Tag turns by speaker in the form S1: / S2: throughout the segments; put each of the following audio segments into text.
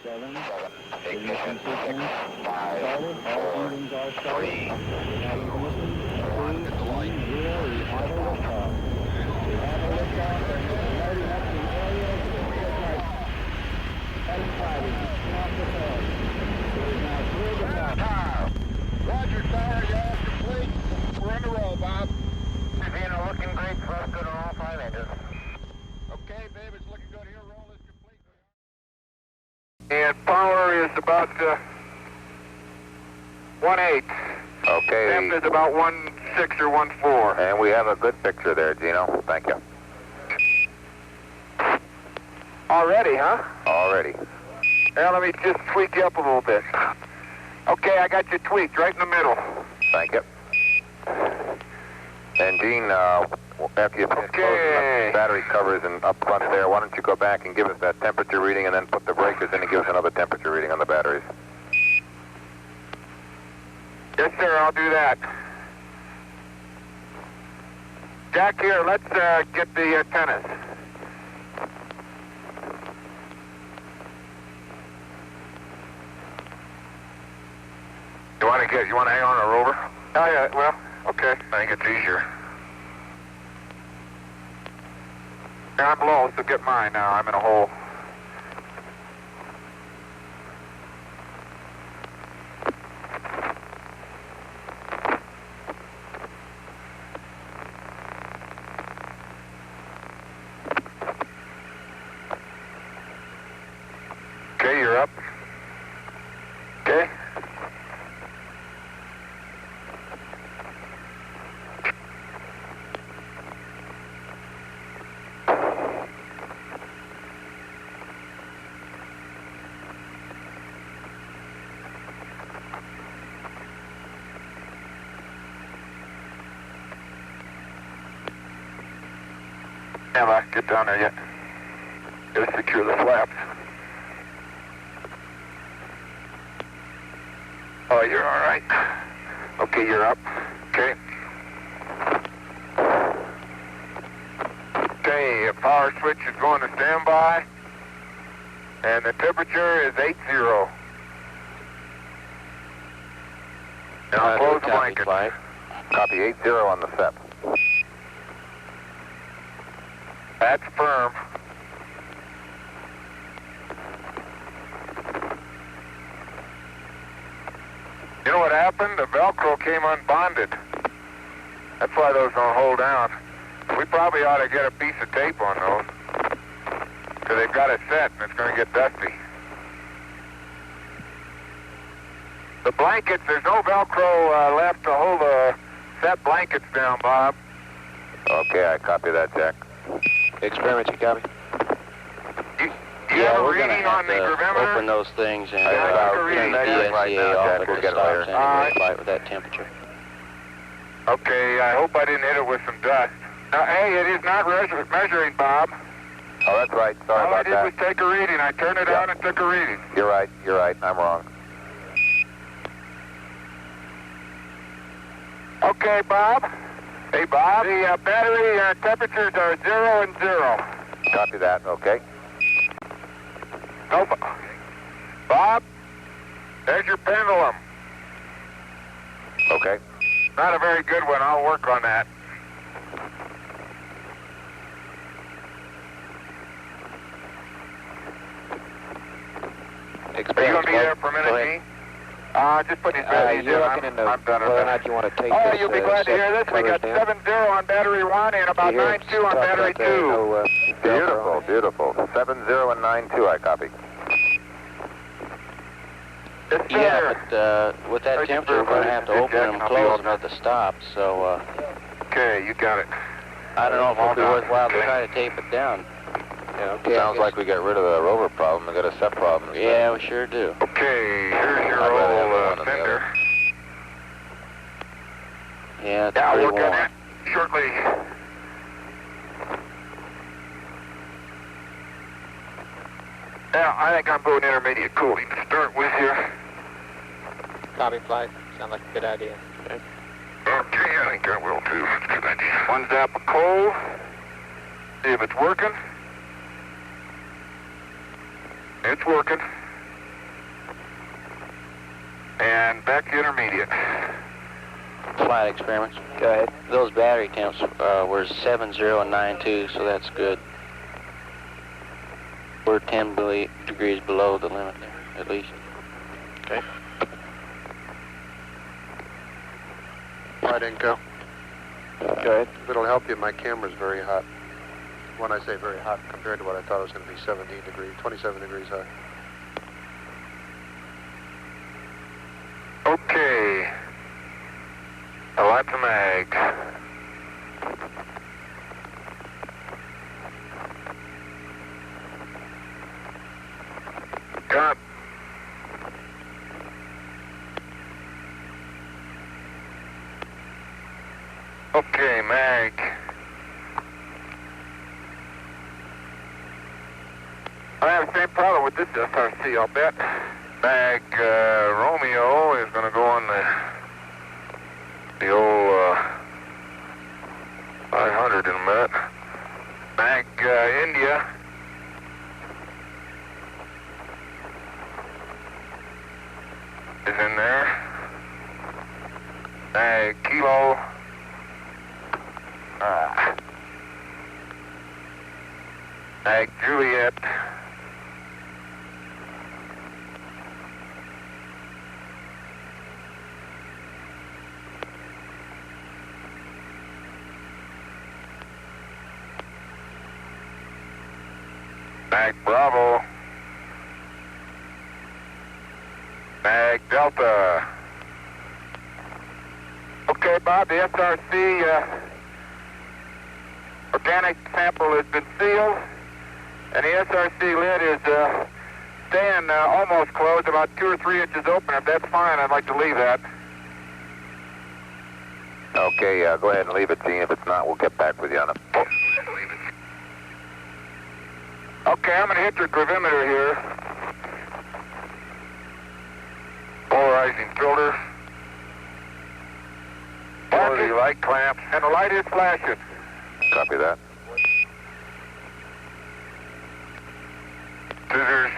S1: 7.
S2: Ignition 6, 5,
S1: Started. All
S2: 4,
S1: engines are
S2: 3,
S1: started. We have ignition
S2: 1,
S1: 2, 1, 0. We have a liftoff. We have a liftoff and we're loading up the aerial flight. Heading 5 is just off the pad. It is now clear to top.
S3: Roger, sir. Y'all complete. We're on the roll, Bob.
S2: Vienna looking great for us, good on all 5 engines.
S3: Okay, babe, it's looking good here. Roll is complete.
S4: And power is about 1.8.
S5: Okay.
S4: Temp is about 1.6 or 1.4.
S5: And we have a good picture there, Gino. Thank you.
S4: Already, huh?
S5: Already.
S4: Now let me just tweak you up a little bit. Okay, I got you tweaked right in the middle.
S5: Thank you. And Gene, after you finish closing up the battery covers and up front there, why don't you go back and give us that temperature reading and then put the breakers in and give us another temperature reading on the batteries.
S4: Yes, sir, I'll do that. Jack, here, let's get the antennas.
S5: You want to hang on to the rover?
S4: Oh, yeah, well, okay.
S5: I think it's easier.
S4: Yeah, I'm low, so get mine now. I'm in a hole. Okay, you're up. Okay. Can't get down there yet. Gotta secure the flaps. Oh, you're all right. Okay, you're up. Okay. Okay, power switch is going to standby. And the temperature is 80. Now close the blanket.
S5: Copy 80 on the SEP.
S4: That's firm. You know what happened? The Velcro came unbonded. That's why those don't hold down. We probably ought to get a piece of tape on those. Because they've got it set and it's going to get dusty. The blankets, there's no Velcro left to hold the set blankets down, Bob.
S5: Okay, I copy that, Jack.
S6: Experiment, you copy?
S4: You have a
S6: we're going to
S4: reading
S6: have
S4: on the
S6: to
S4: gravimeter?
S6: open those things and
S4: I took a
S6: turn
S4: reading.
S6: the
S5: Right now,
S6: DSCA off
S5: Jack.
S6: at
S5: We'll
S6: the
S5: get it
S6: stops
S5: later.
S6: anyway, flight with that temperature.
S4: Okay, I hope I didn't hit it with some dust. Hey, it is not measuring, Bob.
S5: Oh, that's right. Sorry
S4: All I
S5: about
S4: did
S5: that.
S4: was take a reading. I turned it on and took a reading.
S5: You're right. You're right. I'm wrong.
S4: Okay, Bob. Hey, Bob. The battery temperatures are 0 and 0.
S5: Copy that. Okay.
S4: No, Bob, there's your pendulum.
S5: Okay.
S4: Not a very good one. I'll work on that. Are you going to be there for a minute, Gene? Just put these batteries
S6: you're
S4: in.
S6: looking into
S4: I'm done with
S6: whether or
S4: that.
S6: not you want to take
S4: Oh,
S6: this,
S4: you'll be glad to hear this. We got
S6: covers down.
S4: 7-0 on battery 1 and about 9-2 on battery 2.
S5: Beautiful, beautiful. 7-0 and 9-2, I copy.
S4: Yes, sir.
S6: Yeah, but with that
S4: Thank you
S6: temperature, we're
S4: very
S6: going to have to
S4: much,
S6: open
S4: Jack,
S6: them and
S4: I'll be
S6: close
S4: all
S6: them at the stop, so
S4: Okay, you got it.
S6: I don't know if it'll be
S4: done.
S6: worthwhile to
S4: Okay.
S6: try to tape it down. Yeah, okay,
S5: Sounds like we got rid of the rover problem. We got a SEP problem.
S6: Yeah, we sure do.
S4: Okay, here's your
S5: I'd rather have
S4: old
S5: one than the
S4: fender.
S5: other.
S6: Yeah, it's
S4: Yeah, I'll
S6: pretty
S4: work on
S6: warm.
S4: that shortly. Yeah, I think I'm going intermediate cooling to start with here.
S7: Copy, flight. Sounds like a good idea.
S4: Okay, I think I will too. That's a good idea. One zap of coal. See if it's working. It's working. And back to intermediate.
S6: Flight experiments.
S7: Go ahead.
S6: Those battery temps were 70 and 92, so that's good. We're 10 degrees below the limit there, at least.
S7: Okay.
S3: Flight Inco.
S7: Go ahead.
S3: It'll help you, my camera's very hot. When I say very hot, compared to what I thought it was going to be 17 degrees, 27 degrees hot.
S4: Okay. Lots of mags. Cut. Okay, mag. I have the same problem with this SRC, I'll bet. Mag Romeo is going to go on the old 500 in a minute. Mag India is in there. Mag Kilo. Mag Juliet. Mag Bravo. Mag Delta. Okay, Bob, the SRC organic sample has been sealed, and the SRC lid is staying almost closed, about 2 or 3 inches open. If that's fine, I'd like to leave that.
S5: Okay, go ahead and leave it, Gene. If it's not, we'll get back with you on it.
S4: Okay, I'm going to hit your gravimeter here. Polarizing filter. Quality light clamp, and the light is flashing.
S5: Copy that.
S4: Scissors.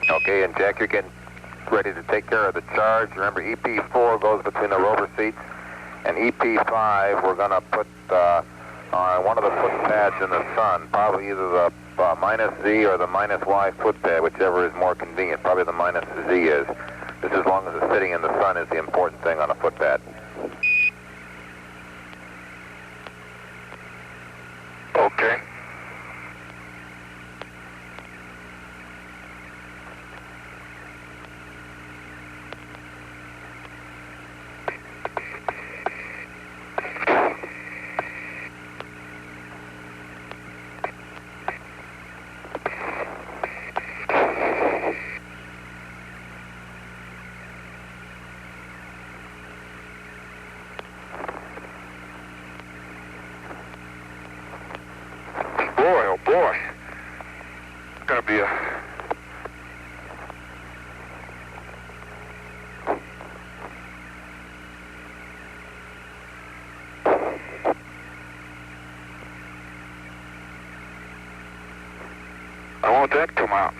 S5: Okay, and Jack, you're getting ready to take care of the charge. Remember, EP4 goes between the rover seats, and EP5 we're going to put on one of the foot pads in the sun, probably either the minus Z or the minus Y foot pad, whichever is more convenient. Probably the minus Z is. Just as long as it's sitting in the sun is the important thing on a foot pad.
S4: Okay. Boy, it's going to be a... I want that to come out.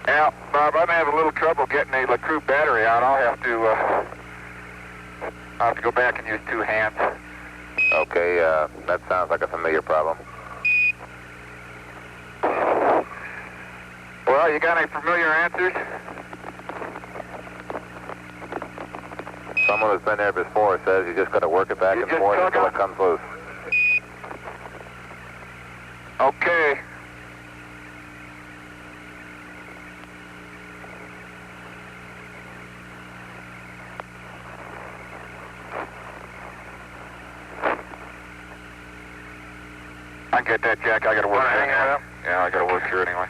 S4: Now, Bob, I'm having a little trouble getting a LeCroux battery out. I'll have to go back and use 2 hands.
S5: Okay, that sounds like a familiar problem.
S4: Well, you got any familiar answers?
S5: Someone who's been there before says you just got to work it back
S4: You
S5: and
S4: just
S5: forth
S4: tug
S5: until
S4: on-
S5: it comes loose.
S4: Okay. I can get that, Jack. I got to work here anyway. Yeah, I got to work here anyway.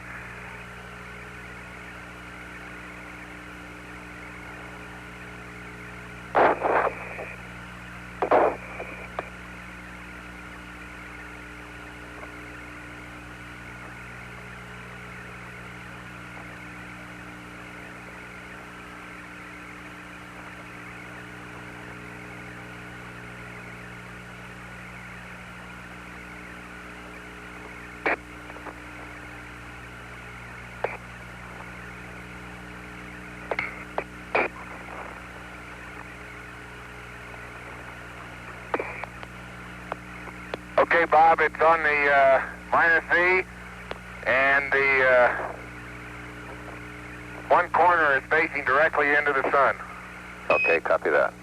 S4: Okay, Bob, it's on the -V, and the one corner is facing directly into the sun.
S5: Okay, copy that.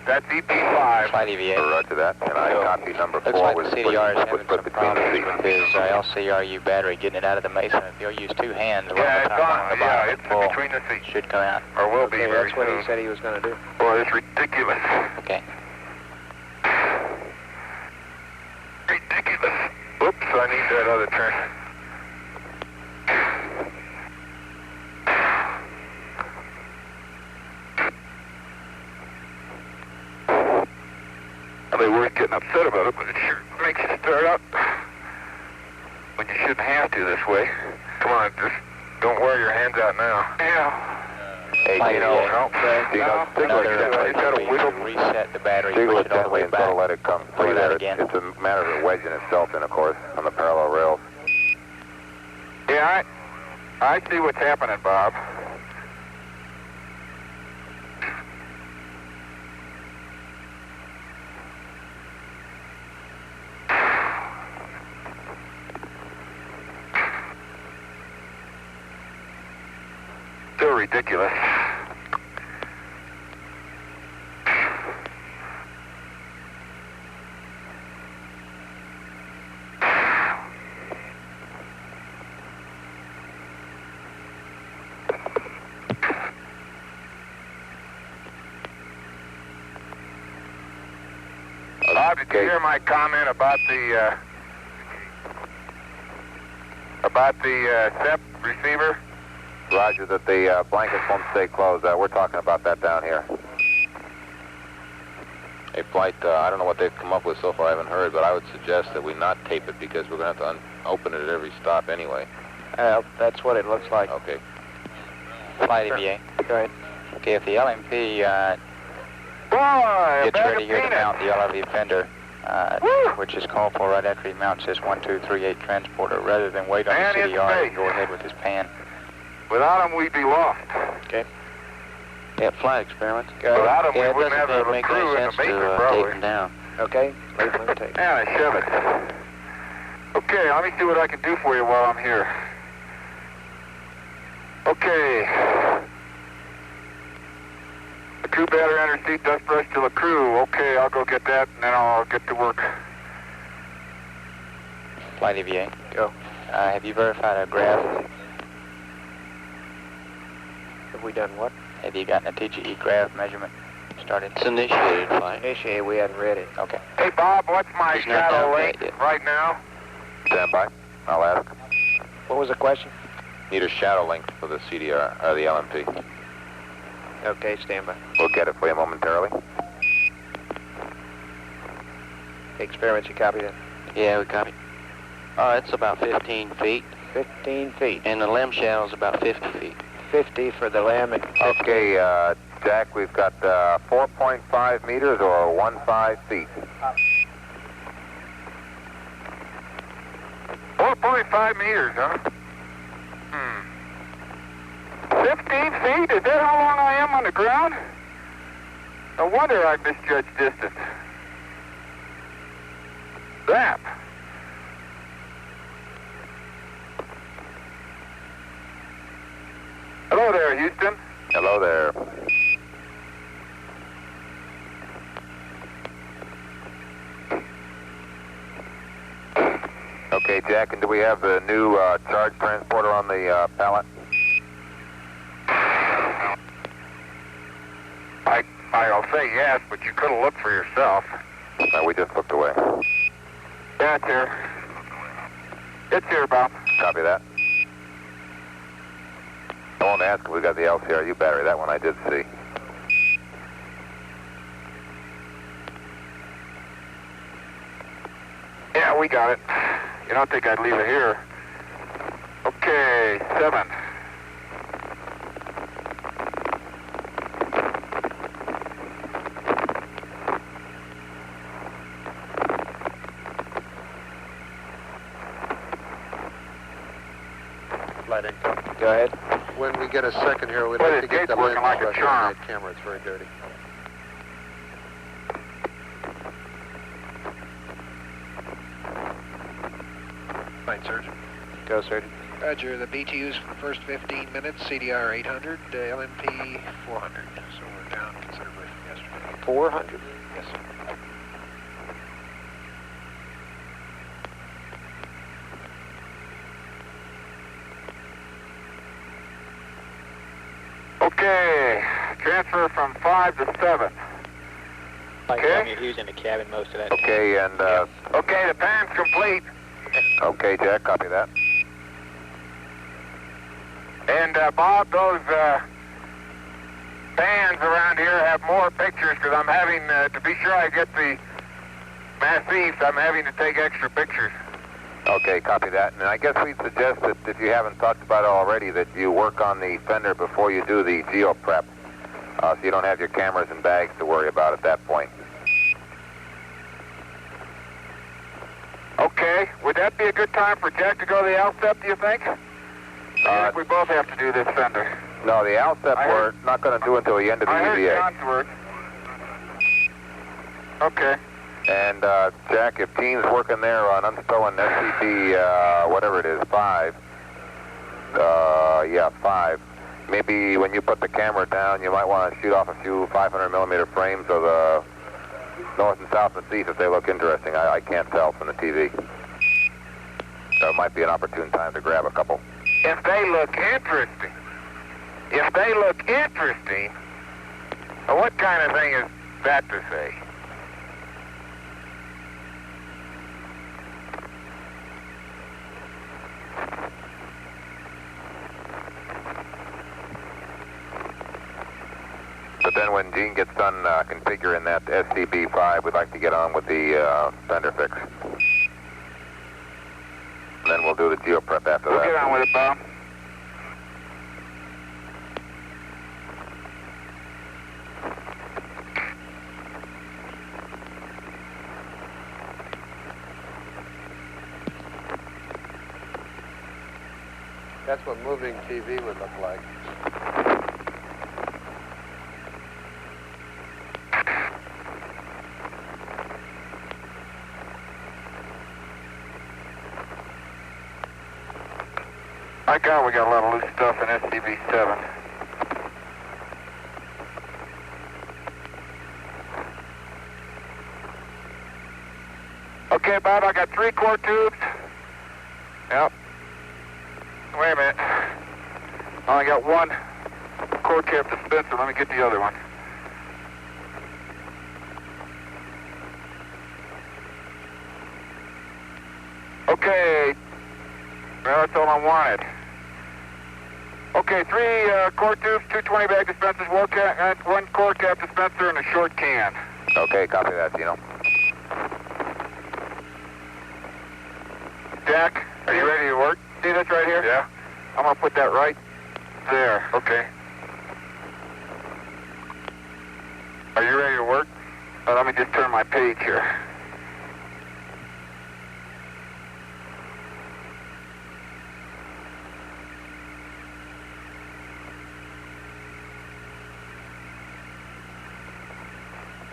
S4: That's EP5.
S6: Flight EVA.
S5: Roger that. And I copy number 4.
S6: Looks like
S5: with
S6: the CDR is having
S5: put
S6: some
S5: between the
S6: problems
S5: seats.
S6: with his LCRU battery getting it out of the Mason. If you'll use two hands,
S4: Yeah, it's
S6: the top
S4: on.
S6: the
S4: Yeah,
S6: bottom
S4: it's
S6: full,
S4: between the seats.
S6: should come out.
S4: Or will be
S7: Okay,
S4: very
S7: that's what
S4: soon.
S7: he said he was going to do.
S4: Boy, it's ridiculous.
S6: Okay.
S4: Ridiculous. Oops, I need that other turn. They weren't getting upset about it, but it sure makes you start up when you shouldn't have to this way. Come on, just don't wear your hands out now. Yeah.
S5: Hey,
S6: Flight
S5: Dino,
S6: EVA.
S5: Dino,
S6: Another
S4: it's got a wiggle.
S6: reset the battery,
S5: jiggle
S6: push
S5: it
S6: it all the
S5: gently
S6: way
S5: and sort
S6: back.
S5: of let it come
S6: Pull
S5: free
S6: it out
S5: there.
S6: again.
S5: It's a matter of it wedging itself in, of course, on the parallel rails.
S4: Yeah, I see what's happening, Bob. Still ridiculous. Bob, did you hear my comment about the SEP receiver?
S5: Roger that the blankets won't stay closed. We're talking about that down here. A flight, I don't know what they've come up with so far, I haven't heard, but I would suggest that we not tape it because we're going to have to open it at every stop anyway.
S7: That's what it looks like.
S5: Okay.
S6: Flight EVA.
S7: Go ahead.
S6: Okay, if the LMP
S4: Boy,
S6: gets ready here to mount the LRV fender, which is called for right after he mounts this 1238 transporter, rather than wait on
S4: Man
S6: the
S4: in
S6: CDR
S4: space.
S6: and go ahead with his pan.
S4: Without him, we'd be lost.
S7: Okay.
S6: Yeah, flight experiments.
S7: Go ahead.
S4: Without him,
S6: Yeah,
S4: we
S6: it
S4: wouldn't have
S6: doesn't
S4: a
S6: make
S4: crew in
S6: any
S4: the
S6: sense
S4: Mason,
S6: to tape
S4: probably.
S6: them down.
S7: Okay. Leave him on the tape.
S4: Yeah, shove it. Okay, let me see what I can do for you while I'm here. Okay. The crew battery under seat, dust brush to the crew. Okay, I'll go get that, and then I'll get to work.
S6: Flight EVA.
S7: Go.
S6: Have you verified a graph?
S7: Have we done what?
S6: Have you gotten a TGE graph measurement started?
S8: It's initiated flight.
S7: Initiate, we hadn't read it.
S6: Okay.
S4: Hey, Bob, what's my
S8: It's not
S4: shadow
S8: down
S4: length
S8: yet.
S4: right now?
S5: Stand by. I'll ask.
S7: What was the question?
S5: Need a shadow length for the CDR, or the LMP.
S7: Okay, stand by.
S5: We'll get it for you momentarily.
S7: Experiments, you copy that?
S8: Yeah, we copy. It's about 15 feet,
S7: 15 feet.
S8: and the limb shadow is about 50 feet.
S7: 50 for the lamb and 50.
S5: Okay, Jack, we've got 4.5 meters or 15 feet.
S4: 4.5 meters, huh? 15 feet? Is that how long I am on the ground? No wonder I misjudged distance. Zap. Hello there, Houston.
S5: Hello there. Okay, Jack, and do we have the new charge transporter on the pallet?
S4: I'll say yes, but you could have looked for yourself.
S5: We just looked away.
S4: Yeah, it's here. It's here, Bob.
S5: Copy that. I won't ask if we got the LCRU battery. That one I did see.
S4: Yeah, we got it. You don't think I'd leave it here? Okay, 7.
S7: Go ahead.
S3: When we get a second here, we'd
S4: Well,
S3: like
S4: his
S3: to get
S4: gate's
S3: the
S4: working
S3: lens
S4: like a
S3: brush
S4: charm.
S3: on that camera. It's very dirty.
S9: Night, Surgeon.
S6: Go, Surgeon.
S9: Roger, the BTUs for the first 15 minutes, CDR 800, LMP 400. So we're down considerably from yesterday.
S8: 400.
S9: Yes, sir.
S4: Okay, transfer from 5 to 7.
S7: Okay. He was in the cabin most of that.
S5: Okay, and,
S4: Okay, the pan's complete.
S5: okay, Jack, copy that.
S4: And Bob, those bands around here have more pictures because I'm having, to be sure I get the Massif, I'm having to take extra pictures.
S5: Okay, copy that. And I guess we'd suggest that if you haven't talked about it already, that you work on the fender before you do the geo prep, so you don't have your cameras and bags to worry about at that point.
S4: Okay, would that be a good time for Jack to go to the LSEP, do you think? I think we both have to do this fender.
S5: No, the LSEP we're not going to do until the end of the EVA.
S4: I heard John's word. Okay.
S5: And, Jack, if Gene's working there on unstowing SCP, whatever it is, 5, 5, maybe when you put the camera down, you might want to shoot off a few 500mm frames of the north and south Massif if they look interesting. I can't tell from the TV. So it might be an opportune time to grab a couple.
S4: If they look interesting, what kind of thing is that to say?
S5: But then when Gene gets done configuring that SCP-5, we'd like to get on with the fender fix. And then we'll do the geo prep after that.
S4: We'll get on with it, Bob.
S3: That's what moving TV would look like.
S4: My God, we got a lot of loose stuff in SCV-7. Okay, Bob, I got 3 core tubes. Yep. Wait a minute. I only got 1 core cap dispenser. Let me get the other one. Okay. Well, that's all I wanted. Okay, 3 core tubes, 2 20-bag dispensers, 1 core cap dispenser, and a short can.
S5: Okay, copy that, Gino.
S4: Jack, are you ready to work? See this right here? Yeah. I'm going to put that right there. Okay. Are you ready to work? Let me just turn my page here.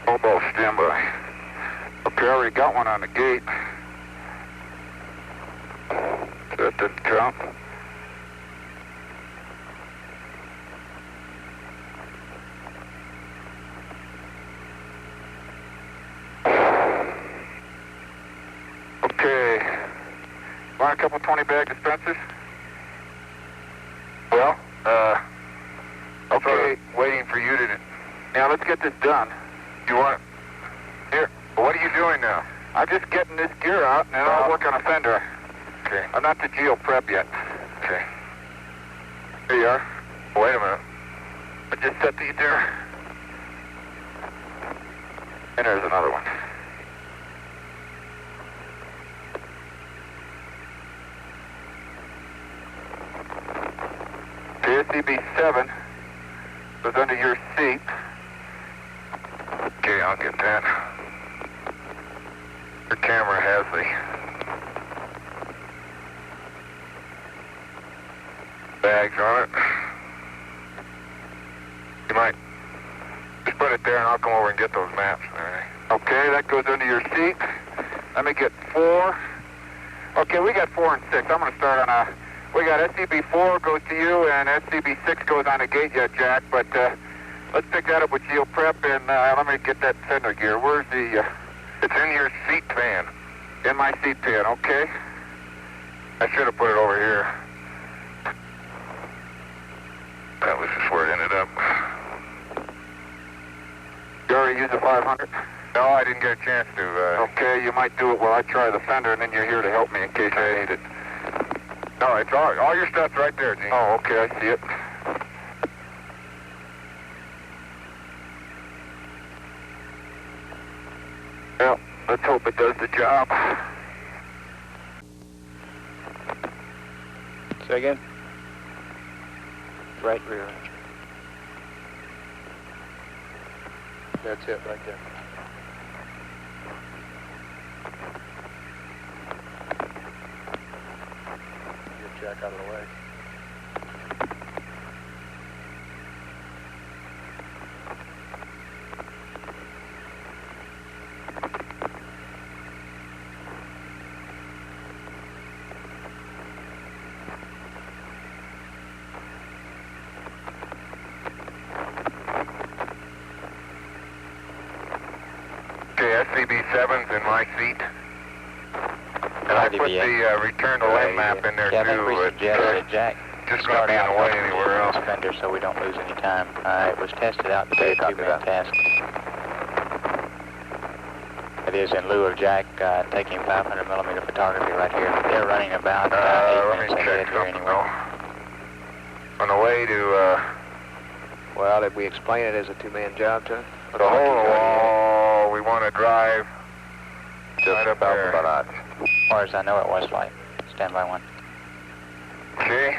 S4: Almost standby. Okay, I already got one on the gate. That didn't count. Okay. Want a couple 20-bag dispensers? Well, okay, waiting for you to... Now, let's get this done. You want... Here, what are you doing now? I'm just getting this gear out, and then I'll work on a fender. Okay. I'm not to geo prep yet. Okay. Here you are. Wait a minute. I just set these there. And there's another one. The SCP-7 was under your seat. Okay, I'll get that. Your camera has the bags on it. You might just put it there and I'll come over and get those maps and everything. Okay, that goes under your seat. Let me get 4 Okay, we got 4 and 6. I'm going to start on we got SCB4 goes to you, and SCB6 goes on the gate yet, Jack, but let's pick that up with Geo Prep, and let me get that fender gear. Where's the, it's in your seat pan. In my seat pan, okay. I should have put it over here. That was just where it ended up. You already used the 500? No, I didn't get a chance to. Okay, you might do it while I try the fender, and then you're here to help me in case I need it. No, it's all your stuff's right there, Gene. Oh, okay, I see it. Well, let's hope it does the job.
S7: Say again? Right rear.
S3: That's it right there. Get Jack out of the way.
S4: SCB7's in my seat. And I put the return to lane map in there
S6: yeah, I think we
S4: too.
S6: suggested Jack
S4: Just going to be in the way anywhere else.
S6: Fender so we don't lose any time. It was tested out to be a two-man task. It is in lieu of Jack taking 500 millimeter photography right here. They're running about 8 minutes ahead here anyway.
S4: On the way to,
S7: Well, did we explain it as a two-man job to him?
S4: the whole wall, we want to drive
S5: Just
S4: right up
S5: about
S4: there.
S5: the notch.
S6: As far as I know, it was flight. Stand by 1.
S4: Okay.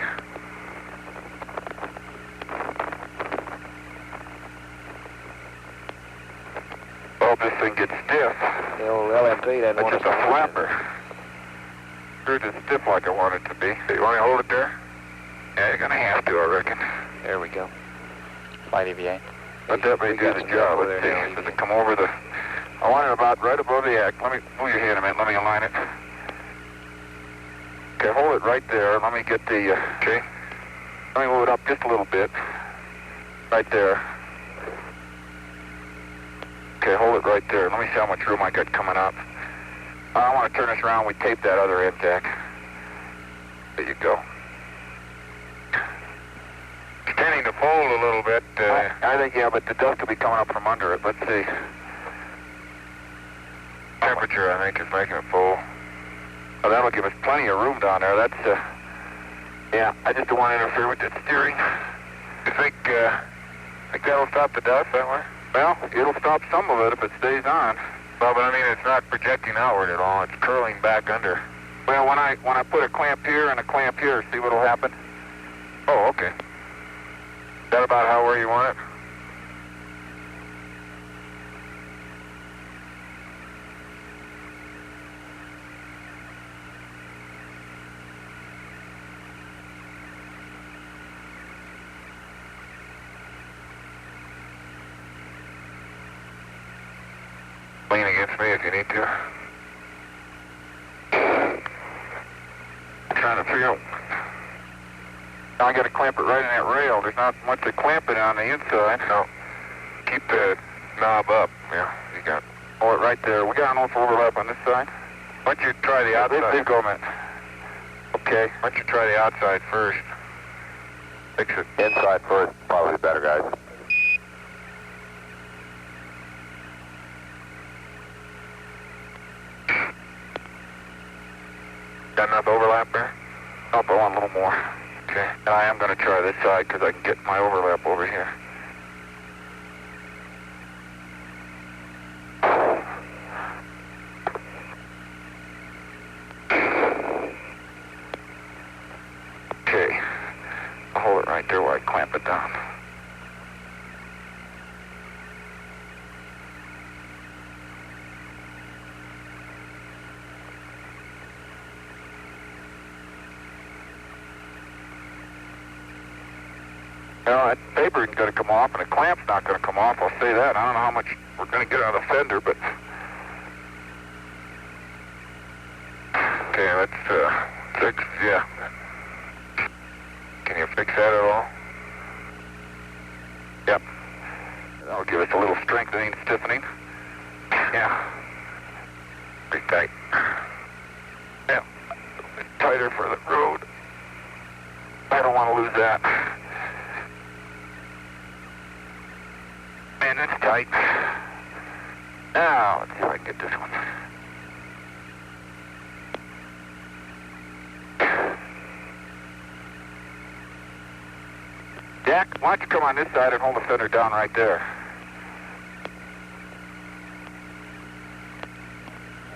S4: Well, this thing gets stiff.
S7: The old LMP doesn't
S4: It's
S7: want us
S4: just a
S7: to
S4: flapper. Sure, it's stiff like I want it to be. You want to hold it there? Yeah, you're going to have to, I reckon.
S7: There we go.
S6: Flight EVA.
S4: Let that may do the job. Let's see. Does it come over the... I want it about right above the act. Let me move your hand a minute. Let me align it. Okay, hold it right there. Let me get the... okay. Let me move it up just a little bit. Right there. Okay, hold it right there. Let me see how much room I got coming up. I want to turn this around. We tape that other end, Jack. There you go. It's tending to fold a little bit. I think, yeah, but the dust will be coming up from under it. Let's see. Temperature, I think, is making it fold. Oh, that'll give us plenty of room down there. That's, yeah, I just don't want to interfere with that steering. You think that'll stop the dust that way? Well, it'll stop some of it if it stays on. Well, but I mean, it's not projecting outward at all. It's curling back under. Well, when I put a clamp here and a clamp here, see what'll happen? Oh, okay. Is that about where you want it? Lean against me if you need to. I'm trying to figure out. Now I got to clamp it right in that rail. There's not much to clamp it on the inside. So keep the knob up. Yeah, you got. Hold it right there. We got enough overlap on this side. Why don't you try the outside? Leave go a minute. Okay. Why don't you try the outside first? Fix it.
S5: Inside first, probably better, guys.
S4: Got enough overlap there? Oh, but I want a little more. Okay. And I am going to try this side because I can get my overlap over here. Okay. I'll hold it right there while I clamp it down. Well, that paper isn't going to come off, and the clamp's not going to come off. I'll say that. I don't know how much we're going to get out of the fender, but Okay, let's fix, yeah. Can you fix that at all?
S5: Yep. That'll give us a little strengthening, stiffening.
S4: Yeah. Pretty tight. Yeah. A bit tighter for the road.
S5: I don't want to lose that.
S4: Man, it's tight.
S5: Now, let's see if I can get this one. Jack, why don't you come on this side and hold the fender down right there?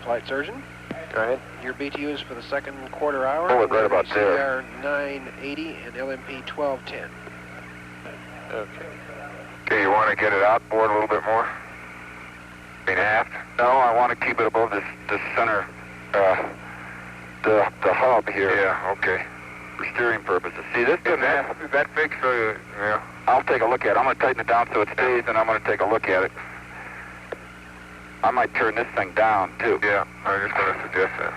S9: Flight surgeon,
S8: Go ahead.
S9: your BTUs for the second quarter hour.
S5: Hold it right about
S9: CDR 980 and LMP 1210.
S8: Okay.
S4: Okay, you want to get it outboard a little bit more? I mean, aft?
S5: No, I want to keep it above this center, the hub here.
S4: Yeah, okay.
S5: For steering purposes. See, this
S4: Is that fixed for, yeah?
S5: I'll take a look at it. I'm going to tighten it down so it stays, and I'm going to take a look at it. I might turn this thing down, too.
S4: Yeah, I was just going to suggest that.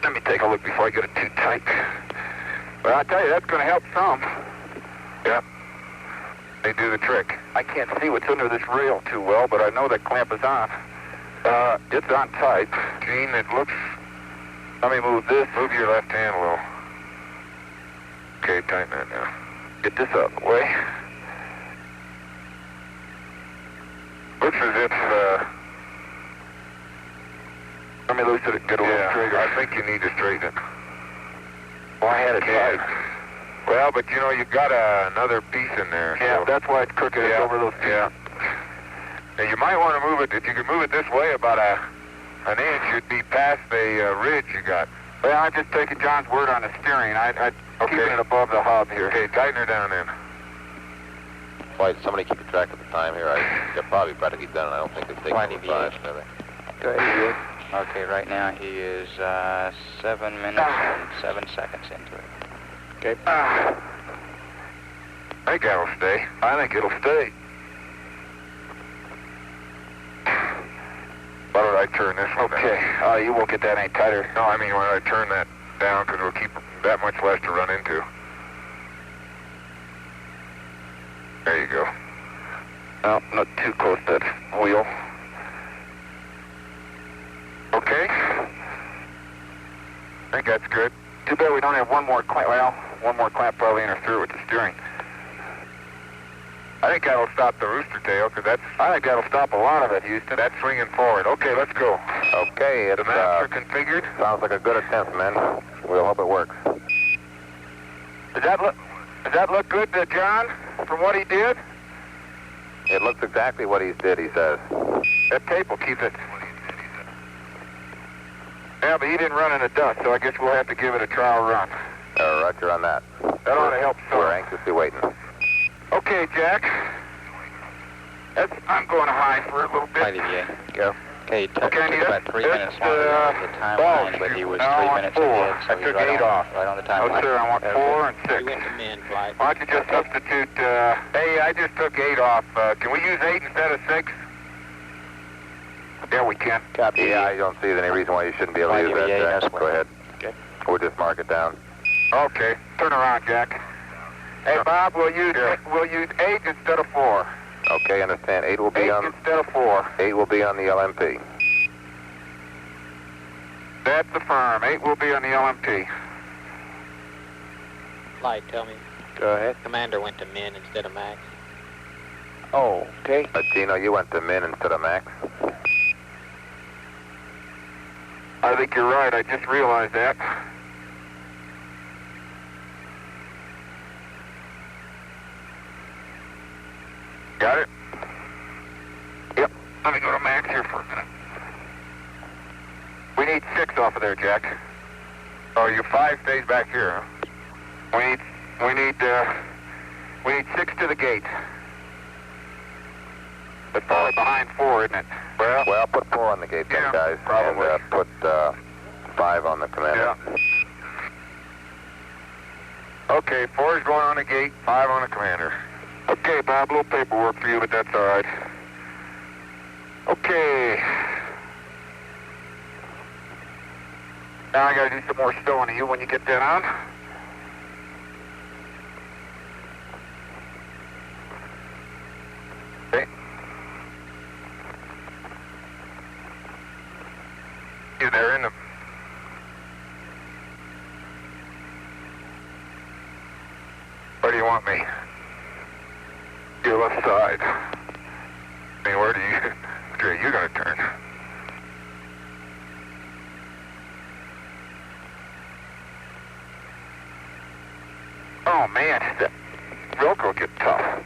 S5: Let me take a look before I get it too tight. But I'll tell you, that's going to help some.
S4: Yeah. They do the trick.
S5: I can't see what's under this rail too well, but I know that clamp is on. It's on tight.
S4: Gene, it looks...
S5: Let me move this.
S4: Move your left hand a little. Okay, tighten that now.
S5: Get this out of the way.
S4: Looks as if,
S5: Let me loosen it and get a little straighter.
S4: I think you need to straighten it.
S5: Well, I had it tight.
S4: Well, but you know, you've got another piece in there.
S5: Yeah,
S4: so.
S5: that's why it's crooked. It's over those pieces.
S4: Yeah. Now, you might want to move it, if you could move it this way about an inch, you'd be past the ridge you got.
S5: Well, I'm just taking John's word on the steering. I'm keeping it above the hub here.
S4: Okay, tighten her down then.
S5: Flight, somebody keep track of the time here. They're probably practically done. I don't think it's taking
S6: Flight
S5: over
S6: EVA.
S5: 5, really.
S6: Go ahead. Okay, right now he is 7 minutes and 7 seconds into it.
S8: Okay.
S4: I think that'll stay.
S5: I think it'll stay.
S4: Why don't I turn this one down?
S5: Okay. You won't get that any tighter.
S4: No, I mean, why don't I turn that down, because we'll keep that much less to run into. There you go.
S5: No, not too close to that wheel.
S4: Okay. I think that's good.
S5: Too bad we don't have one more clamp. Well, one more clamp probably interfere with the steering.
S4: I think that'll stop the rooster tail, because
S5: I think that'll stop a lot of it, Houston.
S4: that's swinging forward. Okay, let's go.
S5: Okay,
S4: The maps are configured.
S5: sounds like a good attempt, man. We'll hope it works.
S4: Does that look good to John, from what he did?
S5: It looks exactly what he did, he says.
S4: That tape will keep it. Yeah, but he didn't run in the dust, so I guess we'll have to give it a trial run.
S5: Roger on that.
S4: That ought to help some.
S5: We're anxiously waiting.
S4: Okay, Jack. I'm going high for a little
S6: Flight
S4: bit.
S6: EVA. Go. Okay, it took
S4: Okay, Anita,
S6: about 3 minutes
S4: it's,
S6: longer than the timeline, but he was
S4: no, I
S6: 3
S4: want
S6: minutes
S4: 4.
S6: ahead, so
S4: I
S6: he's
S4: took
S6: right
S4: 8
S6: on,
S4: off.
S6: right on the
S5: Oh,
S6: timeline.
S5: sir, I want
S6: Okay.
S5: 4 and 6.
S7: We went to min flight.
S4: Why don't you just substitute, hey, I just took 8 off. Can we use 8 instead of 6?
S5: Yeah, we can.
S6: Copy.
S5: Yeah, I don't see any reason why you shouldn't be able to
S6: Flight
S5: use that,
S6: EVA,
S5: Jack.
S6: that's
S5: Go ahead.
S6: Okay.
S5: We'll just mark it down.
S4: Okay, turn around, Jack. Hey, Bob, we'll use 8 instead of 4.
S5: Okay, understand. 8 will be
S4: 8
S5: on.
S4: instead of 4.
S5: 8 will be on the LMP.
S4: That's affirm. 8 will be on the LMP.
S7: Flight, tell me.
S8: Go ahead.
S7: Commander went to min instead of max.
S8: Oh, okay.
S5: Gino, you went to min instead of max.
S4: I think you're right. I just realized that. Got it? Yep. Let me go to max here for a minute. We need 6 off of there, Jack. Oh, your 5 stays back here, huh? We need 6 to the gate. That's probably behind 4, isn't it?
S5: Well, put 4 on the gate then,
S4: Yeah,
S5: guys.
S4: probably.
S5: And put 5 on the commander.
S4: Yeah. Okay, 4 is going on the gate, 5 on the commander. Okay, Bob, a little paperwork for you, but that's all right. Okay. Now I gotta do some more stowing of you when you get that on. Okay. You there in the... Where do you want me? Your left side. I mean, where do you... Okay, you're gonna turn. Oh man, that Velcro get tough.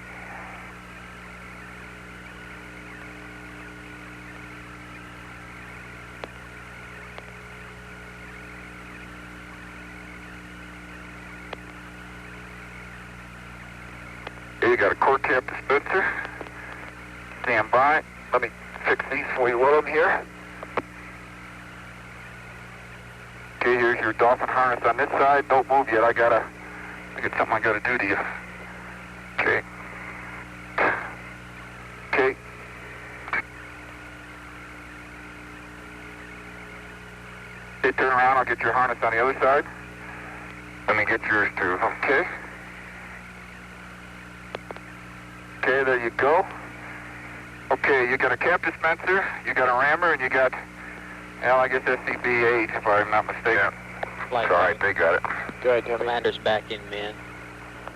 S4: Here you got a core cap dispenser. Stand by. Let me fix these for you while I'm here. Okay, here's your dolphin harness on this side. Don't move yet. I got something I gotta do to you. Okay. Okay. Okay, turn around. I'll get your harness on the other side. Let me get yours too. Okay. Okay, there you go. Okay, you got a cap dispenser, you got a rammer, and you got, well, I guess SCB-8, if I'm not mistaken.
S7: Flight
S4: All right, they got it.
S7: Good, Commander's back in men.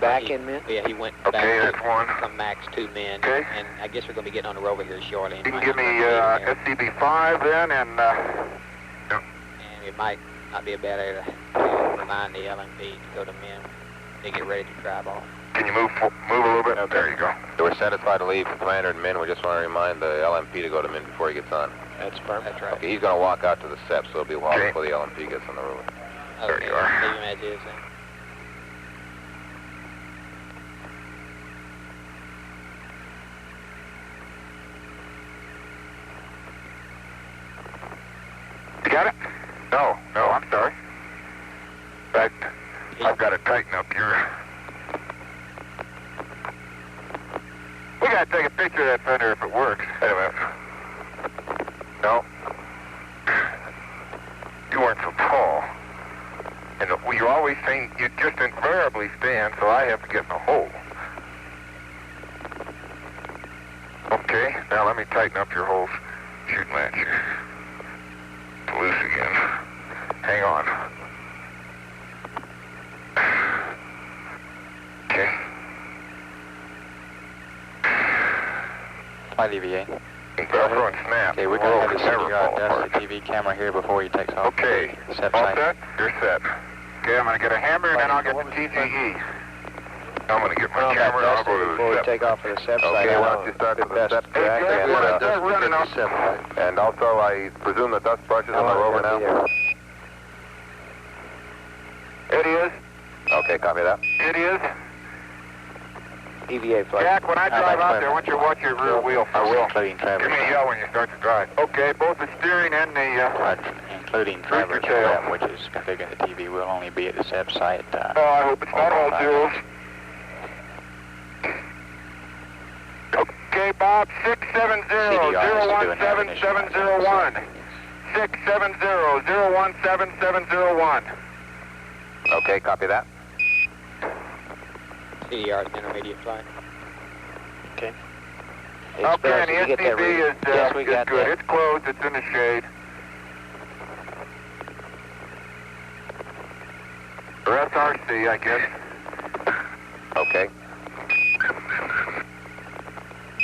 S9: Back in men?
S7: Yeah, he went
S4: Okay,
S7: back
S4: that's one.
S7: from max 2 men.
S4: Okay.
S7: And I guess we're going to be getting on the rover here shortly.
S4: You can give me SCB-5 then, and
S7: And it might not be a bad idea to remind the LMP to go to men. They get ready to drive off.
S4: can you move a little bit?
S5: Okay.
S4: There you go.
S5: So we're satisfied to leave Commander and Min. We just want to remind the LMP to go to Min before he gets on.
S7: That's perfect. That's right.
S5: Okay, he's going to walk out to the SEP, so it'll be a while
S4: Okay.
S5: before the LMP gets on the rover.
S4: There you are.
S7: Leave him as is then.
S4: You got it? No, I'm sorry. I've got to tighten up your... We got to take a picture of that fender if it works. Wait a minute. No. You weren't so tall. And you always think you just invariably stand, so I have to get in the hole. Okay, now let me tighten up your whole shooting match here. It's loose again. Hang on. Okay.
S6: Flight EVA.
S4: Velcro and snap.
S6: Okay, we're going to have the
S4: Never fall apart.
S6: TV camera here before he takes off.
S4: Okay,
S6: SEP
S4: all
S6: site.
S4: set? You're set. Okay, I'm going to get a hammer and then I'll get the TGE. I'm going to get my camera and I'll go to the
S9: Before we
S4: SEP.
S9: take off for the SEP site.
S5: Okay, why don't you start with the SEP
S4: Hey,
S5: track
S4: Jack,
S5: and,
S4: what is that running up?
S5: and also I presume the dust brush is on the rover now?
S4: It is.
S5: Okay, copy that.
S4: It is.
S9: EVA flight.
S4: Jack, when I drive out there, I want you to watch your rear wheel. I will.
S6: Including
S4: Give
S6: Traverse.
S4: me a yell when you start to drive. Okay, both the steering and the...
S6: Including
S4: Booster
S6: Traverse,
S4: tail.
S6: which is configuring the TV, will only be at the SEP site.
S4: Oh, I hope it's not all zeros. Okay, Bob, 670-017-701. 670-017-701.
S5: Okay, copy that.
S7: CDR is intermediate flight.
S9: Okay.
S4: Okay, and the SCV is
S9: Yes, we got
S4: good.
S9: that.
S4: It's closed. It's in the shade. Or SRC, I guess.
S5: Okay.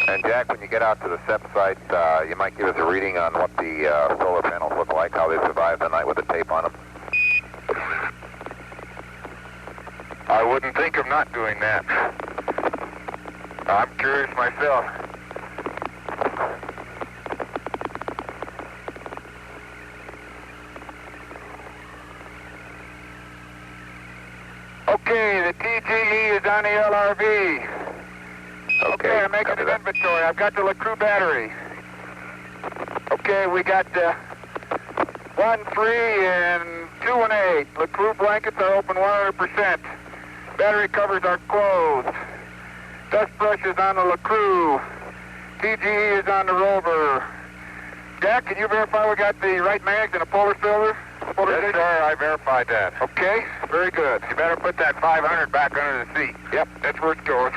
S5: And Jack, when you get out to the SEP site, you might give us a reading on what the solar panels look like, how they survived the night with the tape on them.
S4: I wouldn't think of not doing that. I'm curious myself. Okay, the TGE is on the LRV. Okay, I'm making an inventory. I've got the LeCroux battery. Okay, we got 1, 3, and 2 and 8. LeCroux blankets are open 100%. Battery covers are closed. Dust brush is on the LeCroux. TGE is on the rover. Jack, can you verify we got the right mags and a polar filter? Yes, sir, I verified that. Okay, very good. You better put that 500 back under the seat. Yep, that's where it's going.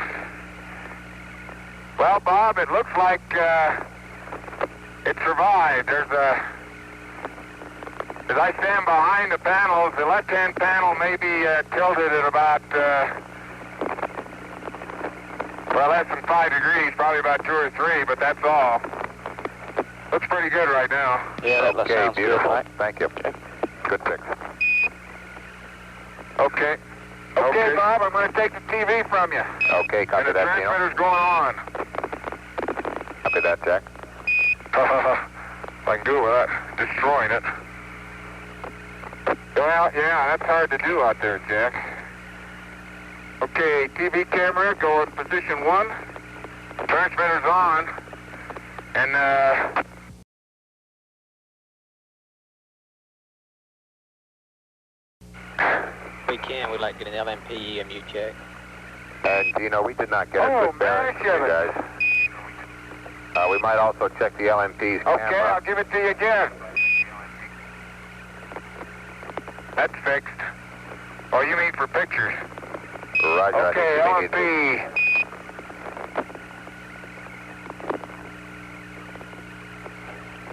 S4: Well, Bob, it looks like it survived. As I stand behind the panels, the left-hand panel may be tilted at about, well, less than 5 degrees, probably about 2 or 3, but that's all. Looks pretty good right now.
S8: Yeah, that sounds
S5: beautiful.
S8: good, right?
S5: Thank you. Good fix.
S4: Okay. Okay, Bob, I'm going to take the TV from you.
S5: Okay, copy
S4: And the
S5: that, Tino.
S4: transmitter's going on.
S5: Copy that, Jack.
S4: If I can do it without destroying it. Well, yeah, that's hard to do out there, Jack. Okay, TV camera, go in position 1. Transmitter's on. And,
S7: We can. We'd like to get an LMP EMU check.
S5: And, we did not get a good bearing from you guys. We might also check the LMP's camera.
S4: okay, I'll give it to you again. That's fixed. Oh, you mean for pictures?
S5: Roger.
S4: Okay,
S5: I think we need
S4: LMP.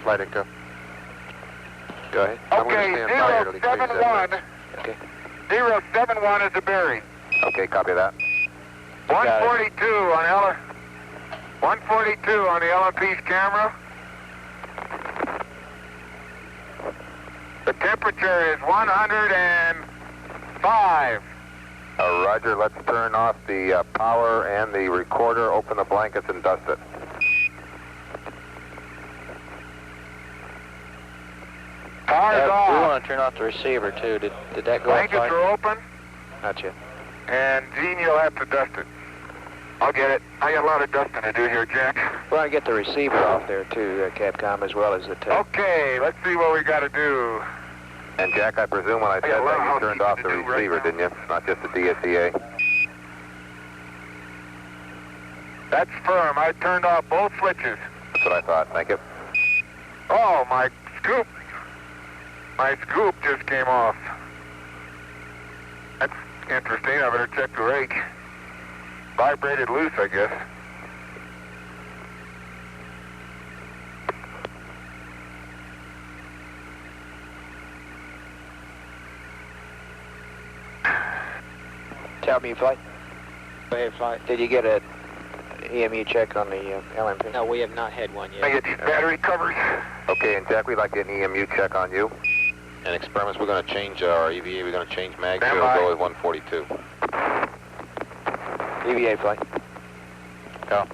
S3: Flight Inco. Go ahead. I'm
S4: Okay,
S3: going to stand by here till he clears that.
S4: 071.
S5: Okay.
S4: 071 is the bearing.
S5: Okay, copy that.
S4: 142 on 142 on the LMP's camera. The temperature is 105.
S5: Roger, let's turn off the power and the recorder, open the blankets and dust it.
S4: Power's
S8: We
S4: off.
S8: want to turn off the receiver, too. Did that go off?
S4: Blankets are open,
S8: Not yet.
S4: and Gene, you'll have to dust it. I'll get it. I got a lot of dusting to do here, Jack.
S8: We want to get the receiver off there, too, Capcom, as well as the tape.
S4: Okay, let's see what we got to do.
S5: And Jack, I presume when I said that you turned off the receiver, didn't you? Not just the DSEA.
S4: That's firm. I turned off both switches.
S5: That's what I thought. Thank you.
S4: Oh, my scoop. My scoop just came off. That's interesting. I better check the rake. Vibrated loose, I guess.
S8: Tell me, Flight.
S7: Go ahead, Flight.
S8: Did you get an EMU check on the LMP?
S7: No, we have not had one yet.
S4: I get these battery covers.
S5: Okay, and Jack, we'd like to get an EMU check on you.
S3: And experiments, we're going to change our EVA. We're going to change mag.
S4: Stand
S3: We'll
S4: by.
S3: go with 142.
S8: EVA, Flight.
S3: Go.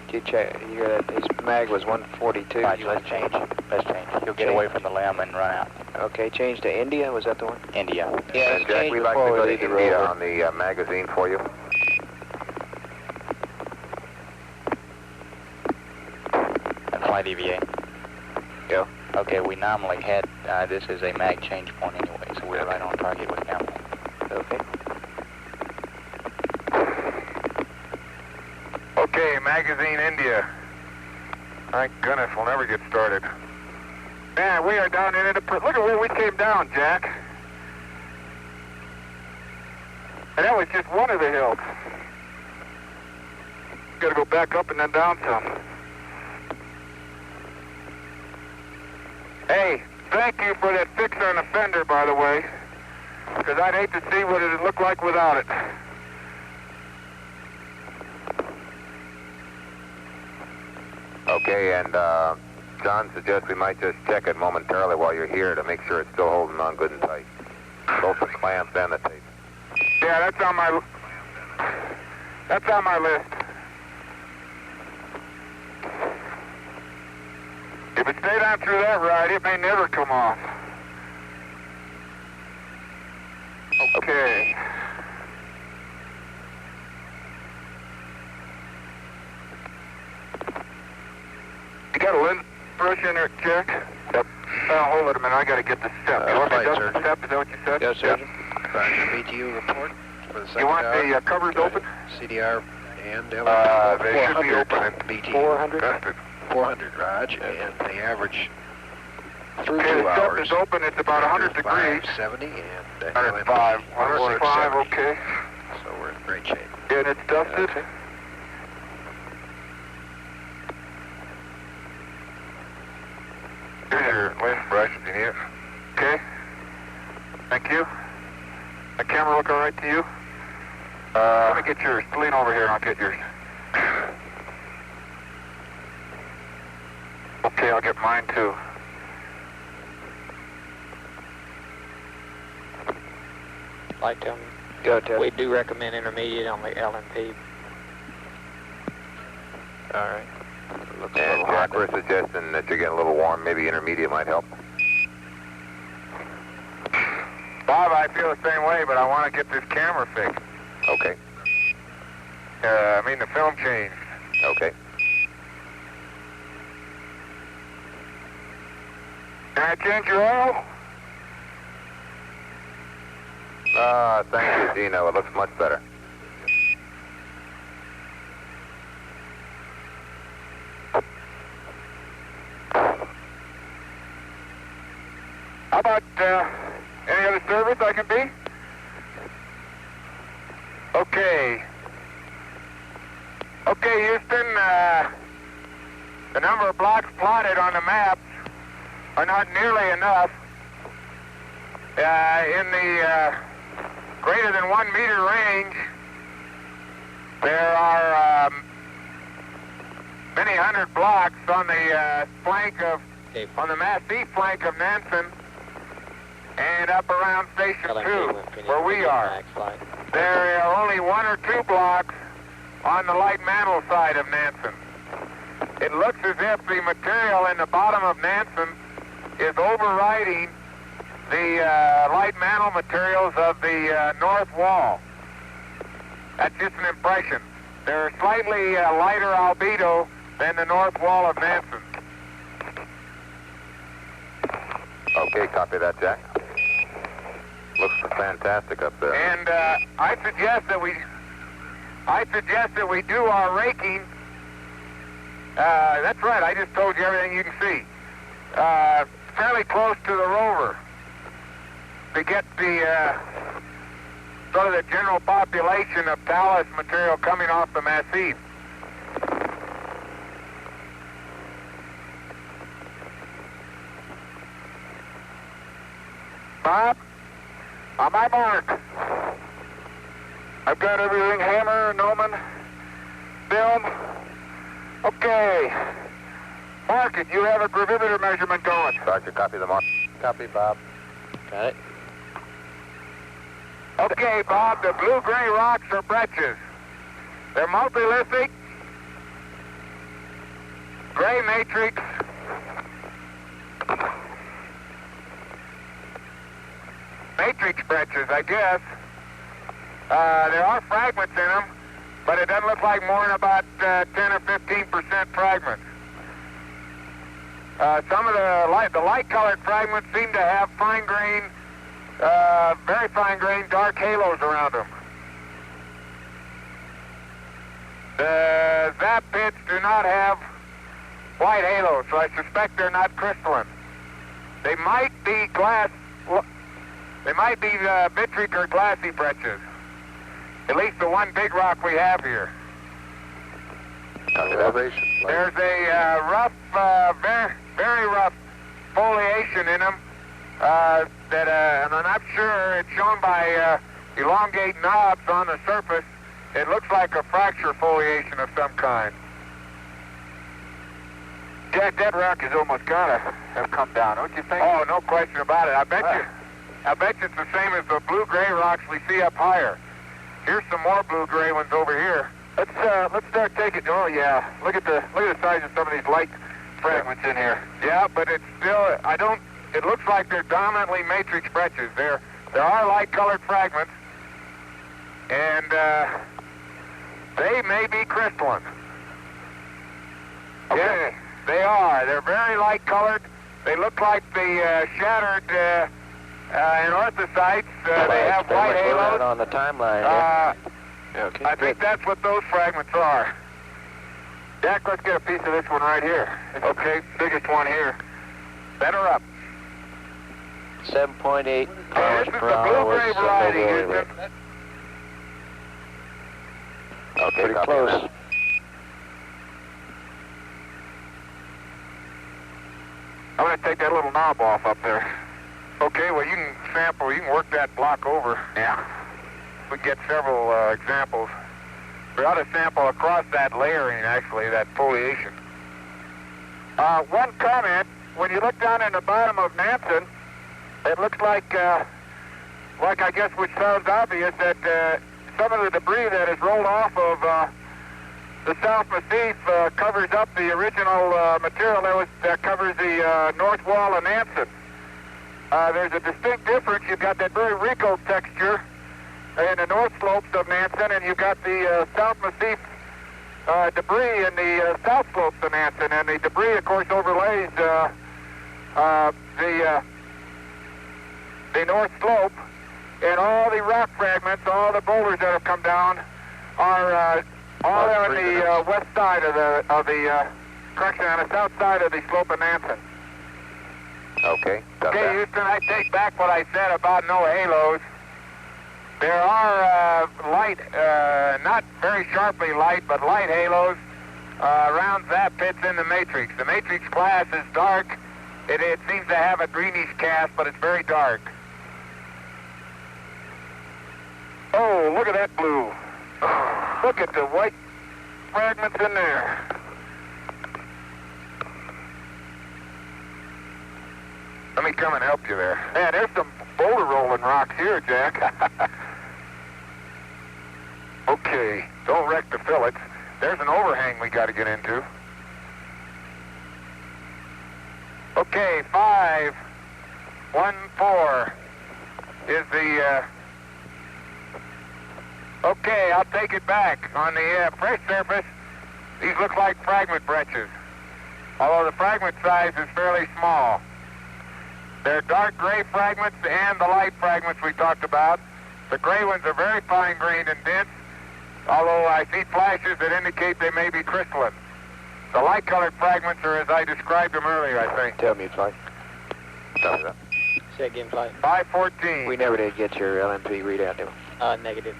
S8: Did you check? You hear that? His mag was 142.
S6: Right, let's change. Let's change. You'll get away from the limb and run out.
S8: Okay, change to India. Was that the one?
S6: India.
S8: Yeah,
S5: And Jack, we'd like to go to India on the magazine for you.
S6: And flight EVA.
S8: Go.
S6: Okay, we nominally had, this is a mag change point anyway, so we're right on target with Camelot.
S8: Okay.
S4: Okay, magazine India. Thank goodness we'll never get started. Man, we are down into the... Look at where we came down, Jack. And that was just one of the hills. Got to go back up and then down some. Hey, thank you for that fixer on the fender, by the way, because I'd hate to see what it'd look like without it.
S5: Okay, and John suggests we might just check it momentarily while you're here to make sure it's still holding on good and tight. Both the clamps and the tape.
S4: Yeah, that's on my list. If it stayed on through that ride, it may never come off. Okay. You got a lint brush in there, Jack? Yep. Hold it a minute. I got to get the step. You want me to dust the step? Is that what you said?
S9: Yes, Sergeant. BTU report for the second
S4: You want
S9: hour.
S4: the covers open?
S9: CDR and
S4: They
S9: LMP.
S4: should be open.
S9: BTU.
S8: 400?
S4: Dusted.
S9: 400, Raj, and the average through
S4: Okay,
S9: 2
S4: the
S9: hours.
S4: is open. It's about 100 degrees.
S9: 570 and
S4: 105. 105,
S9: 670.
S4: okay.
S9: So we're in great shape.
S4: And it's dusted.
S9: Okay.
S4: Here's your lens brush if you need it. Okay. Thank you. The camera look all right to you? Let me get yours. Lean over here and I'll get yours. Okay, I'll get mine too.
S7: Like them.
S8: Go, Ted.
S7: We do recommend intermediate on the LMP.
S8: All right. Looks a
S5: And
S8: little
S5: Jack,
S8: hot.
S5: we're suggesting that you're getting a little warm. Maybe intermediate might help.
S4: Bob, I feel the same way, but I want to get this camera fixed.
S5: Okay.
S4: I mean the film changed.
S5: Okay.
S4: Can I change your oil?
S5: Thank you, Dino. It looks much better.
S4: How about any other service I can be? Okay. Okay, Houston, the number of blocks plotted on the maps are not nearly enough. In the greater than 1 meter range, there are many hundred blocks on the flank of, on the Massif flank of Nansen and up around Station 2, where we are. There are only 1 or 2 blocks on the light mantle side of Nansen. It looks as if the material in the bottom of Nansen is overriding the light mantle materials of the north wall. That's just an impression. They're slightly lighter albedo than the north wall of Nansen.
S5: Okay, copy that, Jack. Looks fantastic up there.
S4: And I suggest that we do our raking. That's right, I just told you everything you can see. Fairly close to the rover to get the sort of the general population of talus material coming off the Massif. Bob, on my mark. I've got everything, hammer, Noman, film. Okay. Mark it, you have a gravimeter measurement going.
S5: Roger, copy the mark.
S8: Copy, Bob. Got it.
S4: Okay, Bob, the blue-gray rocks are breccias. They're multilithic, gray matrix, breccias, I guess. There are fragments in them, but it doesn't look like more than about 10 or 15% fragments. Some of the light-colored fragments seem to have fine-grain, very fine-grained dark halos around them. The zap pits do not have white halos, so I suspect they're not crystalline. They might be glass. They might be vitric or glassy breccias. At least the one big rock we have here.
S3: Elevation.
S4: There's a rough, very rough foliation in them. And I'm not sure it's shown by elongate knobs on the surface. It looks like a fracture foliation of some kind. Jack, that rock is almost gotta have come down, don't you think? Oh, no question about it. I bet you it's the same as the blue-gray rocks we see up higher. Here's some more blue-gray ones over here. Let's start taking. Oh yeah, look at the size of some of these light fragments in here. Yeah, but it's still. It looks like they're dominantly matrix breccias. There are light-colored fragments, and they may be crystalline. Okay. Yeah, they are. They're very light-colored. They look like the shattered anorthosites. They have white halos.
S8: On the timeline. Okay,
S4: I think that's what those fragments are. Jack, let's get a piece of this one right here. Okay, biggest one here. Better up.
S8: 7.8
S4: Hey,
S8: kilometers
S4: this is
S8: per
S4: the
S8: hour was
S4: blue-gray variety,
S8: southerly
S4: Houston.
S8: wind.
S5: Okay,
S8: Pretty
S5: copy
S8: close.
S5: that.
S4: I'm going to take that little knob off up there. Okay, well, you can sample, you can work that block over. Yeah. We can get several examples. We ought to sample across that layering, actually, that foliation. One comment, when you look down in the bottom of Nansen, it looks like I guess which sounds obvious, that some of the debris that is rolled off of the South Massif covers up the original material that covers the north wall of Nansen. There's a distinct difference. You've got that very wrinkled texture in the north slopes of Nansen, and you've got the South Massif debris in the south slopes of Nansen, and the debris, of course, overlays the north slope, and all the rock fragments, all the boulders that have come down are all on the west side of the correction, on the south side of the slope of Nansen.
S5: Okay, got
S4: Okay,
S5: that.
S4: Houston, I take back what I said about no halos. There are light, not very sharply light, but light halos around zap pits in the matrix. The matrix glass is dark. It seems to have a greenish cast, but it's very dark. Oh, look at that blue. Look at the white fragments in there. Let me come and help you there. Man, there's some boulder rolling rocks here, Jack. Okay, don't wreck the fillets. There's an overhang we got to get into. Okay, 514 is the... Okay, I'll take it back. On the fresh surface, these look like fragment breccias, although the fragment size is fairly small. They're dark gray fragments and the light fragments we talked about. The gray ones are very fine-grained and dense, although I see flashes that indicate they may be crystalline. The light-colored fragments are as I described them earlier, I think.
S8: Tell me, flight.
S5: Copy that.
S7: Say again, flight.
S4: 514.
S8: We never did get your LMP readout, did we?
S7: Negative.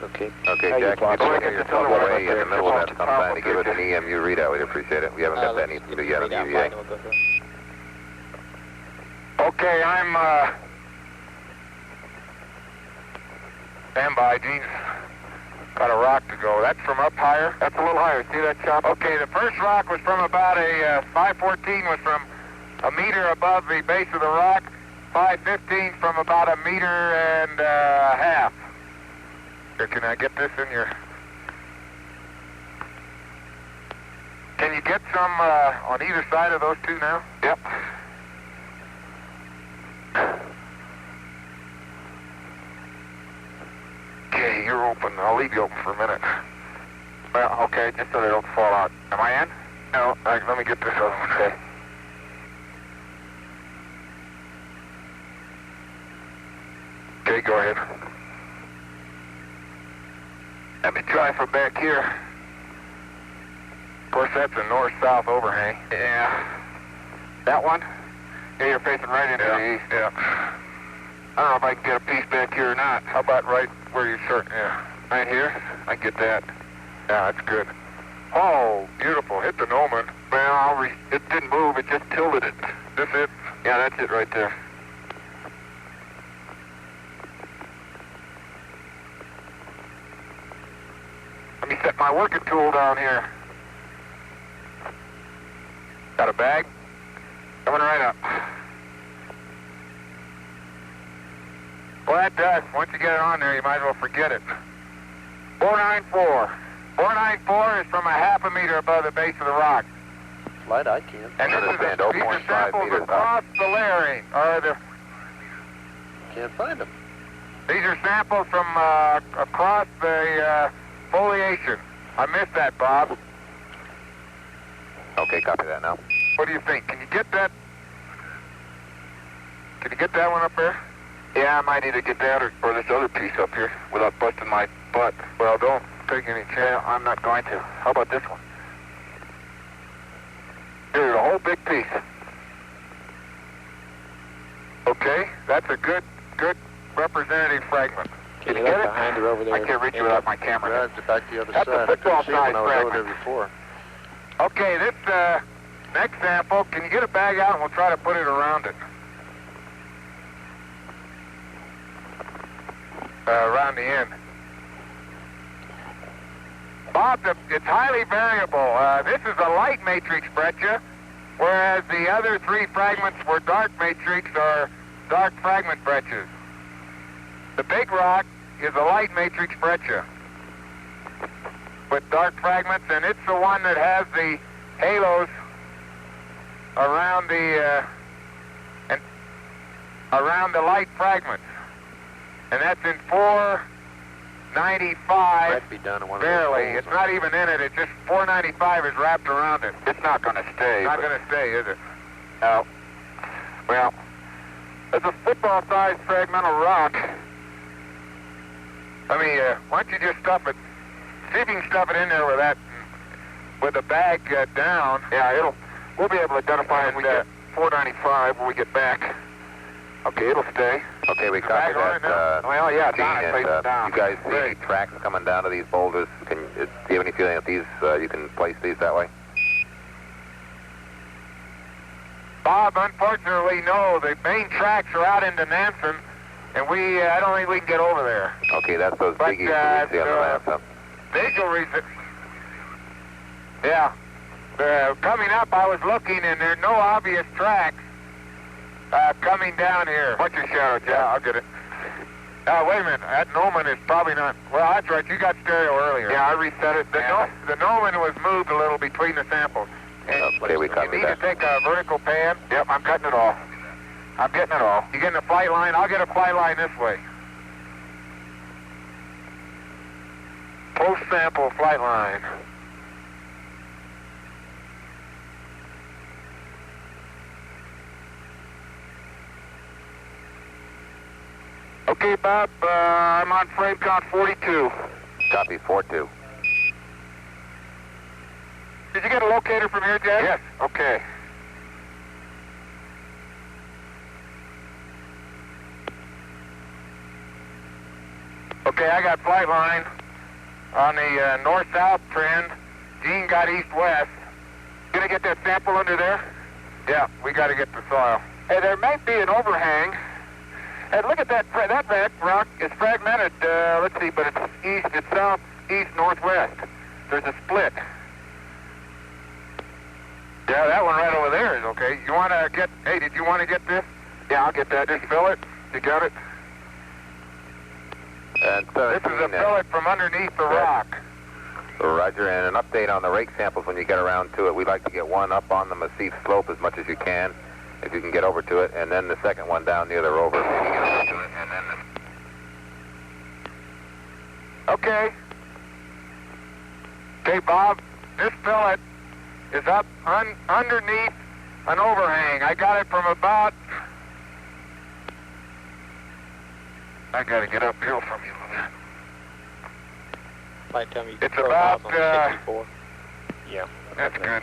S8: Okay.
S5: Okay,
S8: How you
S5: Jack,
S8: plot
S5: you
S8: it?
S5: can get your way in the middle of that sometime to give us an EMU readout. We'd appreciate it. We haven't got that anything yet on the EVA.
S7: We'll go through.
S4: Okay, I'm, stand by, Gene. Got a rock to go. That's from up higher. That's a little higher. See that chop? Okay, the first rock was from about 514 was from a meter above the base of the rock. 515 from about a meter and a half. Here, can I get this in your... Can you get some on either side of those two now? Yep. Okay, you're open. I'll leave you open for a minute. Well, okay, just so they don't fall out. Am I in? No. Let me get this other one. Okay. Okay, go ahead. Let me try from back here. Of course, that's a north-south overhang. Yeah. That one? Yeah, you're facing right into the east. Yeah. I don't know if I can get a piece back here or not. How about right where you're certain? Yeah. Right here? I can get that. Yeah, that's good. Oh, beautiful. Hit the gnomon. Well, it didn't move. It just tilted it. This it? Yeah, that's it right there. Let me set my working tool down here. Got a bag? Coming right up. Well, that does. Once you get it on there, you might as well forget it. 494. 494 is from a half a meter above the base of the rock.
S8: Flight, I can't.
S4: And this is
S5: Understand,
S4: these are
S5: 0.5
S4: samples
S5: meters
S4: across the layering.
S8: Can't find them.
S4: These are samples from across the foliation. I missed that, Bob.
S5: Okay, copy that now.
S4: What do you think? Can you get that? Can you get that one up there? Yeah, I might either get that or this other piece up here without busting my butt. Well, don't take any chance. I'm not going to. How about this one? Here's a whole big piece. Okay, that's a good representative fragment.
S7: Can you look behind her over there?
S4: I can't reach you without my camera.
S3: Drive back the other
S4: That's
S3: side.
S4: a football
S3: I couldn't see when
S4: size
S3: I was over
S4: fragment.
S3: there before.
S4: Okay, this next sample, can you get a bag out and we'll try to put it around it? Around the end. Bob, it's highly variable. This is a light matrix breccia, whereas the other three fragments were dark matrix or dark fragment breccias. The big rock is a light matrix breccia with dark fragments, and it's the one that has the halos around the around the light fragments, and that's in 495.
S3: Might be done in one of those
S4: Barely.
S3: holes.
S4: It's not even in it. It's just 495 is wrapped around it. It's not going to stay. Not going to stay, is it? No. Well, it's a football-sized fragmental rock. Let me, why don't you just stuff it? See if you can stuff it in there with that, with the bag down. Yeah, we'll be able to identify it when we get 495 when we get back. Okay, it'll stay.
S5: Okay, we copy that.
S4: Well, yeah,
S5: Dean,
S4: down, place it down.
S5: you guys see any
S4: Great.
S5: tracks coming down to these boulders? Do you have any feeling that these, you can place these that way?
S4: Bob, unfortunately, no. The main tracks are out into Nansen, and I don't think we can get over there.
S5: Okay, that's those
S4: But,
S5: biggies that we see on the map, huh?
S4: Visual reason. Yeah. Coming up, I was looking, and there are no obvious tracks coming down here. What's your shadow, Jeff? Yeah, I'll get it. Wait a minute. That Nomen is probably not... Well, that's right. You got stereo earlier. Yeah, I reset it. The Nomen was moved a little between the samples.
S5: Okay, we
S4: You
S5: copy
S4: need
S5: that.
S4: to take a vertical pan. Yep, I'm cutting it off. I'm getting it off. You getting a flight line? I'll get a flight line this way. Post-sample flight line. Okay, Bob, I'm on frame count 42.
S5: Copy, 4-2.
S4: Did you get a locator from here, Jeff? Yes. Okay. Okay, I got flight line on the north-south trend. Gene got east-west. Gonna get that sample under there? Yeah, we gotta get the soil. Hey, there might be an overhang. Hey, look at that rock is fragmented, let's see, but it's east, it's south, east, northwest. There's a split. Yeah, that one right over there is okay. You want to get, hey, did you want to get this? Yeah, I'll get that. Just fill it. You got it?
S5: And
S4: This is a fillet from underneath the rock.
S5: Roger, and an update on the rake samples when you get around to it. We'd like to get one up on the Massif slope as much as you can, if you can get over to it, and then the second one down near the rover. If you can get over to it, and then
S4: Okay. Okay, Bob, this fillet is up underneath an overhang. I got it from about... I got to get uphill from you.
S7: Like, tell me
S4: It's
S7: profiles
S4: about,
S7: on 64.
S6: Yeah.
S4: That's good.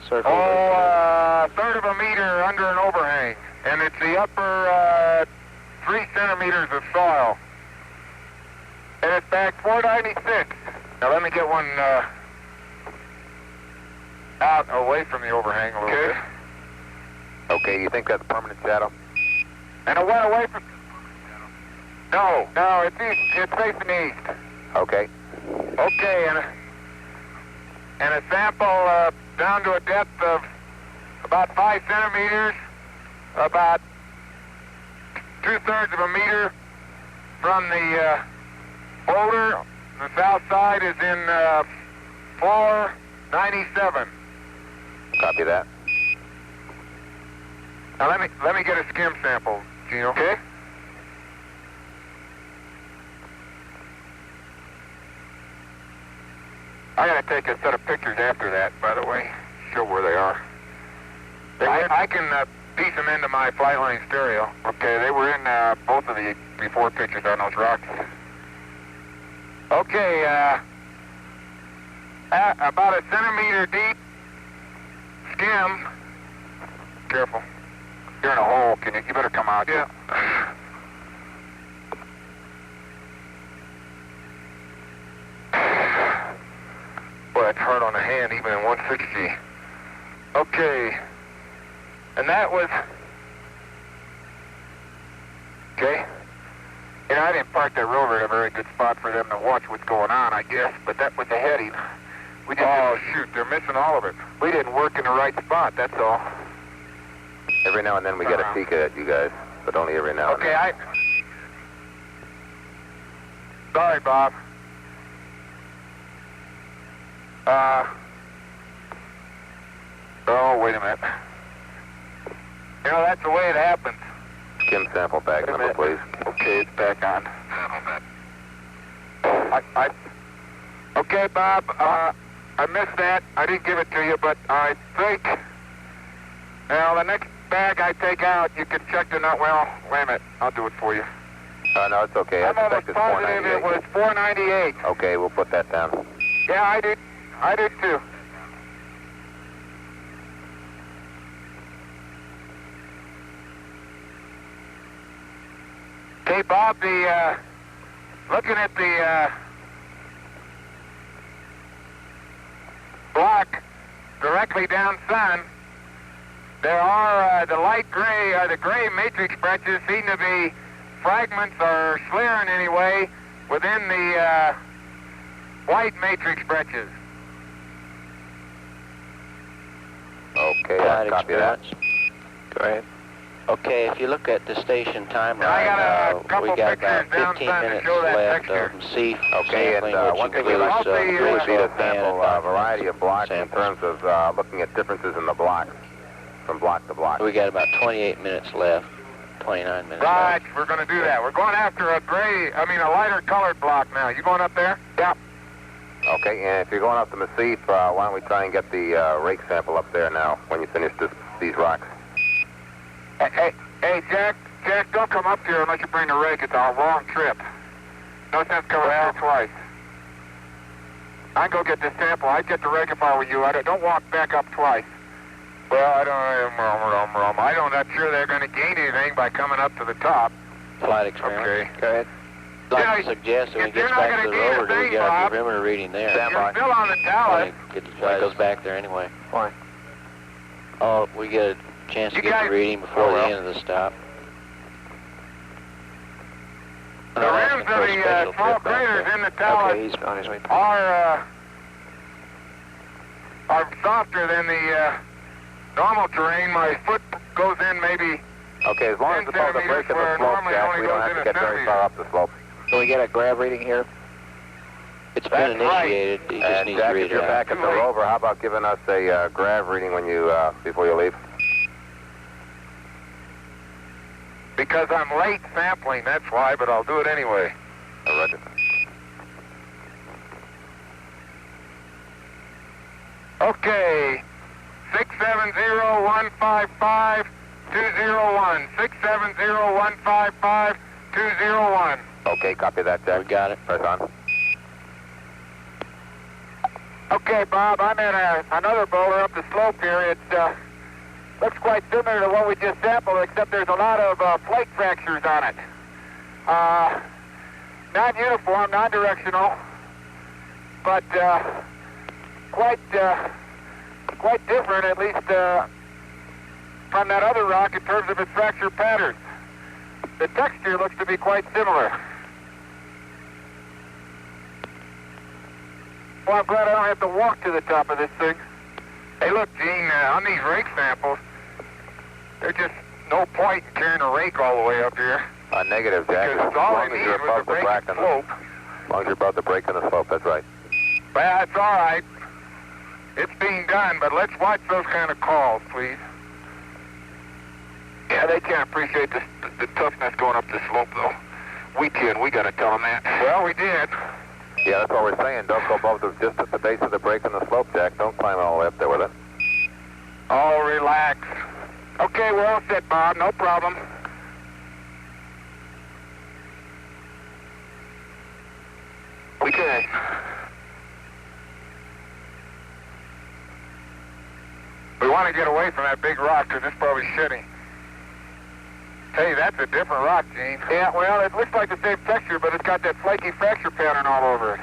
S6: Circle.
S4: A third of a meter under an overhang. And it's the upper 3 centimeters of soil. And it's back 496. Now let me get one out away from the overhang a little bit.
S5: Okay, you think that's permanent shadow?
S4: And it went away from... No, it's east. It's facing east.
S5: Okay.
S4: Okay, and a sample down to a depth of about 5 centimeters, about 2/3 of a meter from the boulder. The south side is in 497.
S5: Copy that.
S4: Now let me get a skim sample, Gino. Okay. I gotta take a set of pictures after that, by the way. Show where they are. I can piece them into my flight line stereo. Okay, they were in both of the before pictures on those rocks. Okay, about a centimeter deep skim. Careful. You're in a hole. You better come out. Yeah. Boy, it's hard on the hand, even in 160. Okay. And that was... Okay. You know, I didn't park that rover at a very good spot for them to watch what's going on, I guess, but that was the heading. We just shoot, they're missing all of it. We didn't work in the right spot, that's all.
S5: Every now and then we get a peek at you guys, but only every now and then.
S4: Okay, Sorry, Bob. Oh, wait a minute. You know, that's the way it happens.
S5: Skim sample bag number, please.
S4: Okay, it's back on. Okay, Bob, I missed that. I didn't give it to you, but I think... Now, the next bag I take out, you can check the nut. Well, wait a minute. I'll do it for you.
S5: No, it's okay.
S4: I'm almost positive it was 498.
S5: Okay, we'll put that down.
S4: Yeah, I did. I did too. Okay, Bob, looking at the block directly down sun, there are the light gray, or the gray matrix branches seem to be fragments or slurring anyway within the white matrix branches.
S5: Okay, I'll copy that.
S8: Great. Okay, if you look at the station timeline,
S4: we
S8: got about 15 minutes left of Massif
S5: Okay,
S8: sampling,
S5: and
S8: which
S5: one thing we like
S8: includes
S5: to do would be to sample a
S8: and
S5: variety of blocks
S8: samples.
S5: in terms of looking at differences in the blocks, from block to block.
S8: We got about 28 minutes left, 29 minutes
S4: Right,
S8: left.
S4: we're going to do that. We're going after a lighter colored block now. You going up there? Yeah.
S5: Okay, and if you're going up to Massif, why don't we try and get the rake sample up there now when you finish these rocks?
S4: Hey, Jack, don't come up here unless you bring the rake. It's a long trip. No sense coming out twice. I can go get this sample. I'd get the rake if I were you. Don't walk back up twice. Well, I'm not sure they're going to gain anything by coming up to the top.
S8: Flight experiment.
S4: Okay.
S8: Go ahead. I'd like to suggest when it gets back to the rover, do we get our perimeter reading there?
S4: You're still on the tower.
S8: It goes back there anyway.
S4: Why?
S8: Oh, we get a chance to get the reading before the end of the stop.
S4: The rims of the small craters in the tower
S8: he's on his way.
S4: are softer than the normal terrain. My foot goes in maybe...
S5: Okay, as long as it's above the break in the slope, Jack, we don't have to get very far up the slope.
S9: Can we get a grab reading here?
S8: It's been initiated. You just need
S5: Jack,
S8: to read
S5: if you're
S8: it
S5: back at the rover, how about giving us a grav reading when you before you leave?
S4: Because I'm late sampling, that's why, but I'll do it anyway.
S5: Roger.
S4: Okay, 670-155-201. 670-155-201.
S5: Okay, copy that, Jack.
S8: We got it.
S5: Press on.
S4: Okay, Bob, I'm at another boulder up the slope here. It looks quite similar to what we just sampled, except there's a lot of plate fractures on it. Not uniform, non-directional, but quite different, at least from that other rock in terms of its fracture patterns. The texture looks to be quite similar. Well, I'm glad I don't have to walk to the top of this thing. Hey, look, Gene, on these rake samples, there's just no point in carrying a rake all the way up here.
S5: Negative, Jack.
S4: Because
S5: As
S4: all
S5: long
S4: I
S5: as
S4: need
S5: you're
S4: was
S5: above
S4: the
S5: the
S4: break
S5: break
S4: and
S5: and
S4: slope.
S5: as long as you're above the break and the slope, that's right.
S4: Well, that's all right. It's being done, but let's watch those kind of calls, please. Yeah, they can't appreciate the toughness going up the slope, though. We can. We got to tell them that. Well, we did.
S5: Yeah, that's what we're saying. Don't go above just at the base of the break and the slope, Jack. Don't climb all the way up there with it.
S4: Oh, relax. Okay, we're all set, Bob. No problem. Okay. We want to get away from that big rock because it's probably shitty. Hey, that's a different rock, Gene. Yeah, well, it looks like the same texture, but it's got that flaky fracture pattern all over it.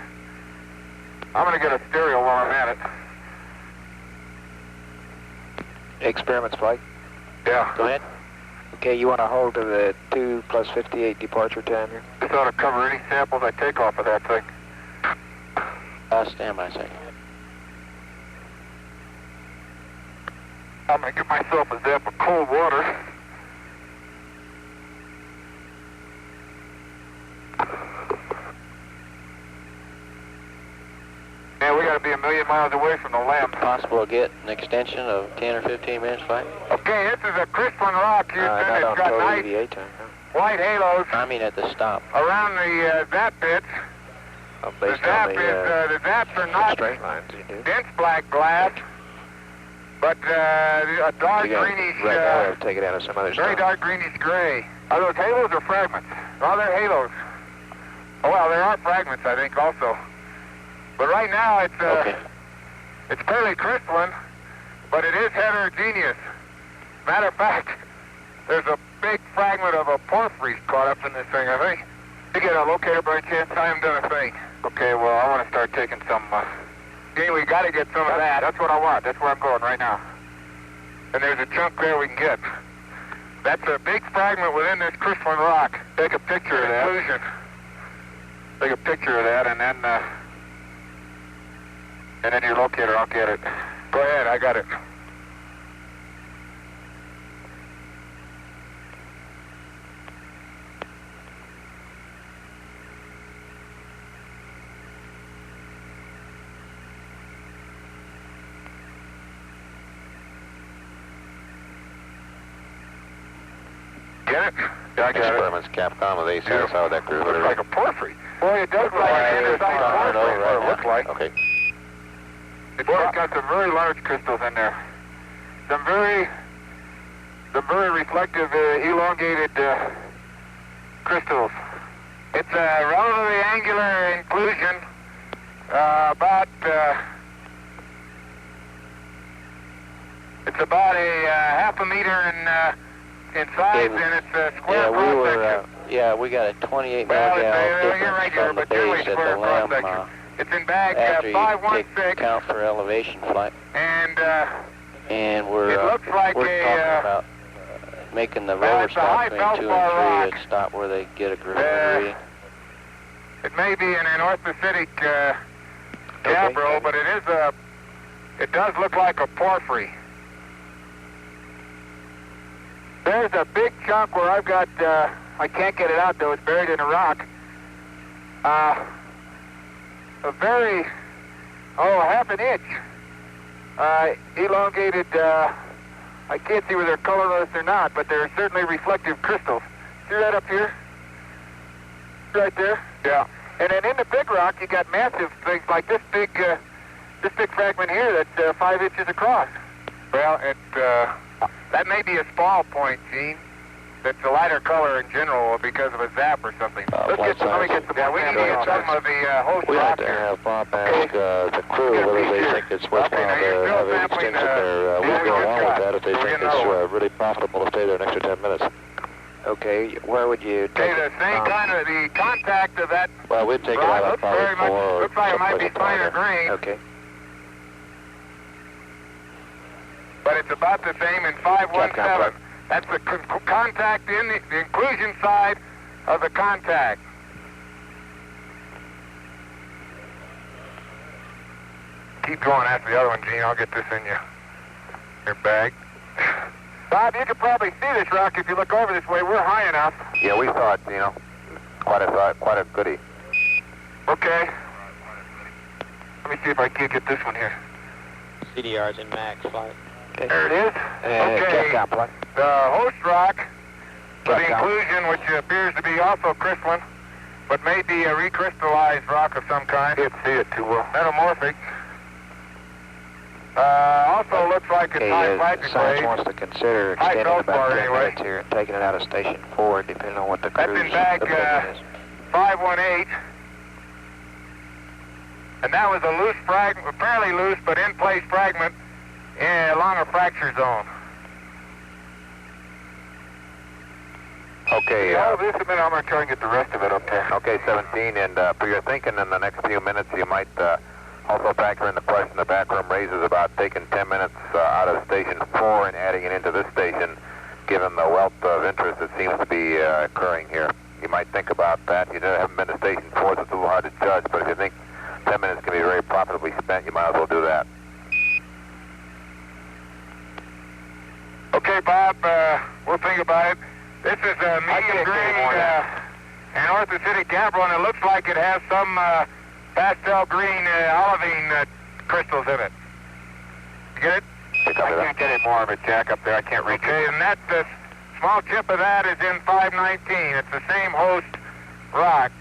S4: I'm going to get a stereo while I'm at it.
S9: Experiments flight.
S4: Yeah.
S6: Go ahead.
S9: Okay, you want to hold to the 2 + 58 departure time here?
S4: This ought to cover any samples I take off of that thing.
S6: Stand by a second.
S4: I'm going to give myself a zip of cold water. Yeah, we got to be 1,000,000 miles away from the lamp.
S6: Possible to get an extension of 10 or 15 minutes flight?
S4: Okay, this is a crystalline rock, Houston.
S9: Not on
S4: It's got
S9: total
S4: nice
S9: EVA time, huh?
S4: white halos
S6: I mean at the stop.
S4: around the zap pits. The
S9: Based on
S4: the zaps are not
S9: straight lines you do.
S4: dense black glass, but a dark greenish,
S9: Right now we have to take it out of some other
S4: very
S9: stuff.
S4: dark greenish gray. Are those halos or fragments? Oh, they're halos. Oh, well, there are fragments, I think, also. But right now it's it's fairly crystalline, but it is heterogeneous. Matter of fact, there's a big fragment of a porphyry caught up in this thing, I think. You get a locator by chance? I haven't done a thing. Okay, well, I want to start taking some, we got to get some of that. That's what I want. That's where I'm going right now. And there's a chunk there we can get. That's a big fragment within this crystalline rock. Take a picture of that. Inclusion. Take a picture of that, and then your locator, I'll get it. Go ahead, I got it. Get it? Yeah, I got
S5: Experiments Capcom with ACS. How would that crew?
S4: it. Looks like a porphyry. Boy, it does look like an andesite porphyry, is what it looks like.
S5: Okay.
S4: It's got some very large crystals in there. Some very reflective, elongated crystals. It's a relatively angular inclusion, it's about a half a meter in size, and it's a square cross-section.
S6: We got a 28
S4: Well,
S6: milligal
S4: you're
S6: difference
S4: right here,
S6: from the
S4: but generally
S6: base at
S4: square
S6: the limb
S4: cross-section. It's in bag
S6: after you
S4: 516,
S6: take count for elevation flight.
S4: and
S6: we're
S4: it looks like
S6: we're
S4: a,
S6: talking about making the
S4: well,
S6: rover
S4: it's a
S6: stop
S4: high
S6: between 2
S4: feldspar rock.
S6: and 3 and stop where they get a gravimeter reading.
S4: It may be an anorthositic gabbro, but it does look like a porphyry. There's a big chunk where I've got, I can't get it out though, it's buried in a rock. A very, half an inch, elongated, I can't see whether they're colorless or not, but they're certainly reflective crystals. See that up here? Right there? Yeah. And then in the big rock, you got massive things like this big fragment here that's 5 inches across. Well, that may be a spall point, Gene. That's a lighter color in general because of a zap or something. Let me get some. Yeah, we need to get some of the host
S5: We
S4: rock
S5: like to
S4: here.
S5: have Bob ask the crew whether they think it's worthwhile to have an extension there. We'll go along with that if they think it's really profitable to stay there an extra 10 minutes.
S9: Okay, where would you take
S4: Okay, the same kind of the contact of that
S5: Well, we'd take it
S4: rock
S5: out
S4: looks
S5: probably
S4: very much,
S5: for
S4: looks like it might be
S5: someplace
S4: finer
S5: finer.
S4: grain,
S9: Okay.
S4: but it's about the same in 517. That's the contact in the inclusion side of the contact. Keep going after the other one, Gene. I'll get this in your bag. Bob, you can probably see this rock if you look over this way. We're high enough.
S5: Yeah, we thought, quite a goodie.
S4: Okay. Let me see if I can get this one here.
S7: CDR's in max flight.
S4: There it is. Okay. The host rock for the inclusion, which appears to be also crystalline, but may be a recrystallized rock of some kind. Can't see it too well. Metamorphic. Also looks like it's high platinum
S9: Science
S4: grade.
S9: wants to consider
S4: High
S9: extending about
S4: feldspar
S9: 10
S4: anyway.
S9: minutes here and taking it out of Station 4, depending on what the
S4: That's
S9: crew's
S4: in bag
S9: opinion is.
S4: 518. And that was a loose fragment, fairly loose, but in-place fragment along a fracture zone.
S5: Okay.
S4: Hold this a minute. I'm going to try and get the rest of it up there.
S5: Okay, 17, and for your thinking in the next few minutes, you might also factor in the question the back room raises about taking 10 minutes out of Station 4 and adding it into this station, given the wealth of interest that seems to be occurring here. You might think about that. You haven't been to Station 4, so it's a little hard to judge, but if you think 10 minutes can be very profitably spent, you might as well do that.
S4: Okay, Bob, we'll think about it. This is a medium green and orthositic gabbro, and it looks like it has some pastel green olivine crystals in it. You get it?
S5: I
S4: can't get any more of it, Jack, up there. I can't reach it. Okay, and that small chip of that is in 519. It's the same host rock,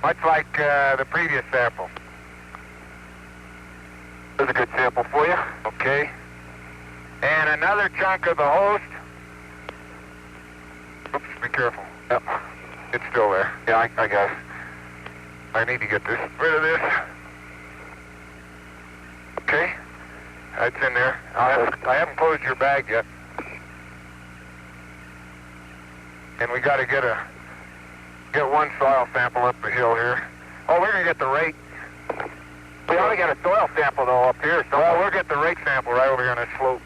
S4: much like the previous sample. There's a good sample for you. Okay. And another chunk of the host. Oops, be careful. Yep. It's still there. Yeah, I got it. I need to get rid of this. Okay. That's in there. I haven't closed your bag yet. And we got to get one soil sample up the hill here. Oh, we're going to get the rake. We only got a soil sample, though, up here. So well, we'll get the rake sample right over here on this slope.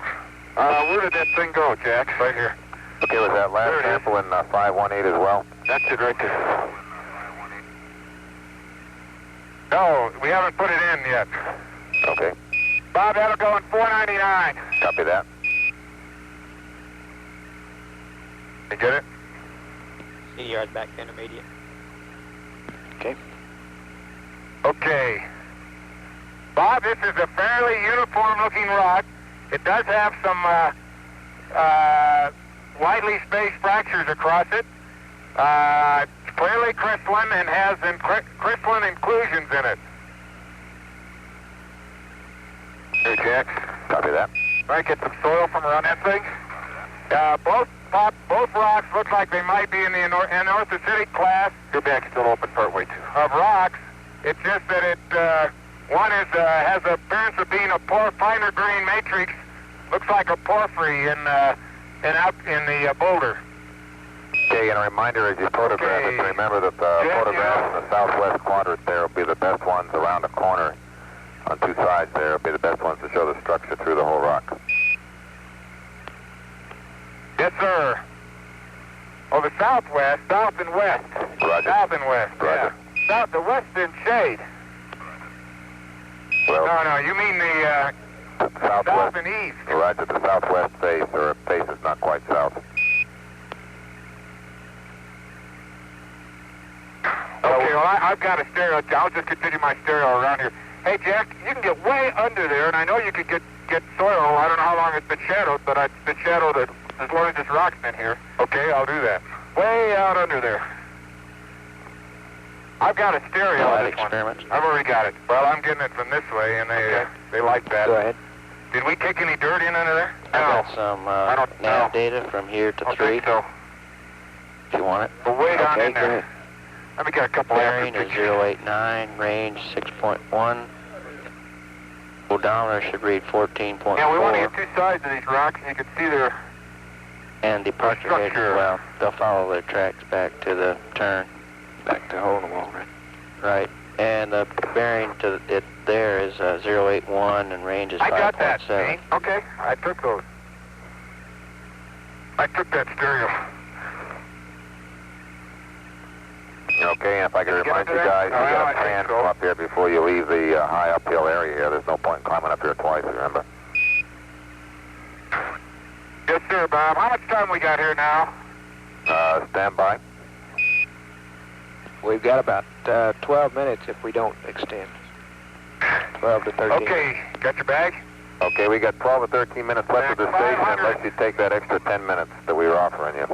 S4: Where did that thing go, Jack? Right here.
S5: Okay, was that last sample in 518 as well?
S4: That's it right there. No, we haven't put it in yet.
S5: Okay.
S4: Bob, that'll go in 499.
S5: Copy that.
S4: You get it?
S7: CDR's back to intermediate.
S6: Okay.
S4: Okay. Bob, this is a fairly uniform-looking rock. It does have some widely spaced fractures across it. It's clearly crystalline and has crystalline inclusions in it. Hey, Jack.
S5: Copy that.
S4: Might get some soil from around that thing. Both rocks look like they might be in the anorthositic class.
S3: Your bag's still open partway too.
S4: Of rocks. It's just that it one is has the appearance of being a finer green matrix. Looks like a porphyry in the boulder.
S5: Okay, and a reminder as you photograph it, to remember that the photographs in the southwest quadrant there will be the best ones around the corner. On two sides there will be the best ones to show the structure through the whole rock.
S4: Yes, sir. Oh, the southwest, south and west.
S5: Roger.
S4: South and west,
S5: Roger.
S4: Yeah. The west in shade.
S5: Well,
S4: No, you mean the
S5: southwest.
S4: south and east.
S5: Right at the southwest face, or face is not quite south.
S4: Okay, well, I've got a stereo. I'll just continue my stereo around here. Hey, Jack, you can get way under there, and I know you could get soil. I don't know how long it's been shadowed, but it's been shadowed as long as this rock's been here. Okay, I'll do that. Way out under there. I've got a stereo on this
S6: experiments.
S4: one. I've already got it. Well, I'm getting it from this way, and they like that.
S6: Go ahead.
S4: Did we kick any dirt in under there?
S6: I've got some
S4: I don't
S6: nav
S4: know.
S6: data from here to
S4: I
S6: 3.
S4: think so.
S6: If you want it.
S4: Well, way down
S6: Okay,
S4: in
S6: go
S4: there.
S6: ahead.
S4: Let me get a couple
S6: Bearing
S4: of
S6: is 089, range 6.1. Odometer should read 14.4.
S4: Yeah, we want to get two sides of these rocks, and you can see their
S6: And departure head,
S4: structure.
S6: well, they'll follow their tracks back to the turn. Back to hole in the wall, right? Right. And the bearing to it there is 081 and range is 5.7.
S4: I got that, Dean. Okay, I took those. I took that stereo.
S5: Okay, and if I could
S4: Did you
S5: remind
S4: get
S5: you
S4: into
S5: guys,
S4: that?
S5: you
S4: Oh,
S5: got
S4: I
S5: to
S4: think
S5: pan
S4: so.
S5: up here before you leave the high uphill area here. There's no point in climbing up here twice, remember?
S4: Yes, sir, Bob. How much time we got here now?
S5: Stand by.
S9: We've got about 12 minutes if we don't extend. 12 to 13.
S4: Okay, got your bag?
S5: Okay, we got 12 or 13 minutes left of the station,
S4: 500.
S5: unless you take that extra 10 minutes that we were offering you.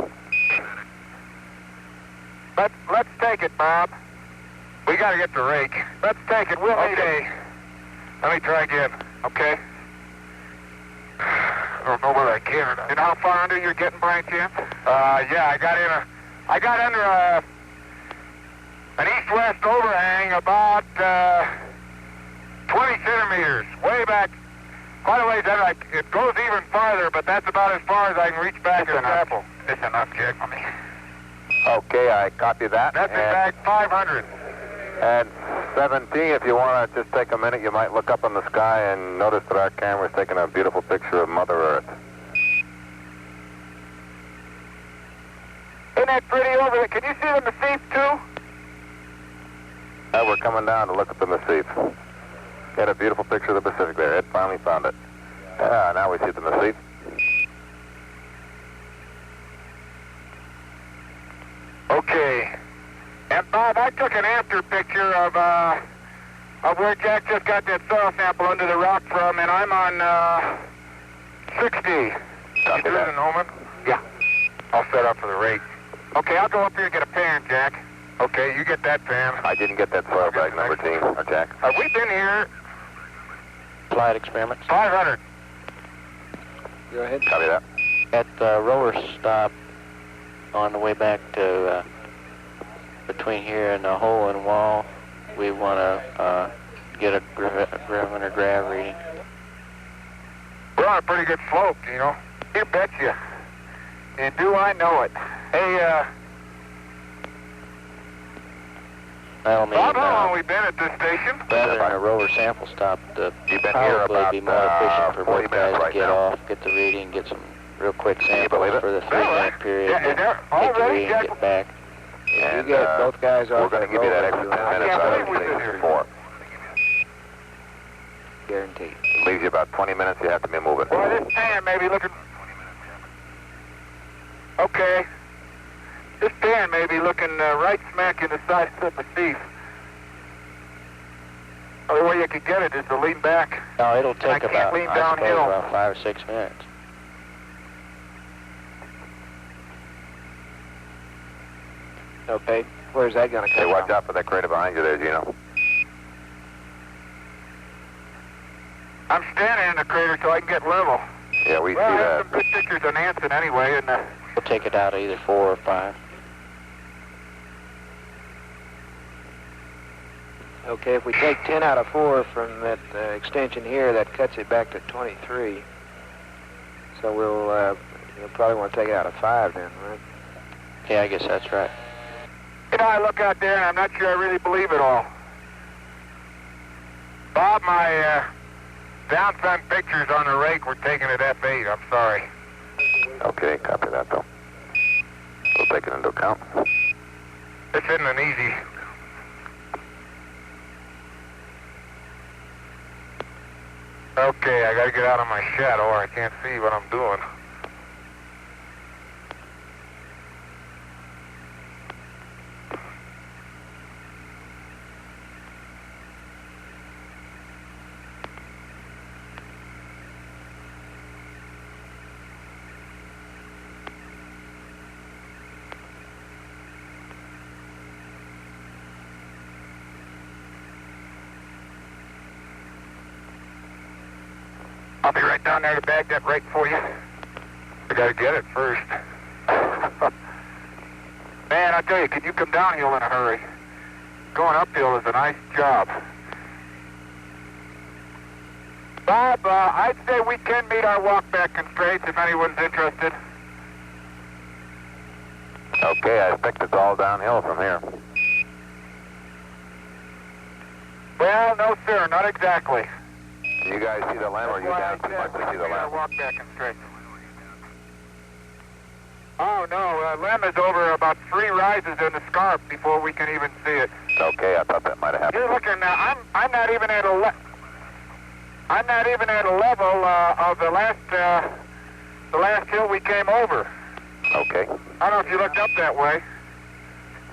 S4: Let's take it, Bob. We got to get the rake. Let's take it. We'll need it. Let me try again. Okay. I don't know whether I can or not. You know how far under you're getting by any chance? Yeah, I got under an east-west overhang about 20 centimeters, way back, quite a ways out. It goes even farther, but that's about as far as I can reach back and sample. It's enough, Jack, for me.
S5: Okay, I copy that.
S4: That's in bag 500.
S5: And 17, if you want to just take a minute, you might look up in the sky and notice that our camera's taking a beautiful picture of Mother Earth.
S4: Isn't that pretty over there? Can you see the Massif too?
S5: We're coming down to look at the Massif. Got a beautiful picture of the Pacific there. Ed finally found it. Now we see the Massif.
S4: Okay. And Bob, I took an after picture of where Jack just got that soil sample under the rock from, and I'm on 60.
S5: Copy
S4: You
S5: that.
S4: in Oman? Yeah. I'll set up for the rate. Okay, I'll go up here and get a pan, Jack. Okay, you get that pan.
S5: I didn't get that soil bag number, team, or Jack.
S4: Have we been here?
S6: Flight experiments.
S4: 500.
S9: Go ahead.
S5: Copy that.
S6: At the roller stop on the way back to between here and the hole in the wall, we want to get a gravimeter grav reading.
S4: We're on a pretty good slope, you know. You betcha. And do I know it. Hey,
S6: That'll mean
S4: Bob, how long we been at this station?
S6: rather than a roller sample stop,
S5: You've been here
S6: probably be more
S5: about,
S6: efficient for
S5: 40
S6: both guys
S5: minutes
S6: to
S5: right
S6: get
S5: now.
S6: off, get the reading, get some real quick samples
S5: believe it?
S6: for the
S4: Well,
S6: 3-minute period,
S4: yeah, is there
S6: take the
S4: already,
S6: reading,
S4: Jack?
S6: get back.
S5: And
S9: you get both guys off
S5: we're going to give you that extra 10 minutes
S4: can't
S5: out
S4: believe
S5: of
S4: we did
S5: station
S4: here.
S5: 4.
S9: Guaranteed.
S5: Leaves you about 20 minutes. You have to be moving.
S4: Boy, this pan may be looking... Okay. This pan may be looking right smack in the side of the Massif. The only way you could get it is to lean back.
S6: No, it'll
S4: I
S6: take
S4: can't
S6: about,
S4: lean
S6: I suppose,
S4: downhill.
S6: about 5 or 6 minutes.
S9: Okay. Where's that going to
S5: Hey,
S9: come
S5: watch
S9: from?
S5: out for that crater behind you there, Gino.
S4: I'm standing in the crater so I can get level.
S5: Yeah, we
S4: Well, I
S5: see
S4: have
S5: that.
S4: some good pictures on Anson anyway, and
S6: We'll take it out of either 4 or 5.
S9: Okay, if we take 10 out of 4 from that extension here, that cuts it back to 23. So you'll probably want to take it out of 5 then, right?
S6: Yeah, I guess that's right.
S4: you know, I look out there and I'm not sure I really believe it all. Bob, my downsun pictures on the rake were taken at F8. I'm sorry.
S5: Okay, copy that, though. We'll take it into account.
S4: This isn't an easy... Okay, I gotta get out of my shadow or I can't see what I'm doing. I'll be right down there to bag that rake for you. I gotta get it first. Man, I tell you, can you come downhill in a hurry? Going uphill is a nice job. Bob, I'd say we can meet our walk-back constraints if anyone's interested.
S5: Okay, I expect it's all downhill from here.
S4: Well, no, sir, not exactly.
S5: Can you guys see the limb, or are you down too much to see the limb?
S4: Walk-back constraints. Oh, no, Lem is over about 3 rises in the scarp before we can even see it.
S5: Okay, I thought that might have happened.
S4: You're looking now. I'm not even at a level of the last hill we came over.
S5: Okay.
S4: I don't know if you looked up that way.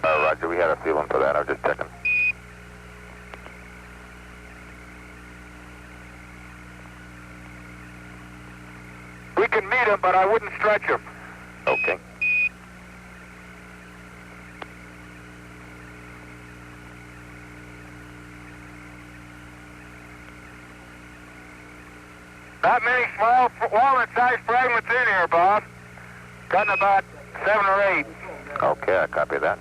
S5: Roger, we had a feeling for that. I was just checking.
S4: We can meet him, but I wouldn't stretch him.
S5: Okay.
S4: Not many small walnut-sized fragments in here, Bob. Gotten about 7 or 8.
S5: Okay, I copy that.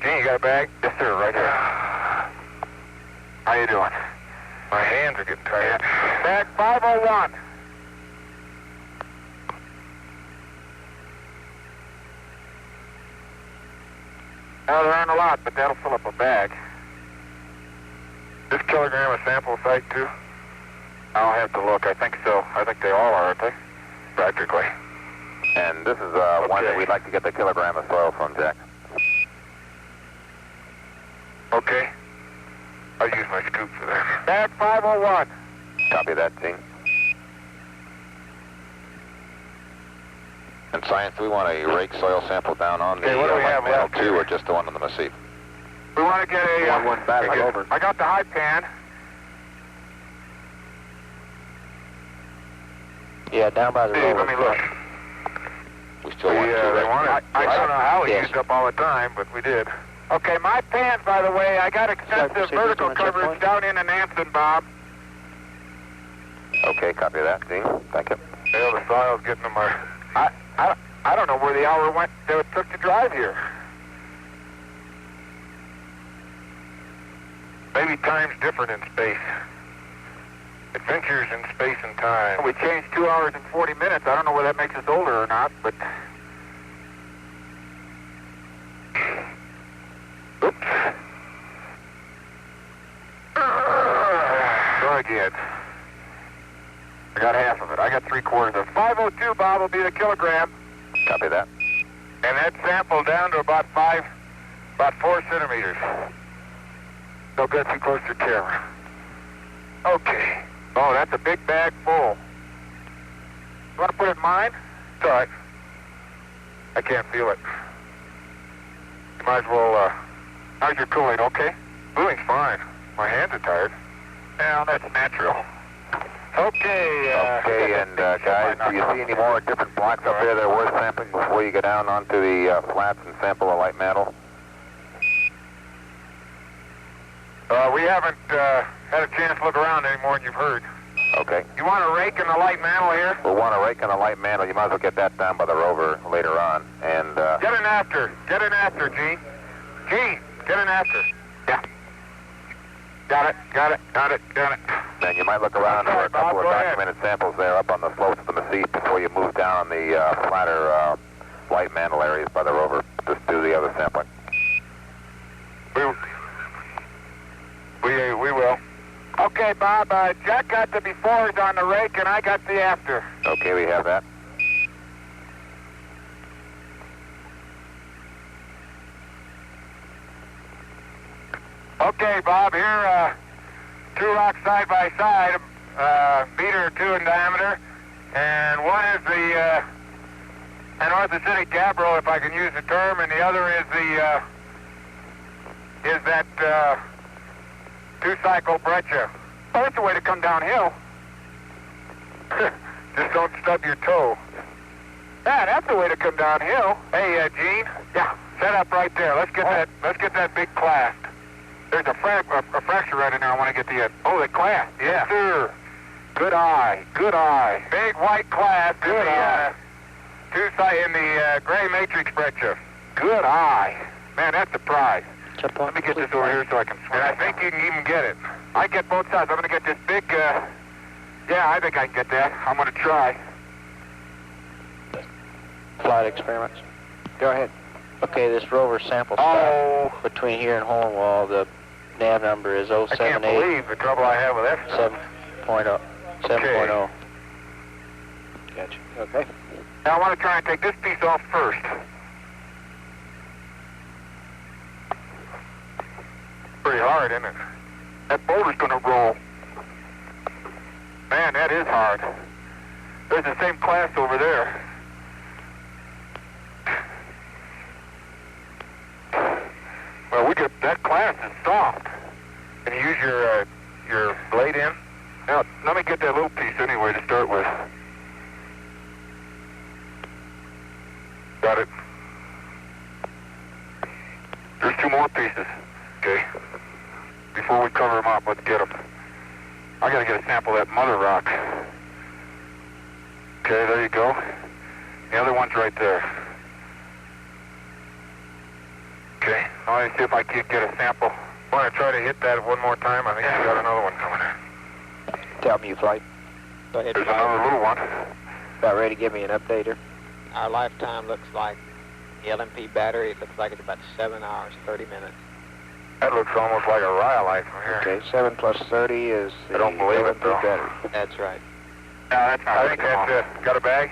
S5: Gene, you got a bag? Yes, sir, right here.
S4: How you doing? My hands are getting tired. Bag 501. Now, there aren't a lot, but that'll fill up a bag. This kilogram a sample site, too? I'll have to look. I think so. I think they all are, aren't they? Practically.
S5: And this is one that we'd like to get the kilogram of soil from, Jack.
S4: Okay. I'll use my scoop for that. Bag 501.
S5: Copy that, Gene. And science, do we want a rake soil sample down on the light mantle too, or just the one on the Massif?
S4: We want to get a...
S9: one back over.
S4: I got the high pan.
S6: Yeah, down by the
S4: Hey,
S6: rover.
S4: let me look.
S5: We still want two.
S4: I don't know how we
S6: Yes.
S4: used up all the time, but we did. Okay, my pans, by the way, I got extensive
S6: So,
S4: vertical
S6: on
S4: coverage
S6: checkpoint?
S4: down in Anson, Bob.
S5: Okay, copy that, Gene. Thank you.
S4: Yeah, the soil's getting to my... I don't know where the hour went that it took to drive here. Maybe time's different in space. Adventures in space and time. We changed 2 hours and 40 minutes. I don't know whether that makes us older or not, but... Oops. Go again. I got half of it. I got 3/4 of it. 502, Bob, will be the kilogram.
S5: Copy that.
S4: And that sample down to about 4 centimeters. Don't get too close to the camera. Okay. Oh, that's a big bag full. You want to put it in mine? It's all right. I can't feel it. You might as well, how's your cooling, okay? Cooling's fine. My hands are tired. Well, that's natural. Okay,
S5: Okay, and guys, do you see any more different blocks up there that are worth sampling before you go down onto the flats and sample the light mantle?
S4: We haven't had a chance to look around any more than you've heard.
S5: Okay.
S4: You want a rake in the light mantle here?
S5: We'll want a rake on the light mantle. You might as well get that down by the rover later on. And
S4: Get in after. Get in after, Gene. Gene, get in after. Yeah. Got it.
S5: then you might look around for a couple of documented samples there up on the slopes of the Massif before you move down the flatter light mantle areas by the rover. Just do the other sampling.
S4: We will. Okay, Bob, Jack got the befores on the rake and I got the after.
S5: Okay, we have that.
S4: Okay, Bob, here, 2 rocks side by side, meter or 2 in diameter, and one is the anorthositic gabbro, if I can use the term, and the other is that 2-cycle breccia. Oh, that's the way to come downhill. Just don't stub your toe. Yeah, that's the way to come downhill. Hey, Gene. Yeah. Set up right there. Let's get that big clasp. There's a fracture right in there. I want to get the the clasp. Yeah. Yes, sir. Good eye. Big white clasp. Good eye. In the gray matrix breccia. Good eye. Man, that's a prize. Let me get this over here so I can swim. And I think you can even get it. I get both sides. I'm going to get this big, yeah, I think I can get that. I'm going to try.
S6: Flight experiments.
S9: Go ahead.
S6: Okay, this rover sample stop between here and hole wall. The nav number is 078.
S4: I can't believe the trouble I have with that.
S6: 7.0. 7.0.
S9: Gotcha. Okay.
S4: Now I want to try and take this piece off first. Pretty hard, isn't it? That boulder's going to roll. Man, that is hard. There's the same class over there. Well, that class is soft. Can you use your blade in? Now, let me get that little piece anyway to start with. Got it. There's 2 more pieces. Okay. Before we cover them up, let's get them. I gotta get a sample of that mother rock. Okay, there you go. The other one's right there. Okay, now let me see if I can't get a sample. Want to try to hit that one more time? I think we got another one coming in.
S9: Tell me, flight.
S7: Go ahead.
S4: There's another little one.
S9: About ready to give me an update here?
S7: Our lifetime looks like the LMP battery. It looks like it's about 7 hours, 30 minutes.
S4: That looks almost like a rhyolite from here.
S9: Okay, 7 plus 30 is the
S4: I don't believe it,
S9: LMP
S4: though.
S9: battery.
S7: That's right.
S4: No, that's not. I think that's it. Got a bag?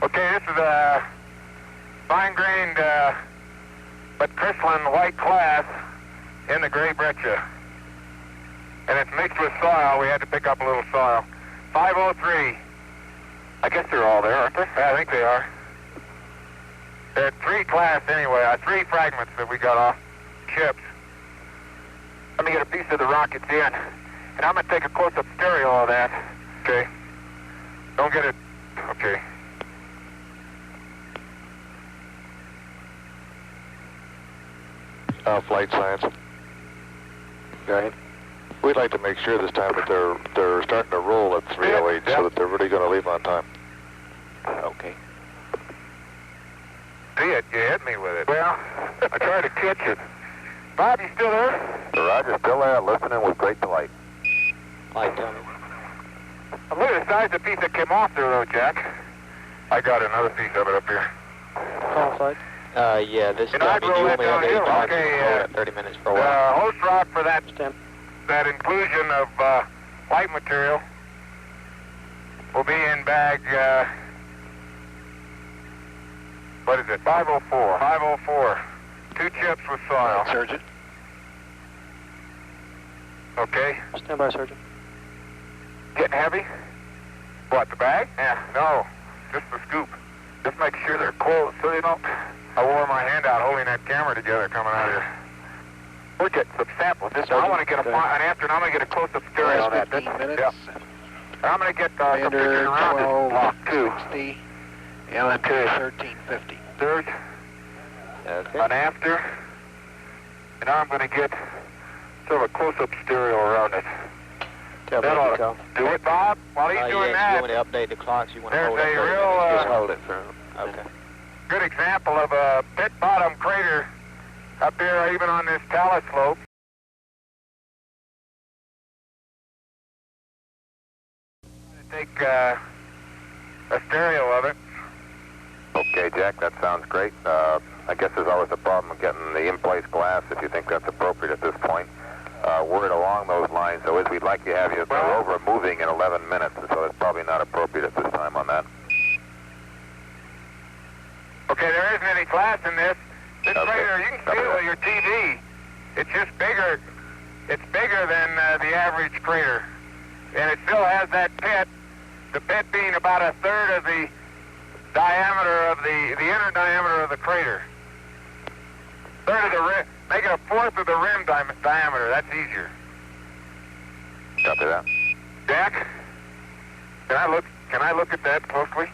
S4: Okay, this is a fine-grained but crystalline white glass in the gray breccia. And it's mixed with soil. We had to pick up a little soil. 503. I guess they're all there, aren't they? Yeah, I think they are. There are 3 class anyway, 3 fragments that we got off ships. Let me get a piece of the rocket's end. And I'm going to take a close-up stereo of that. Okay. Don't get it. Okay.
S3: Flight science.
S9: Go ahead.
S3: We'd like to make sure this time that they're starting to roll at 308 so that they're really going to leave on time.
S9: Okay.
S4: See it? You hit me with it. Well, I tried to catch it. Bob, you still there?
S5: Roger, still there, listening with great delight.
S7: Flight, tell me.
S4: Look at the size of the piece that came off there, though, Jack. I got another piece of it up here.
S9: Call flight.
S7: Yeah, this
S4: And I'd
S7: you
S4: roll
S7: only
S4: that
S7: have 8
S4: downhill.
S7: hours
S4: Okay,
S7: to roll at 30 minutes for a while.
S4: The host rock for that
S9: Stem.
S4: that inclusion of white material will be in bag, what is it, 504. 504. 2 chips with soil.
S3: Surgeon.
S4: Okay.
S9: Stand by, Sergeant.
S4: Getting heavy? What, the bag? Yeah, no, just the scoop. Just make sure they're closed so you don't... I wore my hand out holding that camera together coming out here. We're getting some samples. I want to get an after, and I'm going to get a close-up stereo on that.
S9: 15 minutes.
S4: Yep. I'm going to get some pictures
S9: Commander
S4: around this block, too.
S9: 1260. LMP 1350.
S4: Third,
S9: Okay.
S4: an after, and now I'm going to get sort of a close-up stereo around it.
S9: Tell me
S4: That
S9: what
S4: ought
S9: you
S4: to
S9: call.
S4: do it, Bob. While he's doing
S7: Yeah, if you
S4: that,
S7: want to update the clocks, you want to
S4: there's
S7: hold it
S4: a
S7: 30
S4: real
S7: minutes.
S9: Just hold it for
S7: Okay.
S4: good example of a pit bottom crater up here, even on this talus slope. Take a stereo of it.
S5: Okay, Jack, that sounds great. I guess there's always a problem of getting the in-place glass if you think that's appropriate at this point. Word along those lines, though, is we'd like to have you the rover moving in 11 minutes, so it's probably not appropriate at this time on that.
S4: Okay, there isn't any glass in this. This
S5: Okay.
S4: crater, you can see it with your TV. It's just bigger. It's bigger than the average crater. And it still has that pit, the pit being about a third of the diameter of the inner diameter of the crater. Third of the rim, make it a fourth of the rim diameter. That's easier.
S5: Copy that.
S4: Jack, can I look at that closely?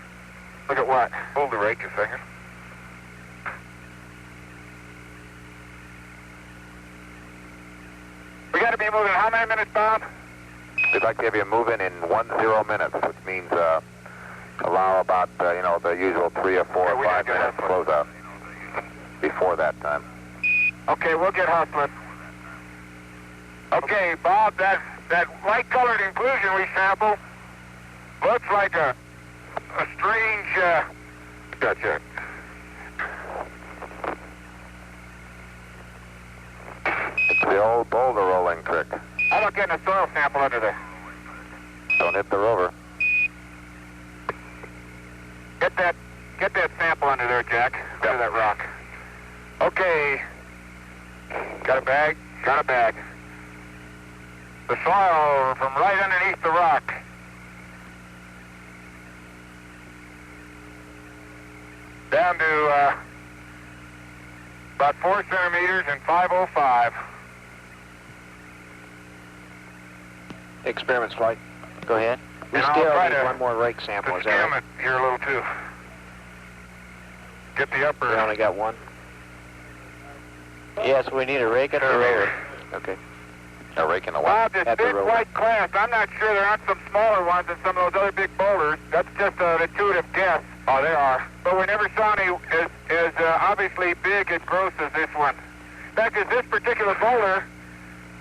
S4: Look at what? Hold the rake a second. We got to be moving how many minutes, Bob?
S5: We'd like to have you move in 10 minutes, which means allow about, the usual 3 or 4 or 5 minutes close out before that time.
S4: Okay, we'll get hustling. Okay, Bob, that light-colored inclusion we sampled looks like a strange, gotcha.
S5: It's the old boulder rolling trick.
S4: How about getting a soil sample under there?
S5: Don't hit the rover.
S4: Get that sample under there, Jack. Under that rock. Okay. Got a bag? Got a bag. The soil from right underneath the rock. Down to about 4 centimeters and 505.
S9: experiments flight.
S6: Go ahead.
S9: We
S4: And I'll
S9: still
S4: try
S9: need
S4: to-
S9: one more rake sample,
S4: To
S9: is that
S4: skim
S9: right?
S4: it here a little too. Get the upper.
S9: We only got one?
S6: Yes, we need a rake at the rover.
S9: Okay.
S5: A rake in the
S4: Bob,
S5: what?
S4: this
S9: At the
S4: big
S9: rover.
S4: white class, I'm not sure there aren't some smaller ones in some of those other big boulders. That's just an intuitive guess. Oh, there are. But we never saw any as obviously big and gross as this one. In fact, as this particular boulder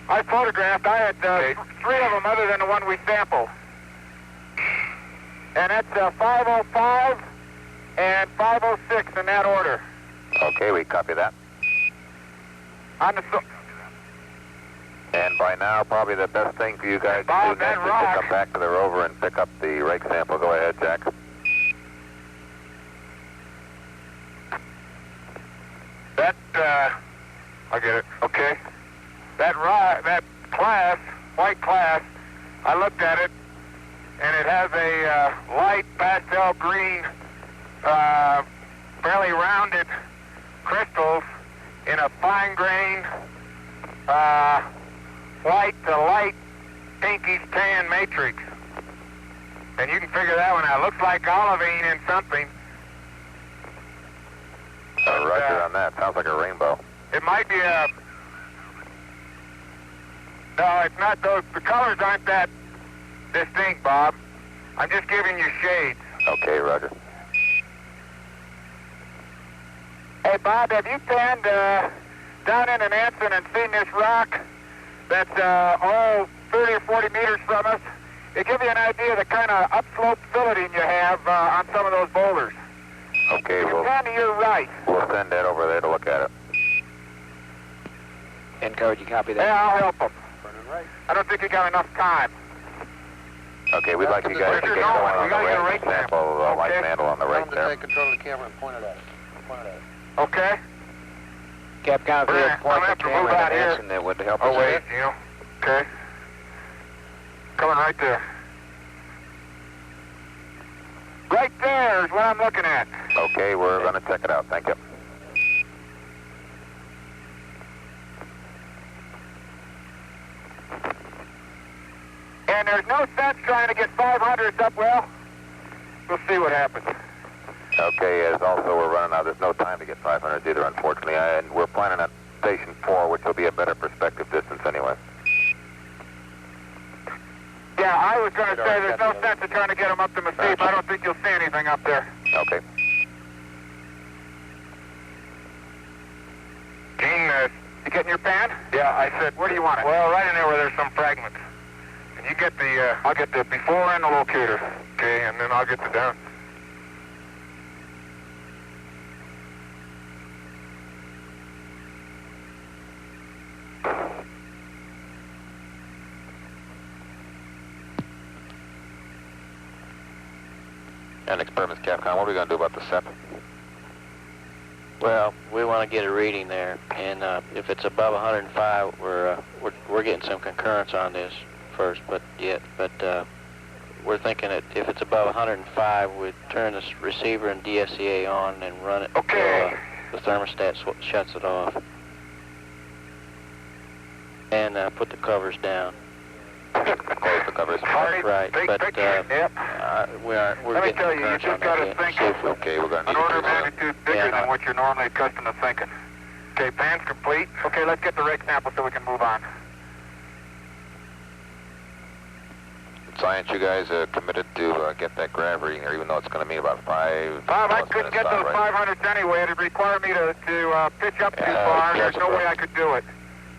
S4: I photographed, I had 3 of them other than the one we sampled. And that's 505 and 506 in that order.
S5: Okay, we copy that.
S4: On the
S5: And by now, probably the best thing for you guys to
S4: Bob,
S5: do next is to come back to the rover and pick up the rake sample. Go ahead, Jack.
S4: That, I'll get it, okay. That class, white class, I looked at it, and it has a light pastel green, fairly rounded crystals in a fine grain, white to light pinkish tan matrix. And you can figure that one out. Looks like olivine in something.
S5: Roger on that. Sounds like a rainbow.
S4: It might be a... No, it's not those. The colors aren't that distinct, Bob. I'm just giving you shades.
S5: Okay, Roger.
S4: Hey, Bob, have you panned down into Nansen and seen this rock that's 30 or 40 meters from us? It gives you an idea of the kind of upslope filleting you have on some of those boulders.
S5: Okay,
S4: you can pan to your right.
S5: We'll send Ed over there to look at it.
S9: Encode, you copy that?
S4: Yeah, I'll help him. I don't think you got enough time.
S5: Okay, we'd like you guys to get going on the rake sample, light mantle on the rake there.
S3: Take control of the camera and point it at it.
S4: Okay.
S9: Cap, kind of
S4: We're
S9: feel point the
S4: gonna have to move
S9: camera
S4: out
S9: to
S4: here.
S9: Nansen that would help
S4: Oh,
S9: us.
S4: wait, you know. Okay. Coming right there. Right there is what I'm looking at.
S5: Okay, we're going to check it out. Thank you.
S4: And there's no sense trying to get 500s up well. We'll see what happens.
S5: Okay, as also we're running out, there's no time to get 500 either, unfortunately, and we're planning on Station 4, which will be a better perspective distance anyway.
S4: Yeah, I was going to say there's no sense in trying to get them up to Massif. I don't think you'll see anything up there.
S5: Okay.
S4: Gene, you getting your pan? Yeah, I said, where do you want it? Well, right in there where there's some fragments. And you get the, I'll get the before and the locator. Okay, and then I'll get the down.
S5: And experiments, Capcom, what are we going to do about the SEP?
S6: Well, we want to get a reading there, and if it's above 105, we're getting some concurrence on this first, but we're thinking that if it's above 105, we'd turn this receiver and DSCA on and run it until the thermostat shuts it off, and put the covers down.
S5: Close the covers.
S6: Right, but we're
S4: Let me
S6: getting
S4: tell you, you
S6: concurrence
S4: just
S6: on
S4: got to
S6: that.
S4: think
S5: Okay, we're going to
S4: an
S5: need
S4: order of
S5: to...
S4: magnitude bigger than what you're normally accustomed to thinking. Okay, pan's complete. Okay, let's get the rake sample so we can move on.
S5: Science, you guys are committed to get that grav reading there, even though it's going to mean about 5
S4: Bob, I
S5: plus
S4: couldn't
S5: minutes
S4: get those
S5: stop, right?
S4: 500s anyway. It'd require me to pitch up too far. There's no way I could do it.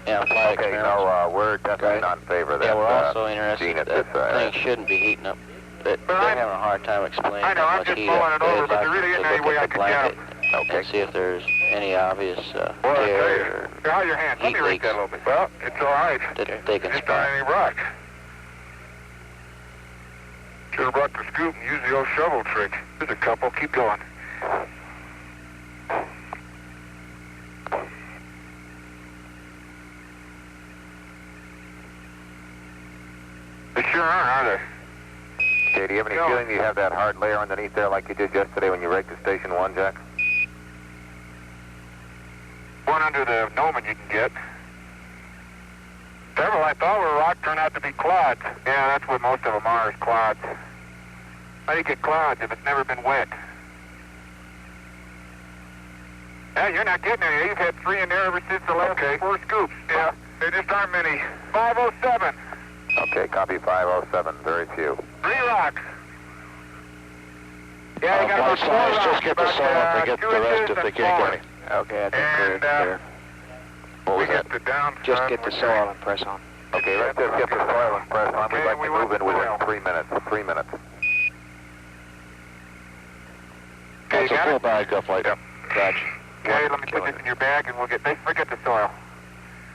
S6: Yeah, apply
S5: Okay,
S6: experiments.
S5: no, we're definitely not in favor of that.
S6: Yeah, we're also interested
S5: Gene, at
S6: that
S5: this,
S6: things shouldn't be heating up. They're
S4: I'm-
S6: having a hard time explaining
S4: I know,
S6: how
S4: I'm
S6: much
S4: just
S6: heat
S4: mulling
S6: up.
S4: it over,
S6: They'd
S4: but
S6: like
S4: there really
S6: to
S4: isn't any
S6: look
S4: way
S6: at
S4: I
S6: the
S4: could get
S6: blanket and see if there's any obvious
S4: Well, I tell
S6: tear
S4: you,
S6: or
S4: here, how's your hand? Let me
S6: heat
S4: rake that a little bit. Well, it's all right.
S6: that they can
S4: It's not
S6: spot.
S4: any rock. Should have brought the scoop and used the old shovel trick. There's a couple. Keep going. They sure aren't, are they?
S5: Okay, do you have any
S4: No.
S5: feeling you have that hard layer underneath there like you did yesterday when you raked the Station 1, Jack?
S4: One under the gnomon you can get. Several I thought were rock turned out to be clods. Yeah, that's what most of them are, is clods. How do you get clods if it's never been wet? Yeah, you're not getting any. You've had 3 in there ever since the last 4 scoops. Yeah, there just aren't many. 507.
S5: Okay, copy 507, very few.
S4: 3 rocks. Yeah, you got about 4 rocks.
S3: just get the
S4: about,
S3: sample if they get
S4: 2
S3: the rest
S4: inches
S3: if they
S4: and
S3: can't
S4: 4.
S3: get any.
S9: Okay, I think we're clear.
S5: What was
S4: we
S5: that?
S4: get the down
S9: Just
S4: front,
S9: get the
S4: which
S9: soil and press on.
S5: Okay, let's just get the soil and press on.
S4: Okay,
S5: We'd like
S4: we
S5: to
S4: want
S5: move in within
S4: soil.
S5: 3 minutes. 3 minutes.
S4: Okay, you got it?
S5: bag, go flight.
S4: Yep.
S9: Roger.
S4: Okay, let me put this in your bag and we'll get, forget the soil.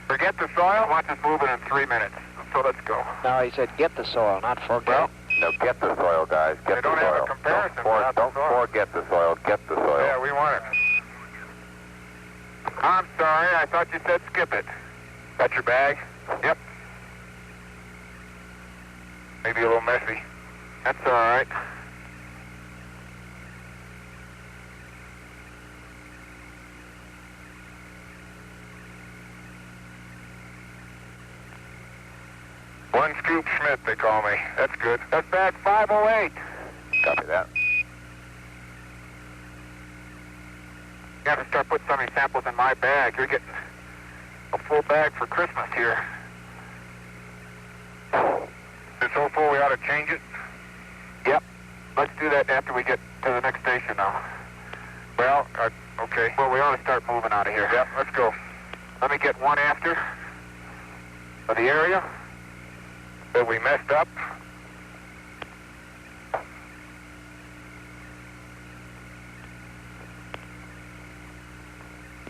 S4: Forget the soil, watch us moving in 3 minutes. So let's go.
S9: No, he said get the soil, not forget.
S4: Well,
S5: No, get the soil, guys. Get
S4: They
S5: the
S4: don't
S5: soil.
S4: have a comparison
S5: Don't,
S4: without the
S5: don't
S4: soil.
S5: forget the soil. Get the soil.
S4: Yeah, we want it. I'm sorry, I thought you said skip it. Got your bag? Yep. Maybe a little messy. That's all right. One Scoop Schmidt, they call me. That's good. That's bag 508.
S5: Copy that.
S4: You have to start putting some of these samples in my bag. You're getting a full bag for Christmas here. It's so full we ought to change it? Yep. Let's do that after we get to the next station now. Well, okay. Well, we ought to start moving out of here. Yep, let's go. Let me get one after of the area that we messed up.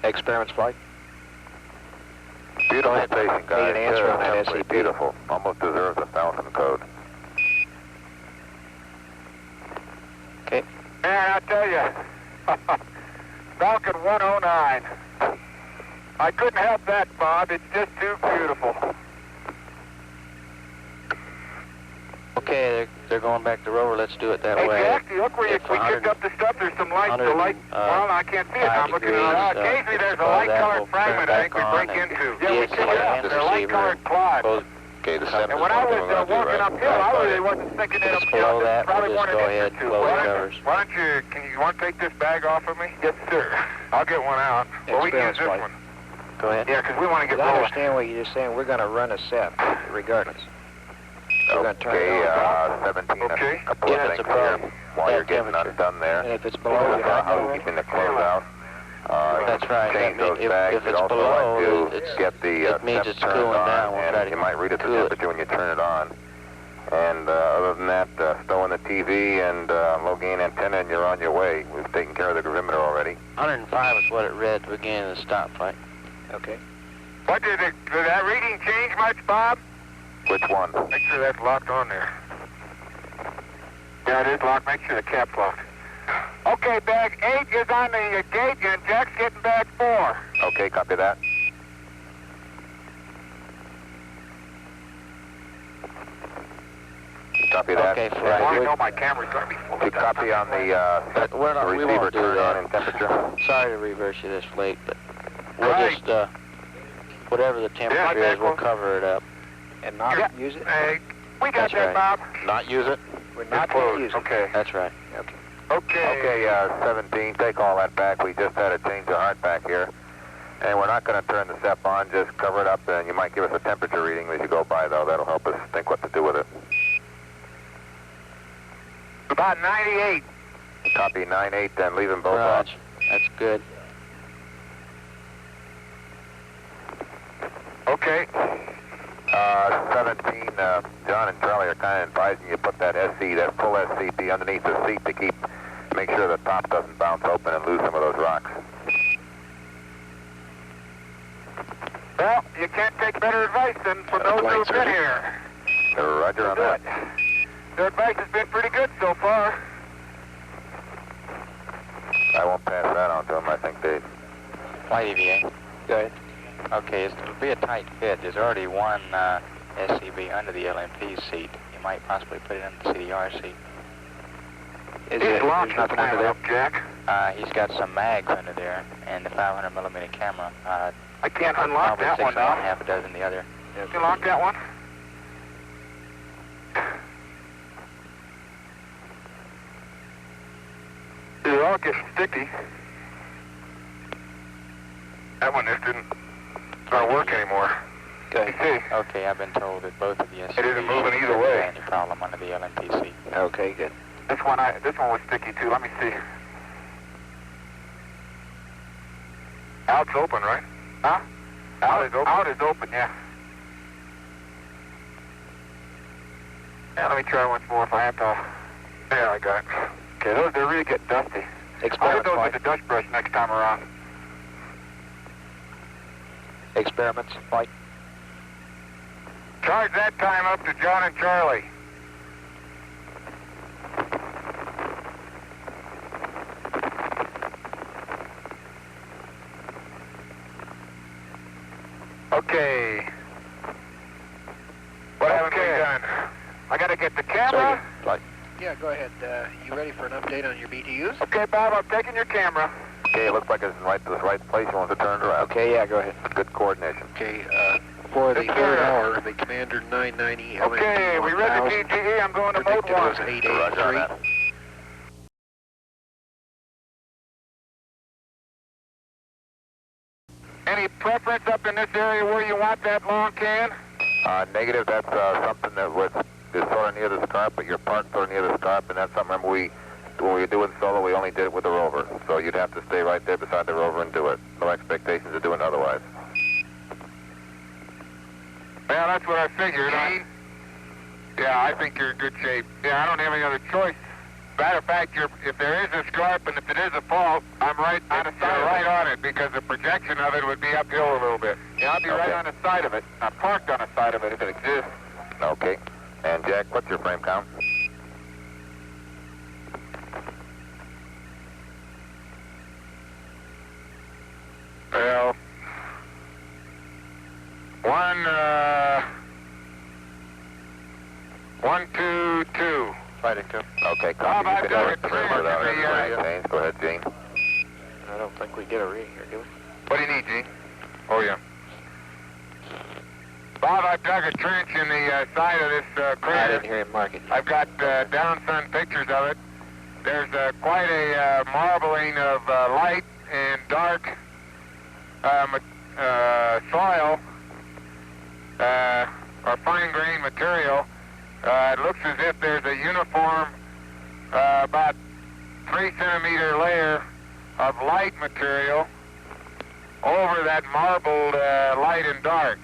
S9: Experiments flight.
S5: Beautiful station, guys.
S9: Need an answer on that
S5: Absolutely
S9: SCP.
S5: beautiful. Almost deserves a 1,000 code.
S9: Okay.
S4: Man, I tell you, Falcon 109. I couldn't help that, Bob. It's just too beautiful.
S6: Okay, they're going back to rover. Let's do it that
S4: Hey,
S6: way.
S4: Jack, look where
S6: If
S4: we picked up the stuff. There's some light. The light. Well, I can't see it. I'm looking at it. Occasionally, there's a light-colored fragment I think we break into. Yeah, we picked it up. They're light-colored clods.
S5: Okay, the 7
S4: And
S5: is
S4: when I
S5: one
S4: was
S5: thing we're going to do,
S4: walking
S5: right?
S4: uphill, I really wasn't thinking it up.
S6: Just below that,
S4: Probably
S6: we'll just
S4: wanted
S6: go
S4: an inch
S6: ahead
S4: or
S6: and
S4: two.
S6: close
S4: Why
S6: the
S4: don't
S6: covers.
S4: Why don't you want to take this bag off of me? Yes, sir. I'll get one out. Well, we can use this
S9: Experiments
S4: one.
S6: Go ahead.
S4: Yeah, because we want to get
S9: I
S4: rolling.
S9: understand what you're just saying. We're going to run a set, regardless. We're going to turn it
S5: Okay,
S9: on.
S5: 17,
S4: Okay.
S5: a couple
S6: Yeah,
S5: of
S6: it's
S5: things
S6: above
S5: here while you're
S6: that
S5: getting
S6: temperature.
S5: undone there.
S9: And if it's below, you're not
S5: How
S9: going
S5: we're
S9: to
S5: keeping the closeout.
S6: That's right.
S5: Change
S6: That
S5: those
S6: means
S5: bags.
S6: if
S5: We'd
S6: it's
S5: also
S6: below,
S5: like to
S6: it's,
S5: get the
S6: it means
S5: temp
S6: it's
S5: turned
S6: cooling
S5: on,
S6: down. We'll try
S5: and
S6: to
S5: you might read at the
S6: cool it.
S5: temperature when you turn it on. And other than that, stow in the TV and low gain antenna, and you're on your way. We've taken care of the gravimeter already.
S6: 105 is what it read at the beginning of the stop flight.
S9: Okay.
S4: What did that reading change much, Bob?
S5: Which one?
S4: Make sure that's locked on there. Yeah, it is locked. Make sure the cap's locked. Okay, bag 8 is on the gate, and Jack's getting bag 4.
S5: Okay, copy that. Copy that.
S6: Okay,
S4: I
S6: flight.
S4: want to know my camera's going to be full.
S5: You copy on the
S6: But we're not, we
S5: receiver
S6: won't do
S5: turn
S6: that.
S5: on in temperature.
S6: Sorry to reverse you this late, but we'll
S4: Right.
S6: just, whatever the temperature
S4: Yeah,
S6: is, we'll cover it up.
S9: And not
S4: Yeah.
S9: use it?
S4: Hey, we got
S6: That's
S4: that,
S6: right.
S4: Bob.
S5: Not use it?
S9: We're
S4: It's
S9: not going
S4: closed.
S9: to use it.
S4: Okay.
S6: That's right.
S9: Okay.
S4: Okay.
S5: Okay, 17, take all that back. We just had to change the heart back here. And we're not going to turn the SEP on, just cover it up, and you might give us a temperature reading as you go by, though. That'll help us think what to do with it.
S4: About 98.
S5: Copy 9-8, then leave them both off.
S6: Raj, that's good.
S4: Okay.
S5: 17, John and Charlie are kind of advising you put that SC, that full SCP underneath the seat to make sure the top doesn't bounce open and lose some of those rocks.
S4: Well, you can't take better advice than from those who've been here.
S5: Roger on that.
S4: Their advice has been pretty good so far.
S5: I won't pass that on to them. I think they...
S8: Flight EVA.
S9: Go ahead.
S8: Okay, it'll be a tight fit. There's already one SCB under the LMP seat. You might possibly put it under the CDR seat.
S4: He's launched nothing under there, Jack.
S8: He's got some mags under there and the 500mm camera.
S4: I can't unlock
S8: Probably
S4: that
S8: 6
S4: one
S8: and
S4: now.
S8: half a dozen the other.
S4: You lock that one? They're all getting sticky. That one just didn't work anymore.
S9: Go
S4: You
S9: ahead.
S4: see?
S8: Okay, I've been told that both of the SCBs
S4: It isn't moving either way.
S8: any problem under the LMP seat.
S9: Okay, good.
S4: This one was sticky too. Let me see. Out's open, right?
S5: Huh?
S4: Out is open? Out is open, yeah. Yeah, let me try once more if I have to. There, I got it. Okay, those are really getting dusty. I'll hit those with the dust brush next time around.
S9: Experiments, Mike.
S4: Charge that time up to John and Charlie. Okay. What haven't we done? I gotta get the camera.
S9: Yeah, go ahead. You ready for an update on your BTUs?
S4: Okay, Bob, I'm taking your camera.
S5: Okay, it looks like it's in the right place. You want to turn it around.
S9: Okay, yeah, go ahead.
S5: Good coordination.
S9: Okay, for the
S4: Yes,
S9: third
S4: sir.
S9: hour, the Commander 990
S4: Okay, we read the TGE. I'm going to mode
S9: predicted
S4: 1.
S9: was 883.
S4: Any preference up in this area where you want that long can?
S5: Negative, that's something that is sort of near the scarp, but you're parked sort of near the scarp, and that's something, remember, when we were doing solo, we only did it with the rover. So you'd have to stay right there beside the rover and do it. No expectations of doing it otherwise.
S4: Well, that's what I figured. Yeah, I think you're in good shape. Yeah, I don't have any other choice. Matter of fact, if there is a scarp and if it is a fault, I'm right on the side, right on it, because the projection of it would be uphill a little bit. Yeah, I'll be right on the side of it. I'm parked on the side of it if it exists.
S5: Okay. And Jack, what's your frame count?
S4: Well, 1, 2, 2.
S5: Fighting 2. Okay,
S4: Bob,
S5: copy.
S4: I've got a trim in the
S5: James, go ahead, Gene.
S9: I don't think we get a reading here, do we?
S4: What do you need, Gene? Oh, yeah. Bob, I've dug a trench in the side of this crater.
S9: I didn't hear him mark it.
S4: I've got down-sun pictures of it. There's quite a marbling of light and dark soil or fine-grained material. It looks as if there's a uniform about 3-centimeter layer of light material over that marbled light and dark.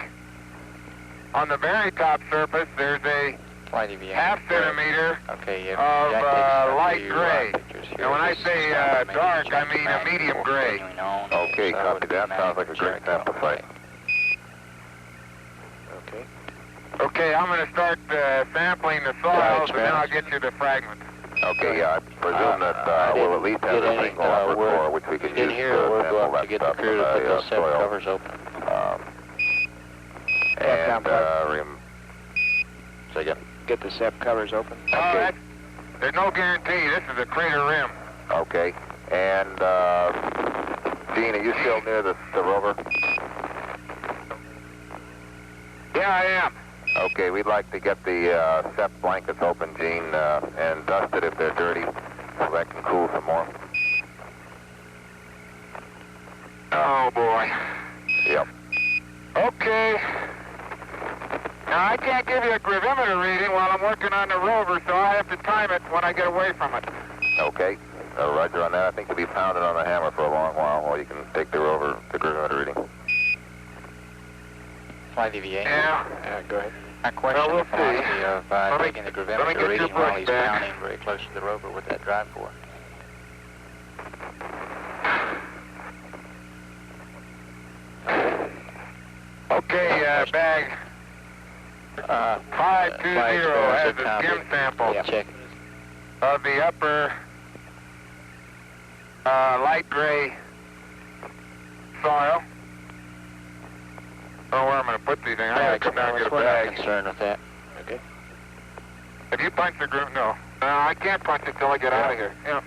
S4: On the very top surface, there's a half-centimeter of light gray. And when I say dark, I mean a medium gray.
S5: Okay, copy that. Sounds like a great sample site.
S9: Okay.
S4: Okay, I'm going to start sampling the soils, and then I'll get you the fragments.
S5: Okay, yeah, I presume that we'll at least have a single upper core, which we can use to sample that
S6: get
S5: stuff
S6: the crew to put those
S5: soil.
S6: covers open.
S5: Say again.
S9: Get the SEP covers open.
S4: Okay. There's no guarantee. This is a crater rim.
S5: Okay. And, Gene, are you still near the rover?
S4: Yeah, I am.
S5: Okay, we'd like to get the SEP blankets open, Gene, and dusted if they're dirty, so that can cool some more.
S4: Oh, boy.
S5: Yep.
S4: Okay. Now, I can't give you a gravimeter reading while I'm working on the rover, so I have to time it when I get away from it.
S5: Okay. Roger on that. I think you'll be pounding on the hammer for a long while you can take the rover, the gravimeter reading.
S8: Flight EVA.
S4: Yeah.
S9: Go ahead.
S8: I question
S4: Well, we'll
S8: the philosophy of taking the
S4: let me
S8: gravimeter
S4: get your
S8: reading while
S4: brush
S8: he's
S4: back.
S8: pounding very close to the rover with that drive for.
S4: Okay, bag 520 has a skim sample
S6: Check.
S4: of the upper light gray soil. I don't know where I'm going to put these things. I got to come down and get a
S6: We're not
S4: bag.
S6: concerned with that.
S9: Okay.
S4: Have you punched the groove? No. No, I can't punch it till I get out of here. Yeah.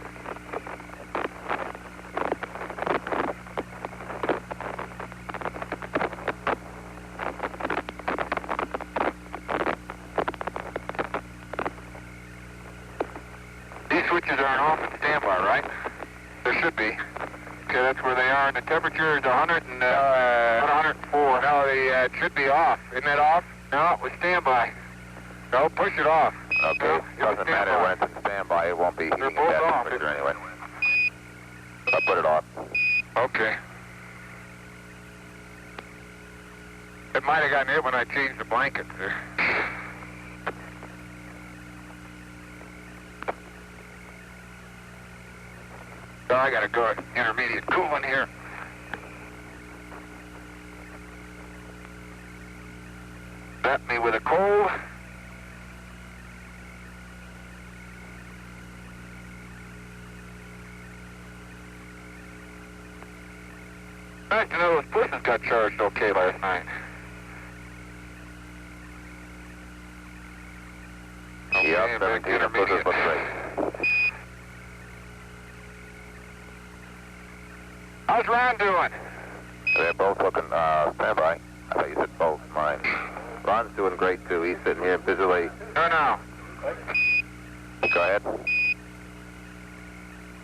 S4: These switches aren't off and standby, right? There should be. Okay, that's where they are. And the temperature is 100 and 104. No, it should be off. Isn't that off? No, it was standby. No, push it off.
S5: Okay.
S4: No, it was
S5: Doesn't matter
S4: standby.
S5: when it's in standby. It won't be heating
S4: both
S5: at that
S4: off.
S5: temperature anyway. I'll put it off.
S4: Okay. It might have gotten hit when I changed the blankets there. So I gotta go intermediate cooling here. Got me with a cold. Nice to know those pushes got charged okay last night.
S5: Yep, 17 and pushes look great.
S4: How's Ron doing?
S5: They're both looking, standby. I thought you said both, mine. Ron's doing great too. He's sitting here busily.
S4: No.
S5: Go ahead.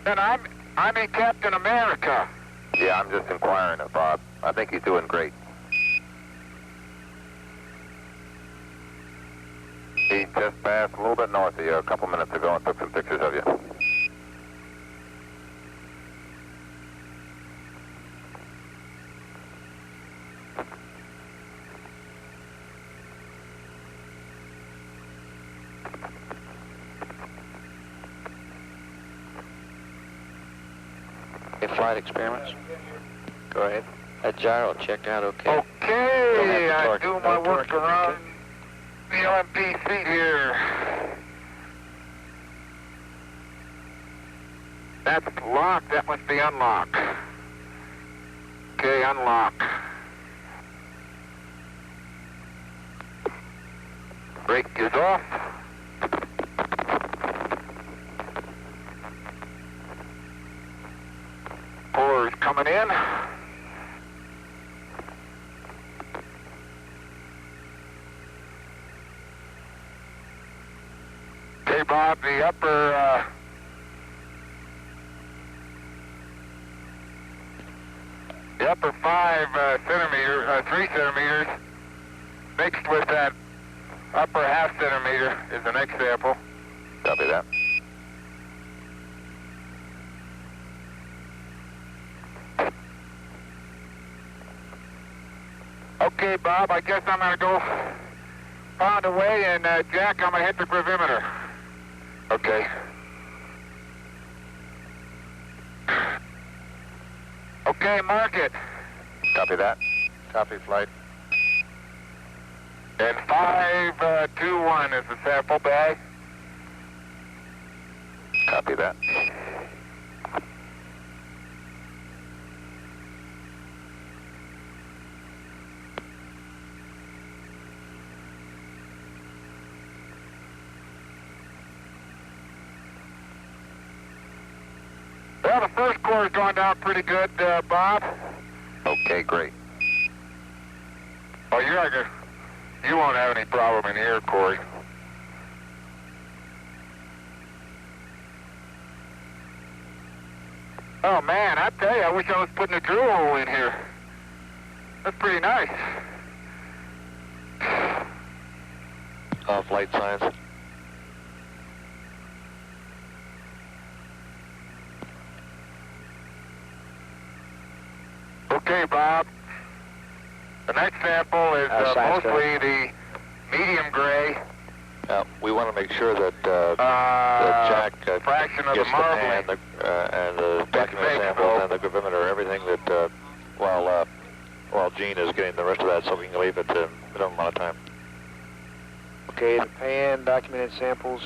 S4: And I'm in Captain America.
S5: Yeah, I'm just inquiring of Bob. I think he's doing great. He just passed a little bit north of you a couple minutes ago and took some pictures of you.
S6: Flight experiments.
S9: Go ahead.
S6: That gyro checked out okay.
S4: Okay, I
S6: torque.
S4: do
S6: No
S4: my work
S6: torque.
S4: around the LMP seat here. That's locked. That must be unlocked. Okay, unlock. Brake is off. Puller is coming in. Okay, Bob, the upper 3 centimeters mixed with that upper half centimeter is the next sample.
S5: Copy that.
S4: Okay, Bob, I guess I'm going to go pound away, and Jack, I'm going to hit the gravimeter. Okay. Okay, mark it.
S5: Copy that.
S3: Copy flight.
S4: And 521 is the sample bag.
S5: Copy that.
S4: Well, the first core has gone down pretty good, Bob.
S5: Okay, great.
S4: Oh, you won't have any problem in here, Corey. Oh, man, I tell you, I wish I was putting a drill hole in here. That's pretty nice.
S3: Flight science.
S4: Okay, Bob. The next sample is mostly the medium gray.
S3: We want to make sure that Jack
S4: fraction of
S3: gets
S4: the marbling.
S3: and the document samples and the gravimeter, everything that while Gene is getting the rest of that, so we can leave it to minimum amount of time.
S9: Okay, the pan, documented samples,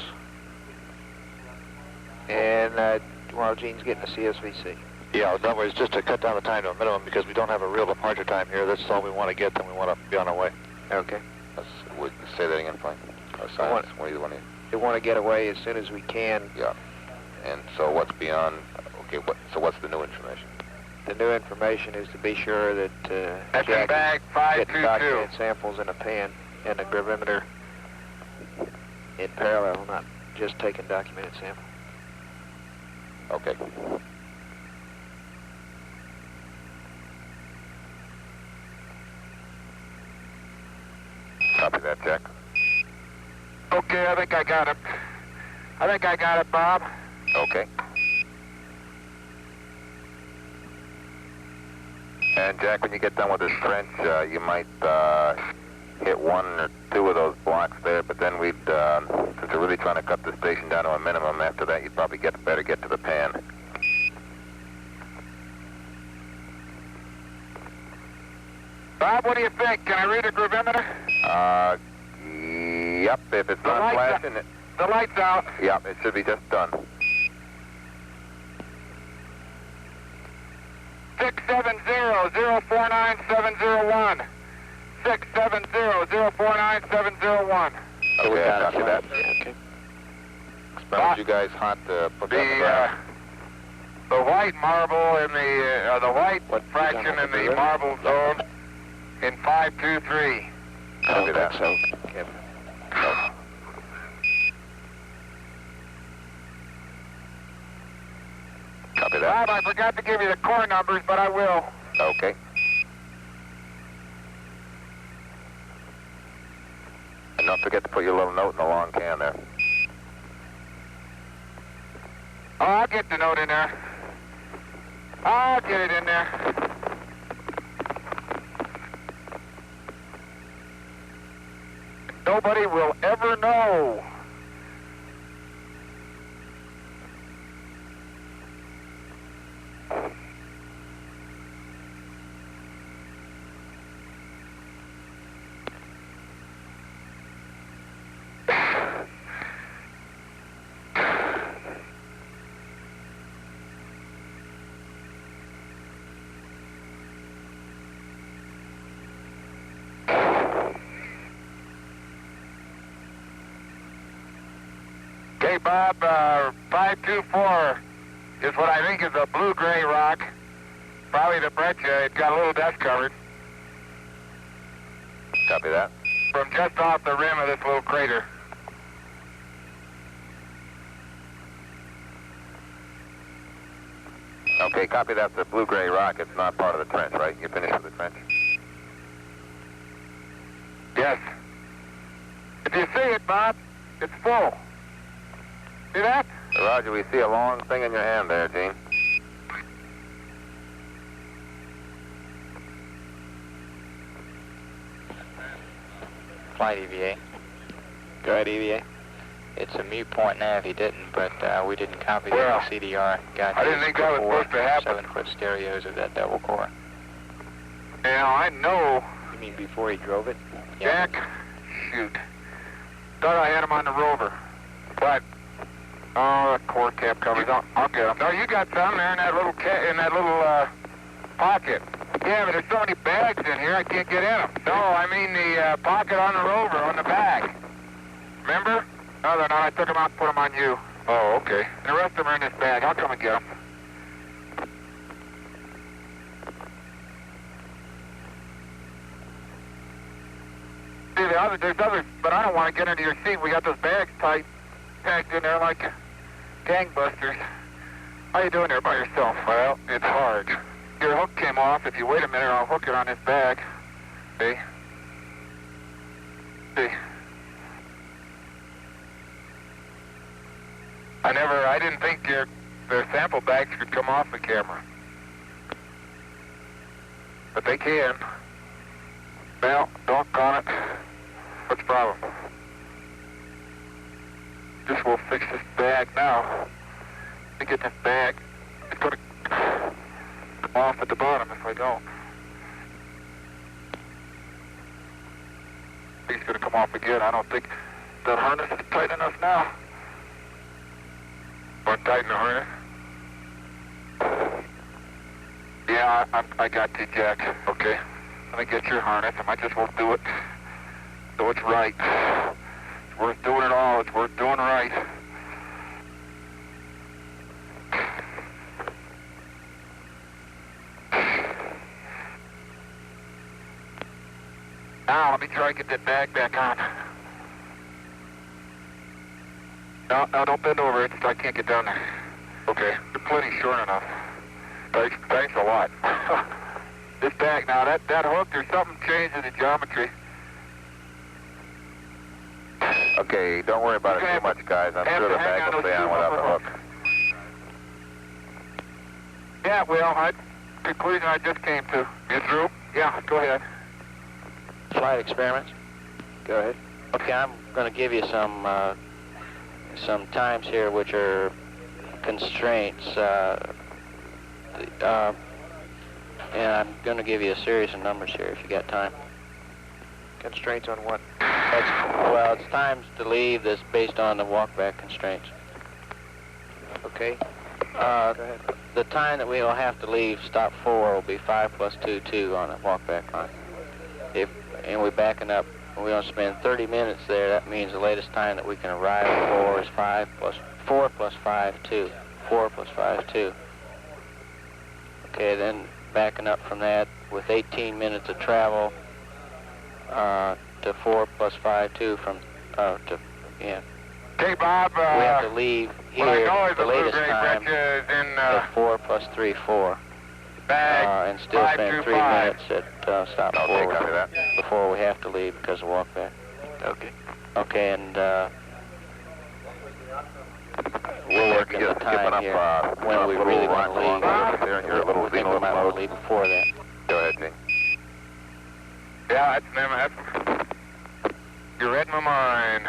S9: and while Gene's getting the CSVC.
S3: Yeah, in other words, just to cut down the time to a minimum because we don't have a real departure time here. That's all we want to get, then we want to be on our way.
S9: Okay.
S5: We'll say that again, fine. Or science, what do you want to?
S9: We want to get away as soon as we can.
S5: Yeah. And so what's beyond, okay, so what's the new information?
S9: The new information is to be sure that
S4: That's in
S9: Jack
S4: bag
S9: is getting
S4: 522.
S9: documented samples in a pan and a gravimeter in parallel, not just taking documented samples.
S5: Okay. Copy that, Jack.
S4: Okay, I think I got it. Bob.
S5: Okay. And And Jack, when you get done with this trench, you might hit 1 or 2 of those blocks there, but then we'd, since we're really trying to cut the station down to a minimum, after that you'd probably better get to the pan.
S4: Bob, what do you think? Can I read a gravimeter?
S5: Yep, if it's not flashing it.
S4: The light's out.
S5: Yep, it should be just done.
S4: 670-049-701. 670-049-701.
S5: Okay, I copy that.
S6: Okay.
S5: Expect you guys hot to put that in the ground.
S4: The white marble in the white fraction in the marble zone in 523.
S5: Copy that.
S6: So.
S5: Yep. Copy that.
S4: Bob, I forgot to give you the core numbers, but I will.
S5: Okay. And don't forget to put your little note in the long can there.
S4: Oh, I'll get the note in there. I'll get it in there. Nobody will ever know. Okay, Bob, 524 is what I think is a blue-gray rock. Probably the breccia. It's got a little dust covered.
S5: Copy that.
S4: From just off the rim of this little crater.
S5: Okay, copy that's the blue-gray rock. It's not part of the trench, right? You're finished with the trench?
S4: Yes. If you see it, Bob, it's full. See that?
S5: Roger, we see a long thing in your hand there, Gene.
S8: Flight EVA.
S6: Go ahead, EVA.
S8: It's a mute point now if you didn't, but we didn't copy
S4: Well,
S8: the CDR. Got
S4: I didn't think that was supposed to happen.
S8: 7-foot stereos of that double core.
S4: Now, I know.
S6: You mean before he drove it?
S8: Yeah.
S4: Jack, shoot. Thought I had him on the rover. But, oh, the core cap covers. I'll get him. No, you got some there in that little pocket. Yeah, but there's so many bags in here, I can't get in them. No, I mean the pocket on the rover, on the bag. Remember? No, they're not. I took them out and put them on you. Oh, okay. And the rest of them are in this bag. I'll come and get them. See, there's others, but I don't want to get into your seat. We got those bags tight, packed in there like gangbusters. How you doing there by yourself? Well, it's hard. Your hook came off. If you wait a minute, I'll hook it on this bag. See? See? I didn't think the sample bags could come off the camera. But they can. Well, doggone it. What's the problem? Just we'll fix this bag now. Let me get this bag. It's going to come off at the bottom if I don't. It's going to come off again. I don't think that harness is tight enough now. Want to tighten the harness? Yeah, I got you, Jack. Okay. Let me get your harness. I might just won't do it. So it's right. It's worth doing it all. It's worth doing right. Now, let me try to get that bag back on. No, don't bend over. I can't get down there. Okay, you're plenty short enough. Thanks a lot. This bag, now, that hook, there's something changed in the geometry.
S5: Okay, don't worry about it too much, guys. I'm sure the bag will stay on without the hook.
S4: Yeah, well, conclusion I just came to. It's go ahead.
S6: Flight experiments.
S9: Go ahead.
S6: Okay, I'm going to give you some times here which are constraints, and I'm going to give you a series of numbers here if you got time.
S9: Constraints on what?
S6: Well, it's times to leave that's based on the walkback constraints.
S9: Okay.
S6: Go ahead. The time that we will have to leave stop 4 will be 5 plus 2, 2 on the walkback line. And we're backing up, and we're going to spend 30 minutes there. That means the latest time that we can arrive at 4 is 4 plus 5, 2. 4 plus 5, 2. Okay, then backing up from that with 18 minutes of travel to 4 plus 5, 2 from, yeah.
S4: Okay, Bob.
S6: We have to leave here the latest time
S4: in,
S6: at 4 plus 3, 4. And still spend 3 minutes at stop 4 before we have to leave because of walkback.
S9: Okay.
S6: Okay, and we'll work in the time here when we really want to leave. We think we might want to leave before that.
S5: Go ahead, Gene.
S4: Yeah, that's you read my mind.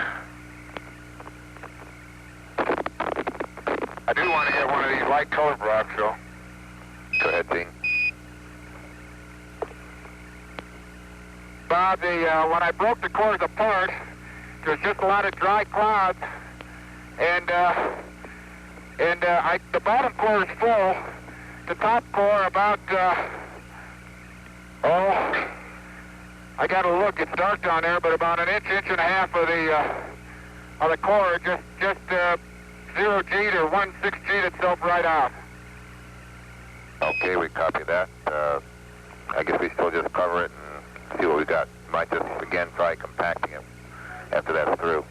S4: I do want to get one of these light colored rocks, though.
S5: Go ahead, Gene.
S4: Bob, when I broke the cores apart, there was just a lot of dry clouds, and the bottom core is full. The top core about I got to look. It's dark down there, but about an inch and a half of the core just 0G'd or 1/6G'd itself right out.
S5: Okay, we copy that. I guess we still just cover it and see what we got. Might just, again, try compacting it after that's through.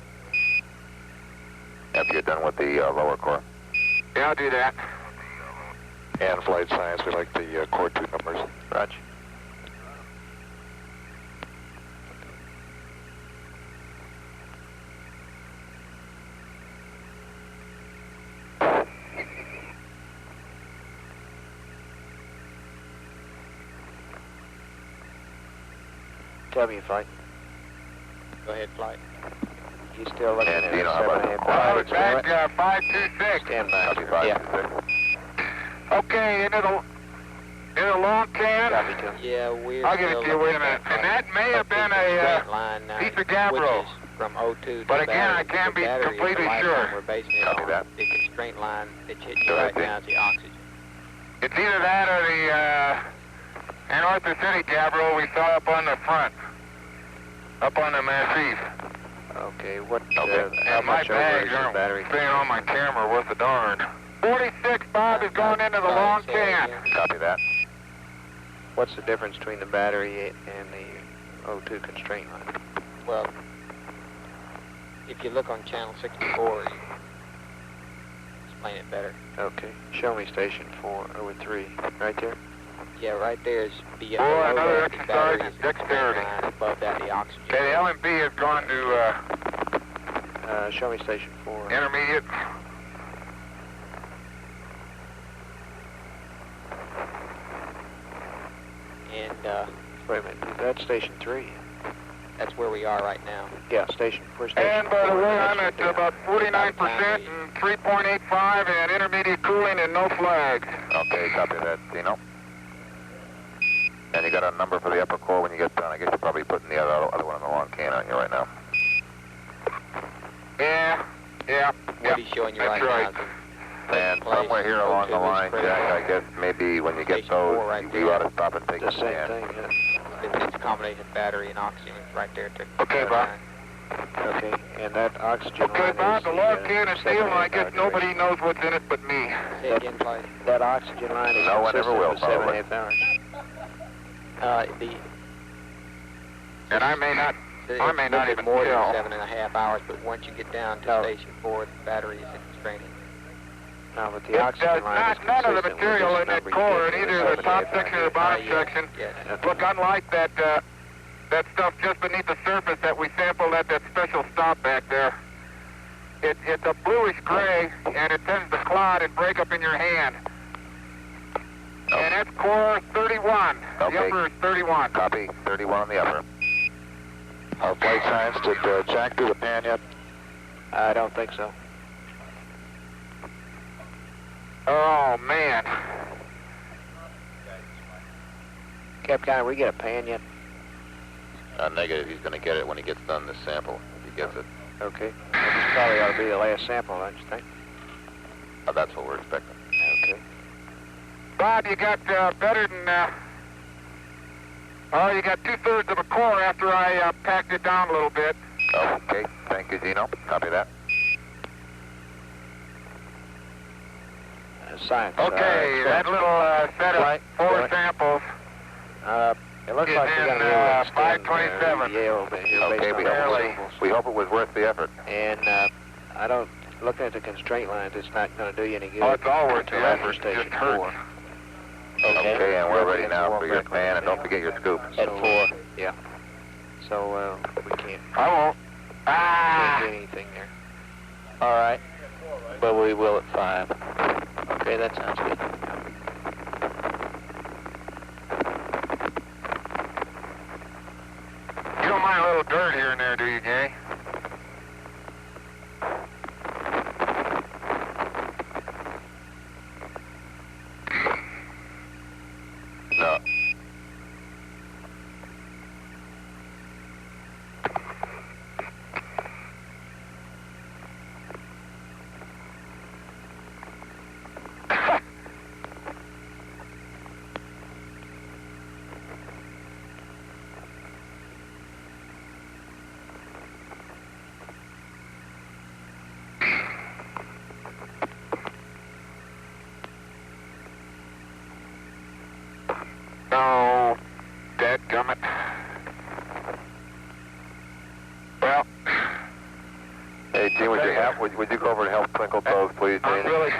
S5: After you're done with the lower core.
S4: Yeah, I'll do that.
S3: And flight science, we like the core 2 numbers.
S5: Roger.
S9: W flight.
S7: Go ahead, flight.
S9: You still looking
S5: And
S9: at
S5: Dino, how about
S9: 7.5
S4: Well,
S9: experiment?
S4: it's back 526.
S9: Stand by.
S5: Copy 526.
S4: Okay, into the long can.
S9: Copy 2.
S7: Yeah, we're
S4: I'll give it to you. Wait a minute. And that may have been a
S7: line now,
S4: piece of Gabbro.
S7: which is from O2
S4: But
S7: to
S4: again, I
S7: battery.
S4: can't
S7: The
S4: be
S7: battery is the
S4: completely
S7: lifeline
S4: sure.
S7: We're basing it
S5: Copy
S7: on
S5: that.
S7: the constraint line that's hitting
S5: Go
S7: you
S5: ahead,
S7: right now is the oxygen.
S4: It's either that or the Arthur City Gabbro we saw up on the front, up on the Massif.
S9: Okay, what,
S5: Okay.
S9: how
S4: And my
S9: much over
S4: bags
S9: is the
S4: aren't
S9: battery?
S4: staying on my camera worth a darn. 46, Bob, is going into the long
S7: Say that
S4: can.
S7: again.
S5: Copy that.
S9: What's the difference between the battery and the O2 constraint line?
S7: Well, if you look on channel 64, you explain it better.
S9: Okay, show me station 4 over 3, right there.
S7: Yeah, right there is
S4: Boy, another exercise in dexterity.
S7: Above that, the oxygen.
S4: Okay, the LMP has gone to
S9: Show me station 4.
S4: intermediate.
S7: And
S9: Wait a minute, that's station 3.
S7: that's where we are right now.
S9: Yeah, where's station
S4: And by the
S9: 4?
S4: way, I'm
S9: That's
S4: at about 49% and 3.85 and intermediate cooling and no flags.
S5: Okay, copy that, Dino. And you got a number for the upper core when you get done. I guess you're probably putting the other one in the long can on you right now.
S4: Yeah.
S7: What he's showing you right,
S4: That's
S7: now is
S5: And
S7: place
S5: somewhere here along the
S7: O2 is
S5: line,
S7: critical.
S5: Jack, I guess maybe when you get
S7: Station 4
S5: those,
S7: right
S5: you
S7: there.
S5: ought to stop and take
S9: the
S5: a
S9: same
S5: scan.
S9: thing, yeah.
S7: it's a combination of battery and oxygen right there.
S4: Okay, Bob.
S9: Okay, and that oxygen
S4: Okay,
S9: line
S4: Bob,
S9: is
S4: the log can is steel, and I
S9: 7.5
S4: guess
S9: hour
S4: nobody
S9: duration.
S4: knows what's in it but me.
S7: Say it again, flight.
S9: That oxygen line is
S5: No one ever
S9: consistent
S5: will,
S9: with
S5: probably.
S9: 7.5 hours.
S4: And I may not
S7: It's
S4: I
S7: a
S4: may
S7: little
S4: not
S7: bit
S4: even
S7: more
S4: tell.
S7: than 7.5 hours, but once you get down to
S9: No.
S7: station 4, the battery is constraining.
S9: No, but the
S4: It
S9: oxygen
S4: does
S9: line is
S4: not, none of the
S9: consistent with
S4: material
S9: this
S4: in that
S9: number you
S4: core,
S9: gave
S4: in
S9: me,
S4: either the top
S9: 7.5
S4: section or the
S9: hours.
S4: bottom
S7: yeah.
S4: section,
S7: Yes.
S4: look unlike that stuff just beneath the surface that we sampled at that special stop back there. It's a bluish gray, and it tends to clot and break up in your hand. And that's core 31.
S5: Okay.
S4: The upper is 31.
S5: Copy. 31 on the upper.
S3: Our flight science, did Jack do the pan yet?
S9: I don't think so.
S4: Oh, man.
S9: Captain, we get a pan yet?
S5: Negative. He's going to get it when he gets done this sample. If he gets it.
S9: Okay. This probably ought to be the last sample, don't you think?
S5: That's what we're expecting.
S9: Okay.
S4: Bob, you got better than... you got 2/3 of a core after I packed it down a little bit.
S5: Okay. Thank you, Gino. Copy that.
S9: Science.
S4: Okay, that little set of 4 samples.
S9: It looks like we're going to be able to extend
S4: 527.
S9: Yale here
S5: Okay,
S9: based on
S5: we hope it was worth the effort.
S9: And I don't, looking at the constraint lines, it's not going to do you any good.
S4: Oh, it's all worth the
S9: until after
S4: effort. It
S9: station
S4: just hurts.
S9: 4.
S5: Okay, and we're ready now for your pan, and don't forget your scoop.
S9: At 4. Yeah. So we can't
S4: I won't.
S9: do anything there.
S6: All right. But we will at 5. Okay, that sounds good.
S4: You don't mind a little dirt here and there, do you, Gay?
S5: No.
S4: No, dadgummit. Well,
S5: Hey, Gene, would you go over and help twinkle toes, please,
S4: I'm
S5: Gene?
S4: really...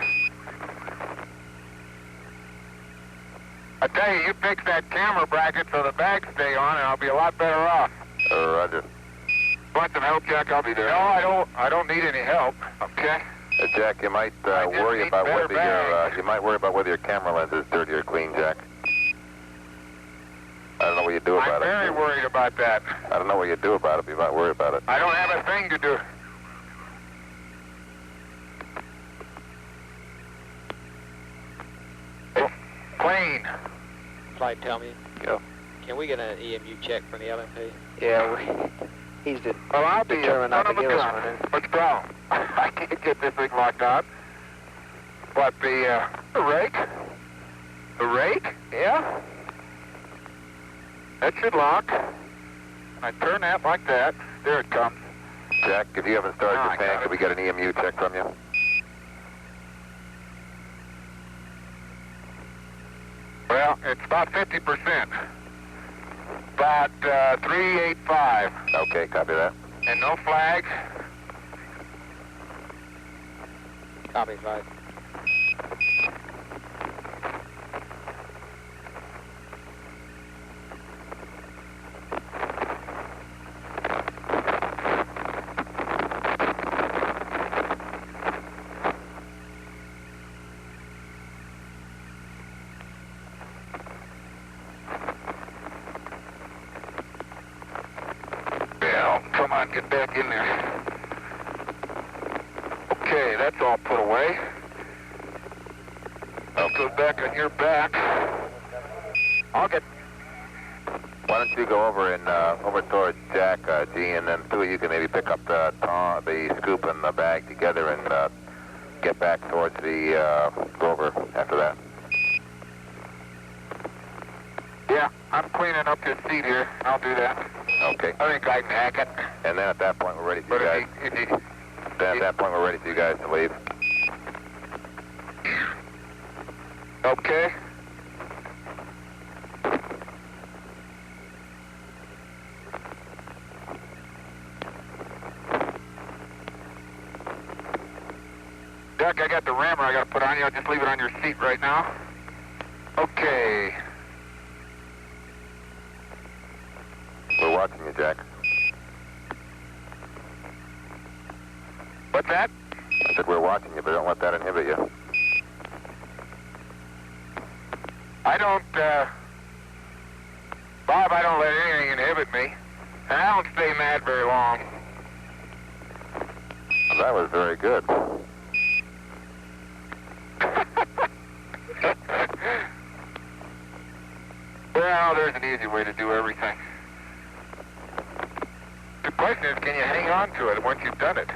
S4: I tell you, you fix that camera bracket so the bags stay on, and I'll be a lot better off.
S5: Roger.
S4: Want some help, Jack? I'll be there. No, I don't need any help. Okay.
S5: Jack, you might
S4: I just
S5: worry
S4: need
S5: about
S4: better
S5: whether
S4: bags.
S5: you might worry about whether your camera lens is dirty or clean, Jack. I don't know what you do about
S4: I'm
S5: it.
S4: very worried about that.
S5: I don't know what you do about it, but you might worry about it.
S4: I don't have a thing to do. Clean.
S7: Flight, tell me.
S9: Go.
S7: Can we get an EMU check from the LMP?
S9: Yeah, he's
S4: Well, I'll be
S9: determined not to
S4: son of
S9: give
S4: a
S9: us
S4: gun.
S9: one. eh?
S4: What's the problem? I can't get this thing locked on. What, the rake? The rake? Yeah. That should lock. I turn that like that. There it comes.
S5: Jack, if you haven't started
S4: Ah,
S5: your
S4: I
S5: fan,
S4: got
S5: can
S4: it.
S5: we get an EMU check from you?
S4: Well, it's about 50%. About 385.
S5: Okay, copy that.
S4: And no flags.
S7: Copy, flight.
S4: Well, come on, get back in there. Okay, that's all put away. I'll go back on your back. I'll get...
S5: Why don't you go over and over towards Jack, Gene, and then two of you can maybe pick up the scoop and the bag together and get back towards the rover after that.
S4: Yeah, I'm cleaning up this seat here. I'll do that.
S5: Okay.
S4: I think I can hack it.
S5: And then at that point we're ready for
S4: But
S5: you guys.
S4: if you...
S5: Then at that point we're ready for you guys to leave.
S4: Okay. Jack, I got the rammer I got to put on you. I'll just leave it on your seat right now. Okay.
S5: We're watching you, Jack.
S4: What's that?
S5: I said we're watching you, but don't let that inhibit you.
S4: I I don't, Bob, I don't let anything inhibit me. And I don't stay mad very long.
S5: Well, that was very good.
S4: Well, there's an easy way to do everything. The question is, can you hang on to it once you've done it?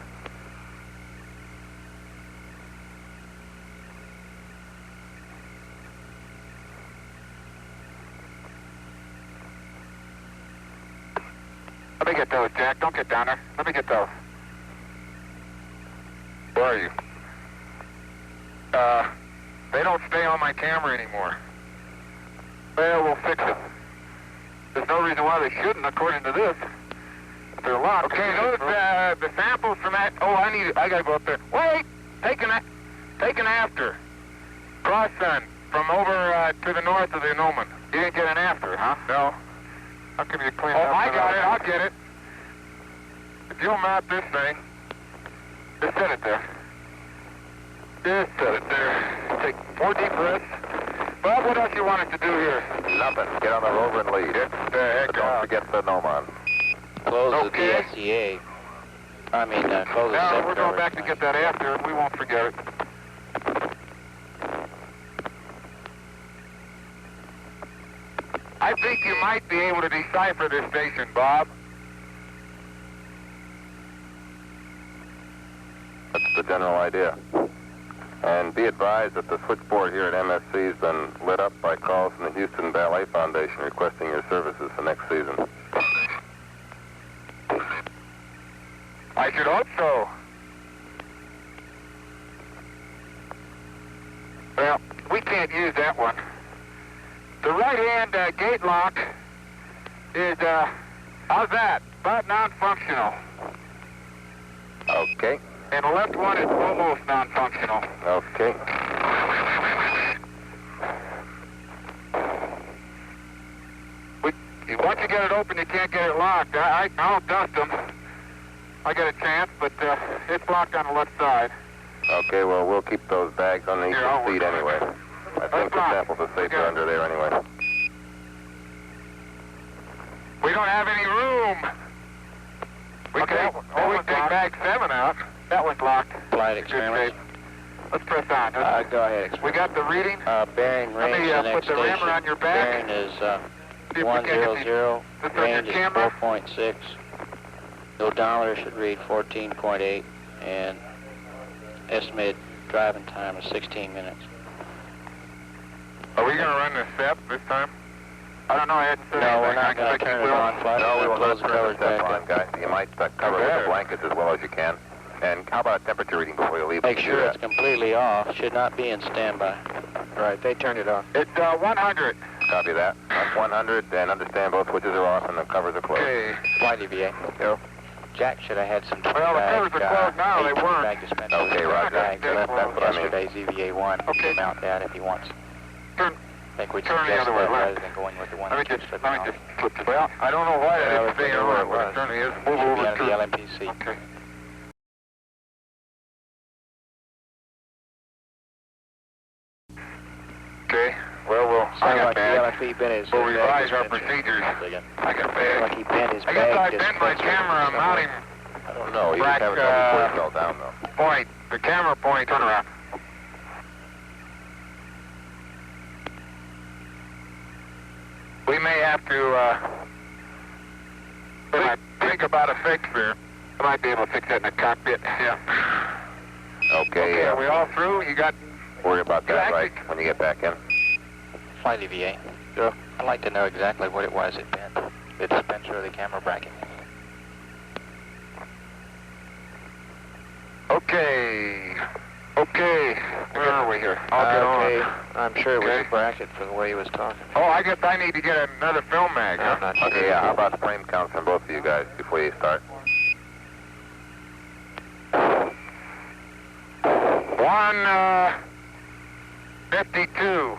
S4: Let me get those, Jack. Don't get down there. Let me get those. Where are you? They don't stay on my camera anymore. Well, we'll fix it. There's no reason why they shouldn't, according to this. They're locked. Okay, those, the samples from that... Oh, I gotta go up there. Wait! Take an after. Cross sun from over to the north of the Noman. You didn't get an after, huh? No. How come you clean up? Oh, I got it. I'll get it. If you'll map this thing, just set it there. Just set it there. Take 4 deep breaths. Bob, what else you want us to do here?
S5: Nothing. Get on the rover and lead.
S4: Get the heck
S5: Don't
S4: out.
S5: forget the Noman.
S6: Close
S4: Okay.
S6: the DSCA. I mean, close the
S4: No,
S6: sector.
S4: we're going back to get that after, and we won't forget it. I think you might be able to decipher this station, Bob.
S5: That's the general idea. And be advised that the switchboard here at MSC has been lit up by calls from the Houston Ballet Foundation requesting your services for next season.
S4: I should hope so. Well, we can't use that one. The right-hand gate lock is, how's that? About non-functional.
S5: Okay.
S4: And the left one is almost non-functional.
S5: Okay.
S4: Once you get it open, you can't get it locked. I'll dust them. I get a chance, but it's locked on the left side.
S5: Okay, well, we'll keep those bags underneath
S4: Here,
S5: the seat anyway. I think the samples are safer under there anyway.
S4: We don't have any room. We can always take bag 7 out. That one's locked.
S6: Flight
S4: Good
S6: experiment.
S4: shape. Let's press on.
S6: Go ahead.
S4: We got the reading.
S6: Bearing
S4: Let
S6: range
S4: me
S6: the
S4: put
S6: next
S4: the rammer
S6: station.
S4: on your back.
S6: Bearing is
S4: See if we can't get
S6: 100.
S4: this on your
S6: Range is
S4: camera.
S6: 4.6. The odometer should read 14.8, and estimated driving time is 16 minutes.
S4: Are we going to run the SEP this time? I don't know. I hadn't said
S6: No, we're
S4: anything.
S6: not going to turn it on. Flight.
S5: No, we will
S6: Close
S5: not
S6: the
S5: turn
S6: covers
S5: the step
S6: back
S5: on,
S6: up.
S5: guys. You might cover it with the blankets as well as you can. And how about a temperature reading before you leave?
S6: Make
S5: You can
S6: sure
S5: do
S6: it's completely off. Should not be in standby.
S9: Right, they turned it off.
S4: It's 100.
S5: that. Copy that. That's 100, and understand both switches are off and the covers are closed.
S4: Okay.
S6: Flight EVA.
S5: Go.
S8: Jack should have had some
S4: Well, the covers are closed now. They weren't.
S8: bag dispensers.
S5: Okay, Roger.
S8: Bags.
S5: That's what I mean.
S8: Yesterday's EVA 1.
S4: Okay.
S8: He'll mount that if he wants.
S4: Turn.
S8: I think we
S4: Turn the
S8: suggest
S4: other way,
S8: that
S4: left.
S8: rather than going with the one
S4: Let me
S8: that
S4: just
S8: keeps
S4: flip this. Well, I don't know why
S6: Yeah,
S4: that is staying on, but it certainly is. Move over
S8: out of the
S4: to...
S8: LMP seat.
S4: Okay. Okay. Well, we'll... I
S9: Sounds
S4: got
S9: like the
S4: bags.
S9: LFE bent his
S4: We'll
S9: bag
S4: revise our
S9: dispenser.
S4: procedures. I got
S9: Like
S4: bags.
S9: he bent his
S4: I guess I
S9: bag
S4: bent my
S9: dispenser.
S4: camera mounting
S5: I don't know. You
S4: Black,
S5: just have it done before you fell down, though.
S4: point. The camera point. Turn around. We may have to think about a fix here. I might be able to fix that in the cockpit. Yeah.
S5: Okay,
S4: Are we all through? You got...
S5: worry about that,
S4: Jack?
S5: right, when you get back in.
S8: Flight EVA.
S4: Yeah.
S8: I'd like to know exactly what it was it bent. The dispenser or the camera bracket.
S4: Okay. Okay. Where are we here? I'll get
S9: Okay,
S4: on.
S9: I'm sure it was
S4: Okay.
S9: a bracket for the way he was talking.
S4: Oh, I guess I need to get another film mag, huh?
S9: I'm not sure.
S5: Okay, yeah, how about the frame counts from both of you guys before you start?
S4: 152 for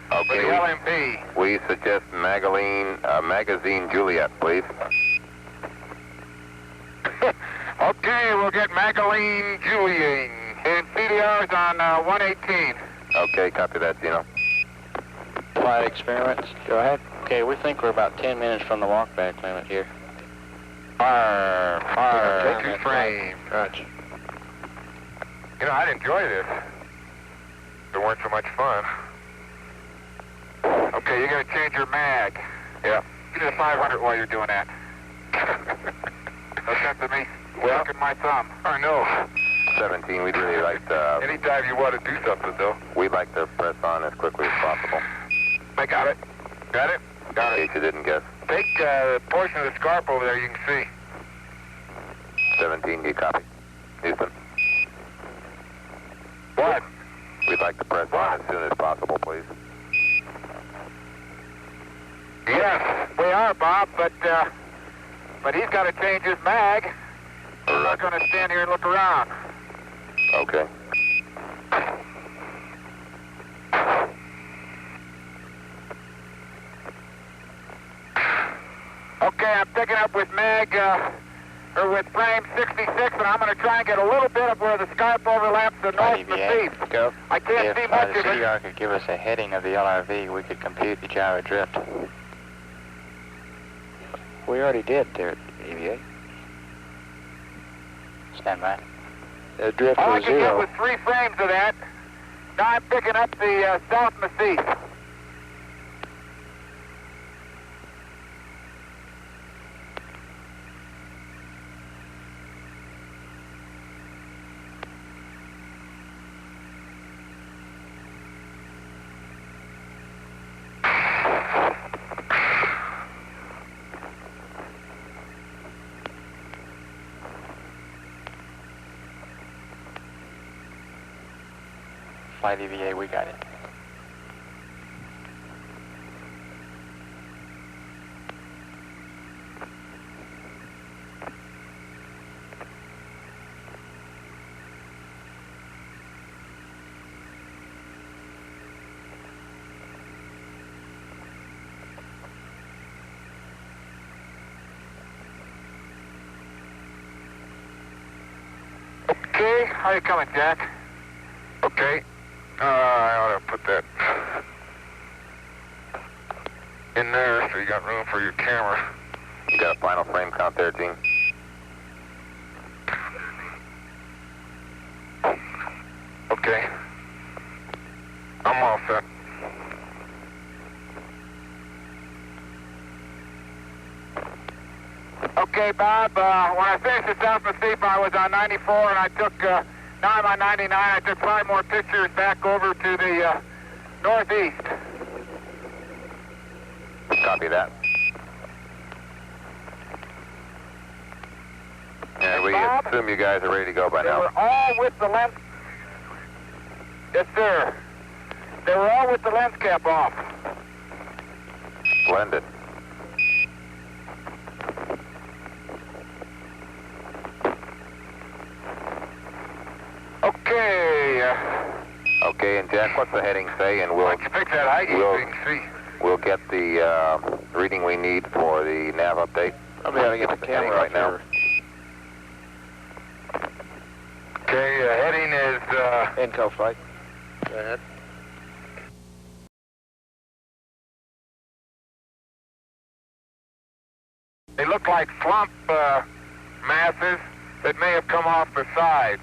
S4: the
S5: Okay,
S4: LMP.
S5: we suggest magazine Juliet, please.
S4: Okay, we'll get Magaline Julian. And CDR's on 118.
S5: Okay, copy that, Dino.
S6: flight experiments?
S9: Go ahead.
S6: Okay, we think we're about 10 minutes from the walkback limit here.
S4: Fire, fire,
S7: Yeah,
S4: two frame.
S9: Roger.
S4: You know, I'd enjoy this. If it weren't so much fun. Okay, you're going to change your mag. Yeah. Give me the 500 while you're doing that. No sense of me working my thumb. I know.
S5: 17, we'd really like to...
S4: Anytime you want to do something, though.
S5: We'd like to press on as quickly as possible.
S4: I got it. Got it? Got
S5: In
S4: it.
S5: case you didn't guess.
S4: Take a portion of the scarp over there you can see.
S5: 17, you copy? Houston.
S4: What?
S5: We'd like to press on as soon as possible, please.
S4: Yes, we are, Bob, but he's got to change his mag. We're not going to stand here and look around.
S5: Okay.
S4: Okay, I'm picking up with mag, or with frame 66, and I'm going to try and get a little bit of where the scarp overlaps the North Massif.
S6: Go.
S4: I can't
S8: If
S4: see much
S8: the
S4: of it.
S8: CDR could give us a heading of the LRV, we could compute the gyro drift.
S9: We already did there at EVA.
S8: Stand by.
S9: The drift
S4: All I
S9: was
S4: can get
S9: 0.
S4: was 3 frames of that. Now I'm picking up the South Massif.
S8: Flight EVA, we got it.
S4: Okay, how you coming, Jack? Okay. I ought to put that in there so you got room for your camera.
S5: You got a final frame count there, Gene?
S4: Okay. I'm all set. Okay, Bob, when I finished the South Massif, I was on 94, and I took, now I'm on 99, I took 5 more pictures back over to the northeast.
S5: Copy that. And we
S4: Bob?
S5: assume you guys are ready to go by
S4: They
S5: now.
S4: were all with the lens... Yes, sir. They were all with the lens cap off.
S5: Splendid.
S4: Okay.
S5: Okay, and Jack, what's the heading say? And
S4: Why
S5: we'll
S4: don't you fix that height so you can see?
S5: we'll get the reading we need for the nav update.
S9: I'll be able to get the
S5: Heading
S9: camera
S5: right now.
S4: Okay, heading is...
S9: Inco flight. Go ahead.
S4: They look like slump masses that may have come off the side.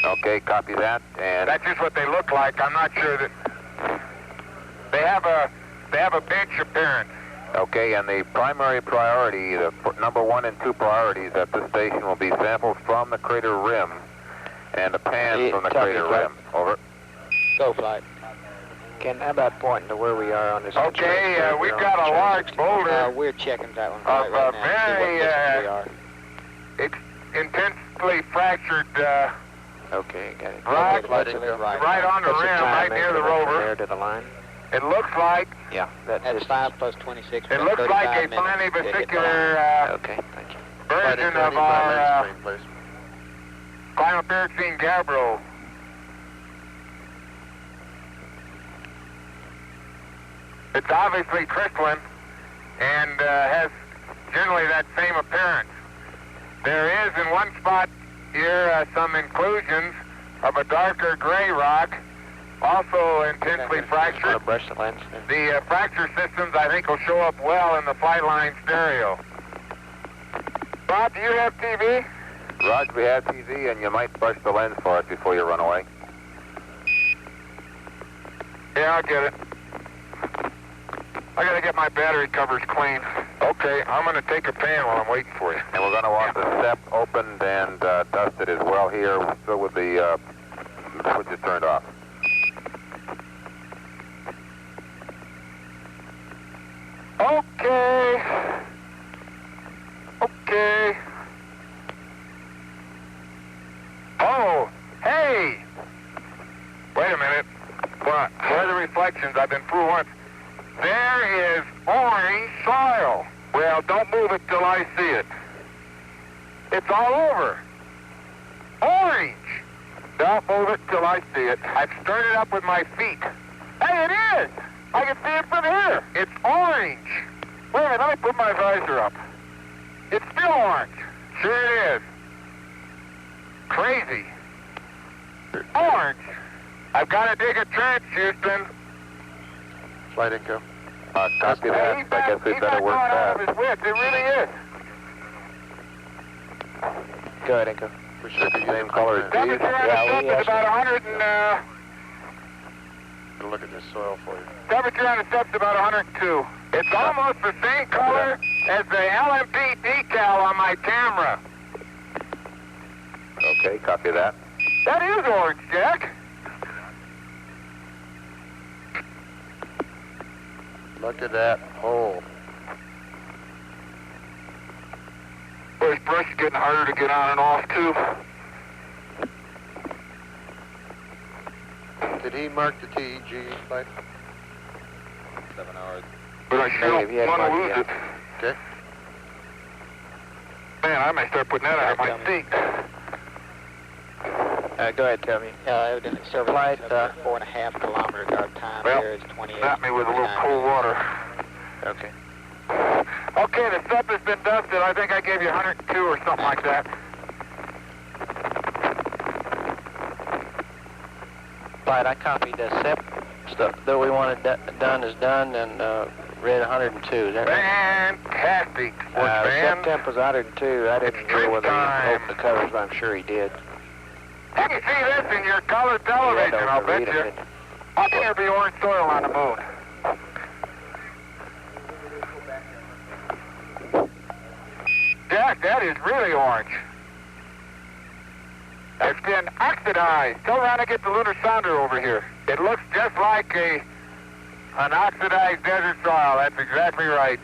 S5: Okay, copy that. And
S4: That's just what they look like. I'm not sure that... They have a bench appearance.
S5: okay, and the primary priority, the number 1 and 2 priorities at this station will be samples from the crater rim and a pan from the crater rim. Over.
S7: Go flight.
S9: Ken, how about pointing to where we are on this?
S4: Okay,
S9: control
S4: we've
S9: curve
S4: got
S9: on
S4: a
S9: the
S4: large
S9: channel?
S4: boulder.
S7: We're checking that one
S4: Of,
S7: right now.
S4: very,
S7: See what distance we are.
S4: Intensely fractured
S9: Okay, got it.
S4: rock
S7: Literally right.
S4: right on the
S9: What's
S4: rim,
S9: time
S4: right near the
S9: increment from
S4: rover.
S9: there to the line?
S4: It looks like
S9: Yeah, that
S7: That's
S9: distance.
S7: 5 plus 26.
S4: it looks like a
S7: 35 minutes
S4: finely
S7: to get the line.
S4: vesicular
S9: Okay, thank you.
S4: version of our climapyroxene gabbro. It's obviously crystalline and has generally that same appearance. There is in one spot here some inclusions of a darker gray rock Also intensely fractured.
S9: Want to brush the lens then?
S4: The fracture systems, I think, will show up well in the flight line stereo. Bob, do you have TV?
S5: Raj, we have TV, and you might brush the lens for us before you run away.
S4: Yeah, I'll get it. I gotta get my battery covers clean. Okay, I'm gonna take a pan while I'm waiting for you.
S5: And we're going to want the step opened and dusted as well here, still with the switches turned off.
S4: Okay. Okay. Oh, hey! Wait a minute. What? Where are the reflections? I've been through once. There is orange soil. Well, don't move it till I see it. It's all over. Orange. Don't move it till I see it. I've stirred it up with my feet. Hey, it is! I can see it from here. It's orange. Wait a minute, let me put my visor up. It's still orange. Sure it is. Crazy. Orange. I've got to dig a trench, Houston.
S5: Flight Inco. Copy that. I guess we better work
S4: out of
S5: fast.
S4: his wits. It really is.
S9: Go ahead, Inco.
S5: We should be same color as these.
S4: Temperature on the step is about 100 and...
S5: We'll look at this soil for you.
S4: Temperature on the step's about 102. It's almost the same color as the LMP decal on my camera.
S5: Okay, copy that.
S4: That is orange, Jack.
S5: Look at that hole.
S4: Boy, this brush is getting harder to get on and off, too.
S5: Did he mark the TEG flight? 7 hours.
S4: But I sure don't want to lose it.
S5: Okay.
S4: Man, I may start putting that under my seat.
S9: Go ahead, tell me.
S7: Evidently service
S9: Flight,
S7: 4.5 kilometers. Our time
S4: Well,
S7: here is 28.
S4: Got me with a little cool water.
S9: Okay.
S4: Okay, the step has been dusted. I think I gave you 102 or something like that.
S6: Flight, I copied the SEP stuff that we wanted done is done, and read 102. Is that right?
S4: Fantastic.
S9: The SEP temp was 102. I didn't know whether he opened the covers, but I'm sure he did.
S4: You can see this in your color television, I'll bet you. How can there be orange soil on the moon? Jack, that is really orange. It's been oxidized. Tell Ron to get the lunar sounder over here. It looks just like an oxidized desert soil. That's exactly right.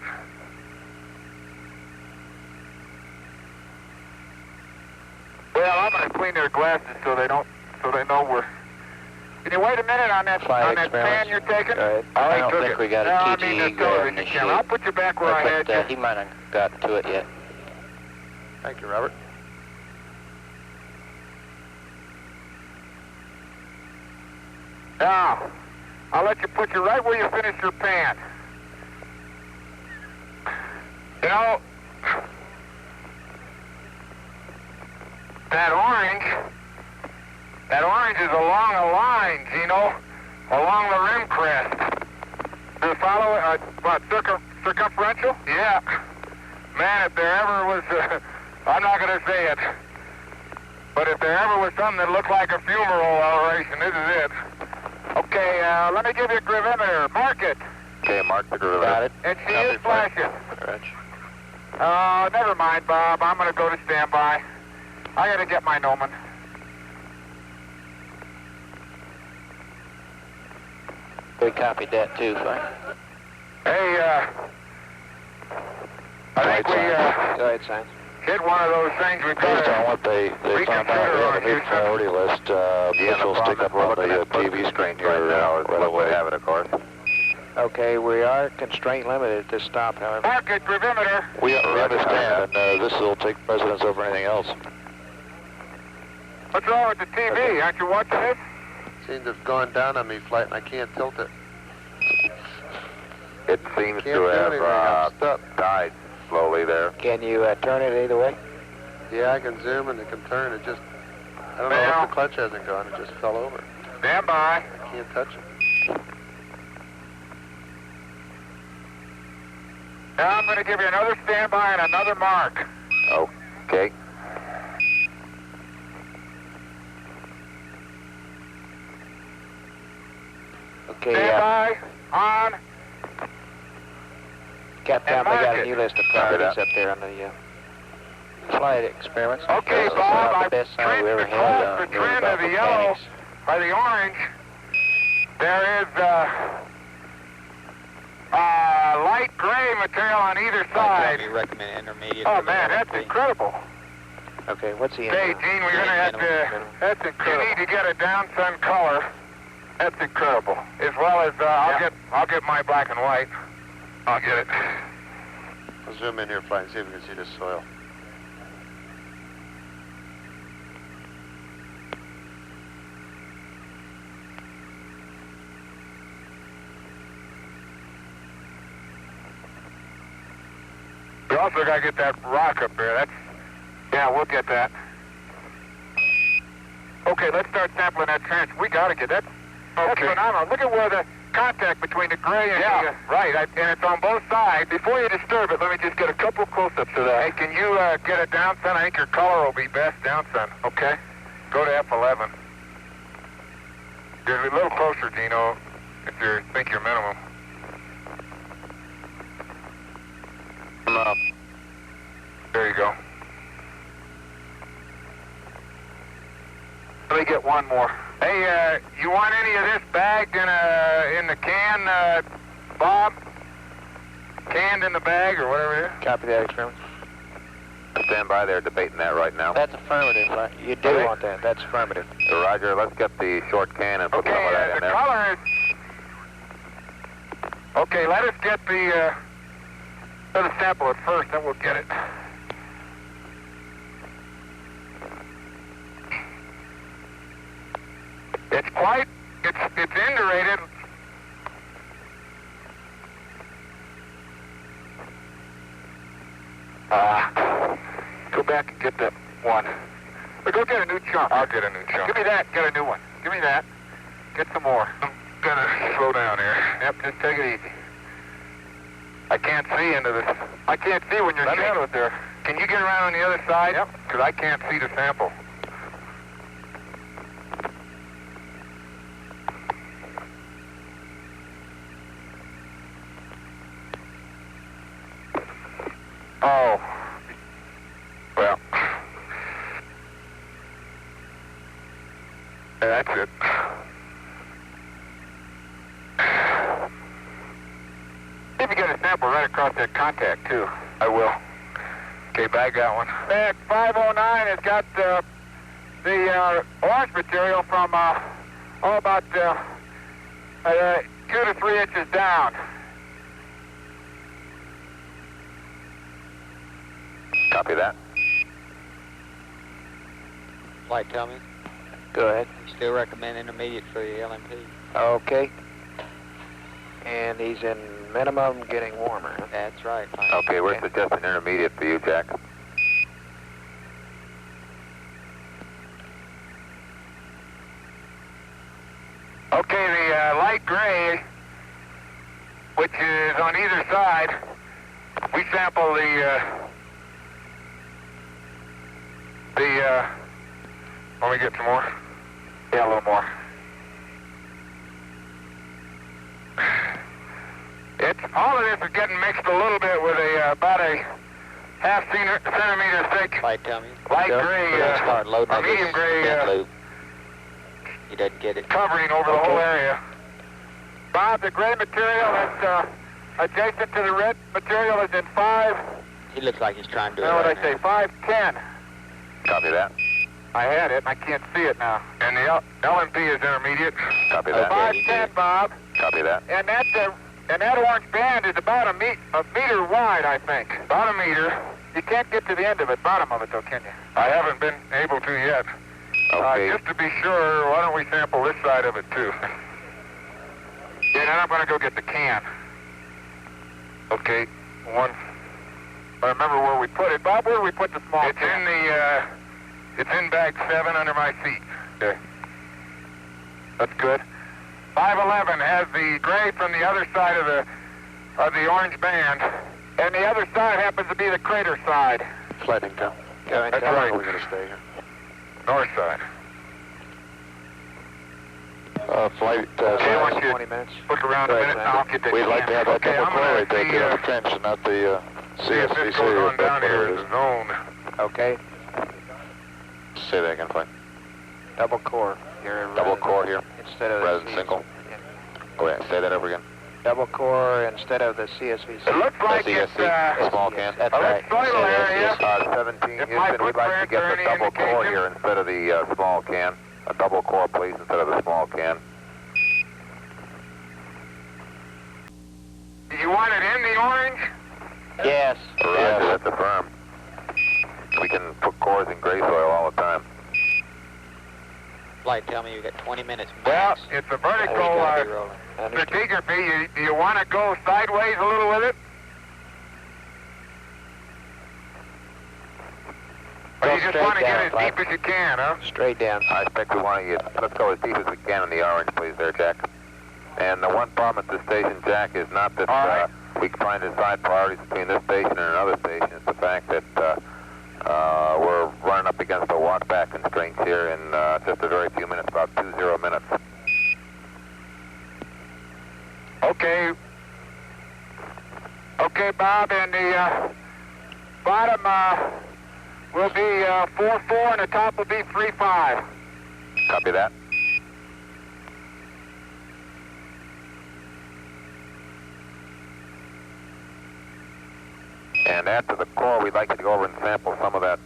S4: Well, I'm going to clean their glasses so they know we're... Can you wait a minute on that fan you're taking?
S6: Right. I don't think we got a TG in the
S4: camera. I'll put you back where I had you.
S6: He might not have got to it yet.
S5: Thank you, Robert.
S4: Now, I'll let you put you right where you finish your pan. You know, that orange is along a line, Gino, along the rim crest. Do you follow it? What, circumferential? Yeah. Man, if there ever was, I'm not going to say it, but if there ever was something that looked like a fumarole elevation, this is it. Okay, let me give you a gravimeter. Mark it.
S5: Okay, mark the gravimeter. Got it.
S4: And she is flashing.
S5: Roger.
S4: Never mind, Bob. I'm going to go to standby. I got to get my Noman.
S6: We copied that too, fine.
S4: Hey, I think we
S9: Go ahead, Science.
S4: hit one of those things we've got
S3: Based on what they found out, we have a new priority list, which will stick up on the TV screen here right away.
S5: Have it, of course.
S9: Okay, we are constraint limited at this stop, however.
S4: Mark it, gravimeter.
S3: We understand, and this will take precedence over anything else.
S4: What's wrong with the TV? Aren't you watching this?
S5: Seems to have gone down on me, Flight, and I can't tilt it. It seems to have died slowly there.
S9: Can you turn it either way?
S5: Yeah, I can zoom and it can turn. It just, I don't know if the clutch hasn't gone. It just fell over.
S4: Stand by.
S5: Can't touch it.
S4: Now I'm going to give you another standby and another mark.
S5: Okay.
S9: Okay,
S4: Standby, on.
S9: Captain,
S4: and
S9: we got
S4: mark
S9: a
S4: it.
S9: new list of priorities up there on the
S6: Flight experiments.
S4: Okay,
S6: That's
S4: Bob,
S6: about
S4: I
S6: the best sign
S4: trimmed
S6: we ever
S4: the
S6: had.
S4: the trend of the yellow by the orange. There is light gray material on either side.
S7: You recommend intermediate.
S4: Oh
S7: for the
S4: man, that's
S7: LMP.
S4: incredible.
S9: Okay, what's the
S4: Hey, Gene, we're gonna have to. That's incredible. You need to get a down sun color. That's incredible. As well as I'll get my black and white. I'll get it.
S5: I'll zoom in here, fly, and see if we can see the soil.
S4: We also gotta get that rock up there. Yeah, we'll get that. Okay, let's start sampling that trench. We gotta get that. That's phenomenal. Look at where the contact between the gray and the... right. And it's on both sides. Before you disturb it, let me just get a couple close-ups of that. Hey, can you get a down sun? I think your color will be best down sun. Okay. Go to F11. Get a little closer, Gino, if you think you're minimum.
S5: Come up.
S4: There you go. Let me get one more. Hey, you want any of this bagged in the can, Bob? Canned in the bag or whatever it is?
S9: Copy that, experiment.
S5: Stand by there debating that right now.
S6: That's affirmative, right?
S9: You do want that. That's affirmative.
S5: Roger, let's get the short can and put some of that in
S4: the
S5: there.
S4: color is... Okay, let us get the sample at first, then we'll get it. It's indurated. Go back and get that one. But go get a new chunk. I'll get a new chunk. Give me that. Get a new one. Give me that. Get some more. I'm gonna slow down here. Yep, just take it easy. I can't see into this. I can't see when you're shadowed there. Can you get around on the other side? Yep. Because I can't see the sample. Oh. Well. That's it. See if you get a sample right across that contact, too. I will. Okay, bag that one. Bag 509 has got the orange material from about 2 to 3 inches down.
S5: Copy that.
S7: Flight, tell me.
S9: Go ahead.
S7: You still recommend intermediate for the LMP?
S9: Okay. And he's in minimum, getting warmer. Huh?
S7: That's right. Fine.
S5: Okay, we're suggesting intermediate for you, Jack.
S4: Okay, the light gray, which is on either side, we sample want me to get some more? Yeah, a little more. All of this is getting mixed a little bit with about a half centimeter thick
S7: Flight, tell me.
S4: light gray,
S7: Start loading
S4: or medium gray
S7: loop. You didn't get it.
S4: covering over the whole area. Bob, the gray material that's adjacent to the red material is in 5.
S7: He looks like he's trying to do it.
S4: Now what
S7: right
S4: I say,
S7: now.
S4: 510.
S5: Copy that.
S4: I had it, and I can't see it now. And the LMP is intermediate.
S5: Copy that.
S4: 510, Bob.
S5: Copy that.
S4: And that orange band is about a meter wide, I think. About a meter. You can't get to the end of it, bottom of it, though, can you? I haven't been able to yet.
S5: Okay.
S4: Just to be sure, why don't we sample this side of it, too? Yeah, then I'm going to go get the can. Okay, one. I remember where we put it. Bob, where did we put the small can? It's in bag 7 under my seat. Okay. That's good. 511 has the gray from the other side of the orange band, and the other side happens to be the crater side.
S3: Flight intel.
S9: Go
S4: That's
S9: intel.
S4: right.
S3: We're going to stay here.
S4: North side.
S3: Flight
S4: Okay, I want you
S9: 20 minutes.
S4: look around a
S9: Go ahead,
S4: minute, and I'll get that.
S3: We'd like to have that
S4: Okay,
S3: double
S4: I'm
S3: core
S4: gonna
S3: right there,
S4: see,
S3: get the tension, not the
S4: see if this
S3: CSVC.
S4: goes on
S3: or
S4: down here
S3: whatever
S4: as
S3: it
S4: a zone.
S9: Okay.
S3: is. Say that again, flight.
S9: Double core here.
S3: Double core here,
S9: Instead of
S3: rather
S9: the
S3: than
S9: C-
S3: single.
S9: Yeah.
S3: Oh yeah, say that over again.
S9: Double core instead of the CSVC.
S4: It looks like it's
S3: SESC, small can.
S9: That's
S4: a
S9: right.
S4: little soil area.
S5: 17
S4: If my
S5: Houston, we'd like to
S4: footprints
S5: get
S4: are
S5: the
S4: any
S5: double core
S4: indication.
S5: here instead of the small can. A double core, please, instead of the small can.
S4: You want it in the orange?
S9: Yes.
S5: Roger, that's affirmed. We can put cores in gray soil all the time.
S7: Flight, tell me you got 20 minutes
S4: Well,
S7: max.
S4: it's a
S7: Before we
S4: vertical
S7: gotta be rolling.
S4: stratigraphy. Do you want to go sideways a little with it? Or
S9: Go
S4: you just
S9: straight
S4: want to get
S9: down,
S4: as
S9: Flight.
S4: deep as you can, huh?
S9: Straight down.
S5: I expect we want to let's go as deep as we can in the orange, please, there, Jack. And the one problem at this station, Jack, is not that
S4: All right.
S5: we can find decide priorities between this station and another station. It's the fact that we're running up against the walk back constraints here in just a very few minutes, about 20 minutes.
S4: Okay. Okay, Bob, and the bottom will be 4-4 and the top will be 3-5.
S5: Copy that. And after the core, we'd like you to go over and sample some of that,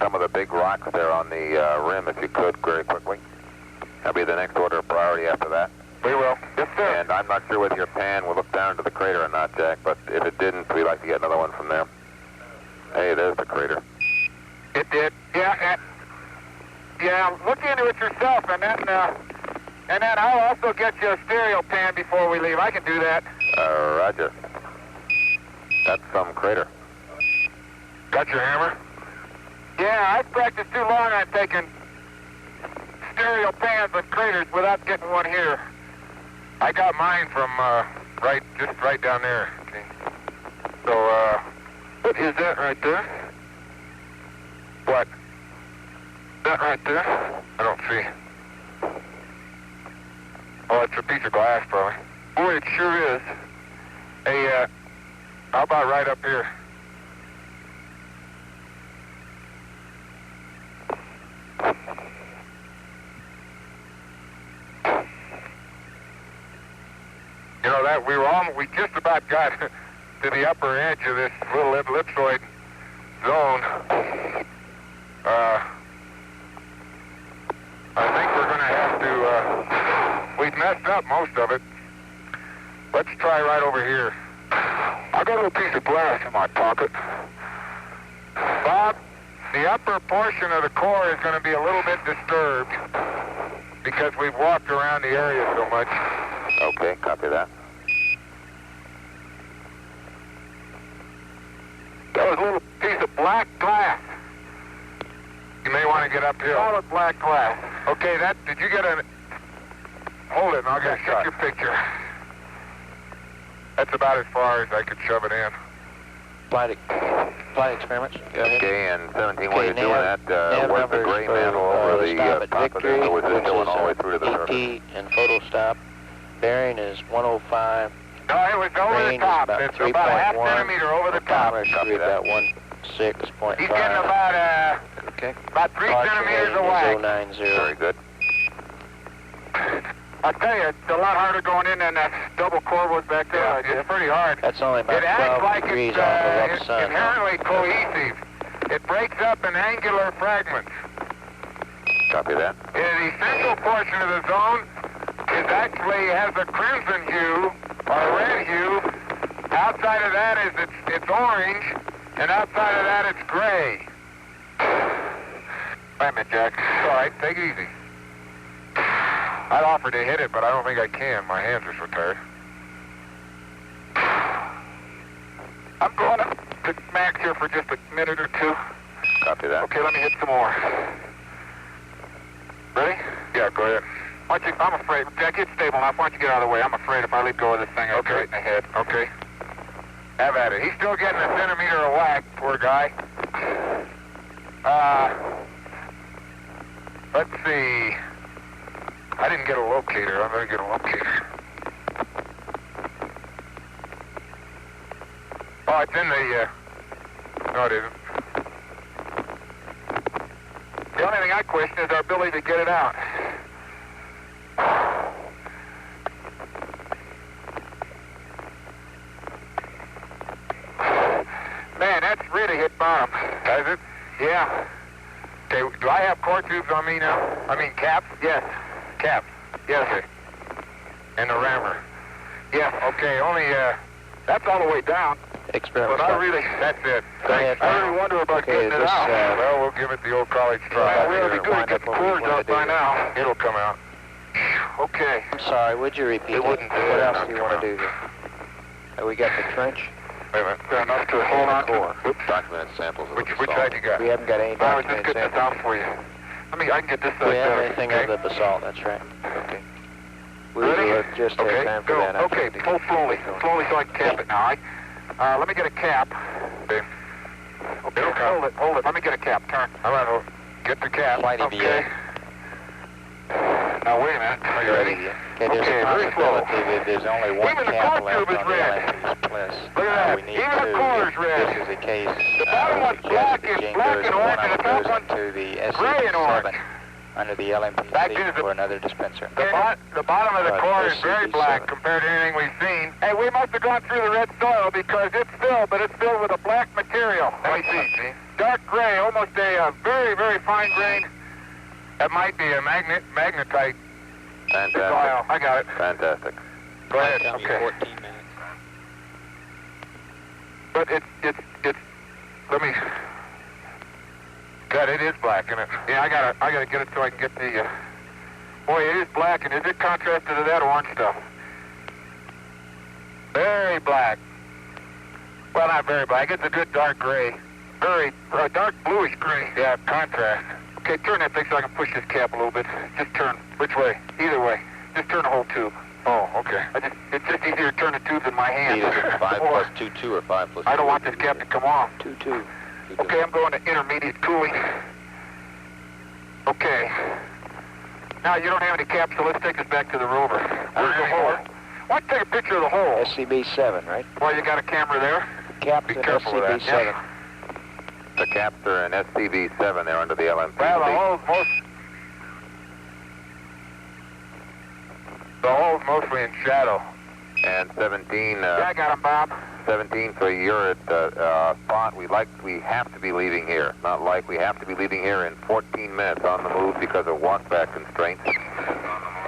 S5: some of the big rocks there on the rim, if you could, very quickly. That'll be the next order of priority after that.
S4: We will. Yes, sir.
S5: And I'm not sure whether your pan will look down to the crater or not, Jack, but if it didn't, we'd like to get another one from there. Hey, there's the crater.
S4: It did. Yeah, look into it yourself, and then I'll also get you a stereo pan before we leave. I can do that.
S5: Roger. That's some crater.
S4: Got your hammer? Yeah, I've practiced too long on taking stereo pans of craters without getting one here. I got mine from just right down there. Okay. So, what is that right there? What? That right there? I don't see. Oh, it's a piece of glass, probably. Boy, it sure is. Hey, how about right up here? You know that we just about got to the upper edge of this little ellipsoid zone. I think we're going to have to. We've messed up most of it. Let's try right over here. I got a little piece of glass in my pocket. Bob, the upper portion of the core is going to be a little bit disturbed because we've walked around the area so much.
S5: Okay, copy that.
S4: That was a little piece of black glass. You may want to get uphill. Solid black glass. Okay, did you get a... Hold it, and I'll get your picture. That's about as far as I could shove it in.
S6: Flight experiments. Go ahead.
S5: Okay, and 17, while you're
S6: nav-
S5: doing that,
S6: nav
S5: work the
S6: numbers
S5: gray
S6: for,
S5: mantle over the
S6: stop at
S5: top of
S6: Victory,
S5: this, so it's
S6: which
S5: going all the way
S6: is
S5: through to the surface.
S6: ET and photo stop. Bearing is 105.
S4: No, it was over the
S6: Range is
S4: top.
S6: about
S4: It's about a half
S6: 3.1.
S4: centimeter over the top.
S6: Timer should be about 16.5.
S4: He's getting about,
S9: Okay.
S4: about 3
S6: Archer
S4: centimeters
S6: rating
S4: away.
S6: is 090.
S5: Very good.
S4: I tell you, it's a lot harder going in than that double core was back there. Yeah, it's pretty hard.
S6: That's only about
S4: It acts
S6: 12
S4: like
S6: degrees
S4: it's
S6: off the rough sun.
S4: inherently cohesive. It breaks up in angular fragments.
S5: Copy that.
S4: The central portion of the zone has a crimson hue or a red hue. Outside of that is it's orange, and outside of that it's gray. Wait a minute, Jack. It's all right. Take it easy. I'd offer to hit it, but I don't think I can. My hands are so tired. I'm going up to max here for just a minute or two.
S5: Copy that.
S4: Okay, let me hit some more. Ready? Yeah, go ahead. Why don't you, I'm afraid. Jack, it's stable enough. Why don't you get out of the way? I'm afraid if I let go of this thing, I'll get right in the head. Okay. Have at it. He's still getting a centimeter of whack, poor guy. Let's see. I didn't get a locator. I'm going to get a locator. Oh, it's in the, no, it isn't. The only thing I question is our ability to get it out. Man, that's really hit bottom. Has it? Yeah. Okay, do I have core tubes on me now? I mean caps? Yes. Caps. Yes, sir. And the rammer. Yes. Okay, only, that's all the way down.
S6: Experiment.
S4: But I really, that's it. I really wonder about getting it out. Well, we'll give it the old college try. Yeah, we'll be good. Get the cores out by now. It'll come out. Okay.
S9: I'm sorry, would you repeat it? What else do you want to do here? We got the trench.
S4: Wait a minute. Got enough to hold on to.
S3: Oops. Documented samples of
S4: Which side you got?
S9: We haven't got any
S4: I was just
S9: documented
S4: getting this
S9: samples.
S4: out for you. I can get this side
S6: We have
S4: better.
S6: anything
S4: Okay.
S6: of the basalt, that's right.
S9: Okay. We will just have
S4: Okay,
S9: time for
S4: go.
S9: that.
S4: Okay, pull slowly. Slowly so I can cap it now. Let me get a cap. Okay. Okay, hold it. Let me get a cap. Turn. All right, get the cap.
S8: Slight EVA.
S4: Okay. Now, wait a minute. Are you ready?
S6: Okay, there's a
S4: very slow.
S6: possibility that there's only one
S4: Even the
S6: cap
S4: core
S6: left
S4: tube is
S6: on the
S4: red.
S6: LMP's plus.
S4: Look at that.
S6: We need
S4: Even the
S6: two.
S4: core is
S6: If
S4: red.
S6: this is the case,
S4: The bottom one's
S6: suggest
S4: black,
S6: that
S4: it's
S6: Gene
S4: black
S6: goes
S4: and
S6: to
S4: orange,
S6: one
S4: and
S6: of
S4: the
S6: them
S4: top
S6: goes
S4: one's
S6: into the
S4: gray and orange.
S6: SCP-7 under the LMP
S4: Back
S6: seat
S4: is the-
S6: for another dispenser.
S4: The bottom of the
S6: Right,
S4: core is very
S6: SCP-7.
S4: black compared to anything we've seen. Hey, we must have gone through the red soil because it's filled, but it's filled with a black material. Let me see. Dark gray, almost a very, very fine grain. That might be a magnetite
S3: Fantastic.
S4: soil. I got it.
S3: Fantastic.
S4: Go ahead.
S7: Tell me
S4: Okay.
S7: 14 minutes.
S4: But it's. Let me. God, it is black, isn't it? Yeah, I gotta get it so I can get the. Boy, it is black, and is it contrasted to that orange stuff? Very black. Well, not very black. It's a good dark gray. Very dark bluish gray. Yeah, contrast. Okay, turn that thing so I can push this cap a little bit. Just turn. Which way? Either way. Just turn the whole tube. Oh, okay. It's just easier to turn the tubes in my hand.
S3: Either 5 plus 2, or 5 plus 2.
S4: I don't want this cap to come off.
S9: 2-2.
S4: Okay, I'm going to intermediate cooling. Okay. Now, you don't have any caps, so let's take this back to the rover. Where's the hole? Why don't you take a picture of the hole?
S9: SCB-7, right?
S4: Well, you got a camera there?
S9: Caps
S4: Be
S9: in
S4: careful with that.
S9: SCB-7.
S4: Yeah.
S5: The caps are in SCV-7 there under the LMP.
S4: Well, the hole's mostly in shadow.
S5: And 17,
S4: Yeah, I got him, Bob.
S5: 17, so you're at spot. We have to be leaving here. Not like, we have to be leaving here in 14 minutes on the move because of walkback constraints.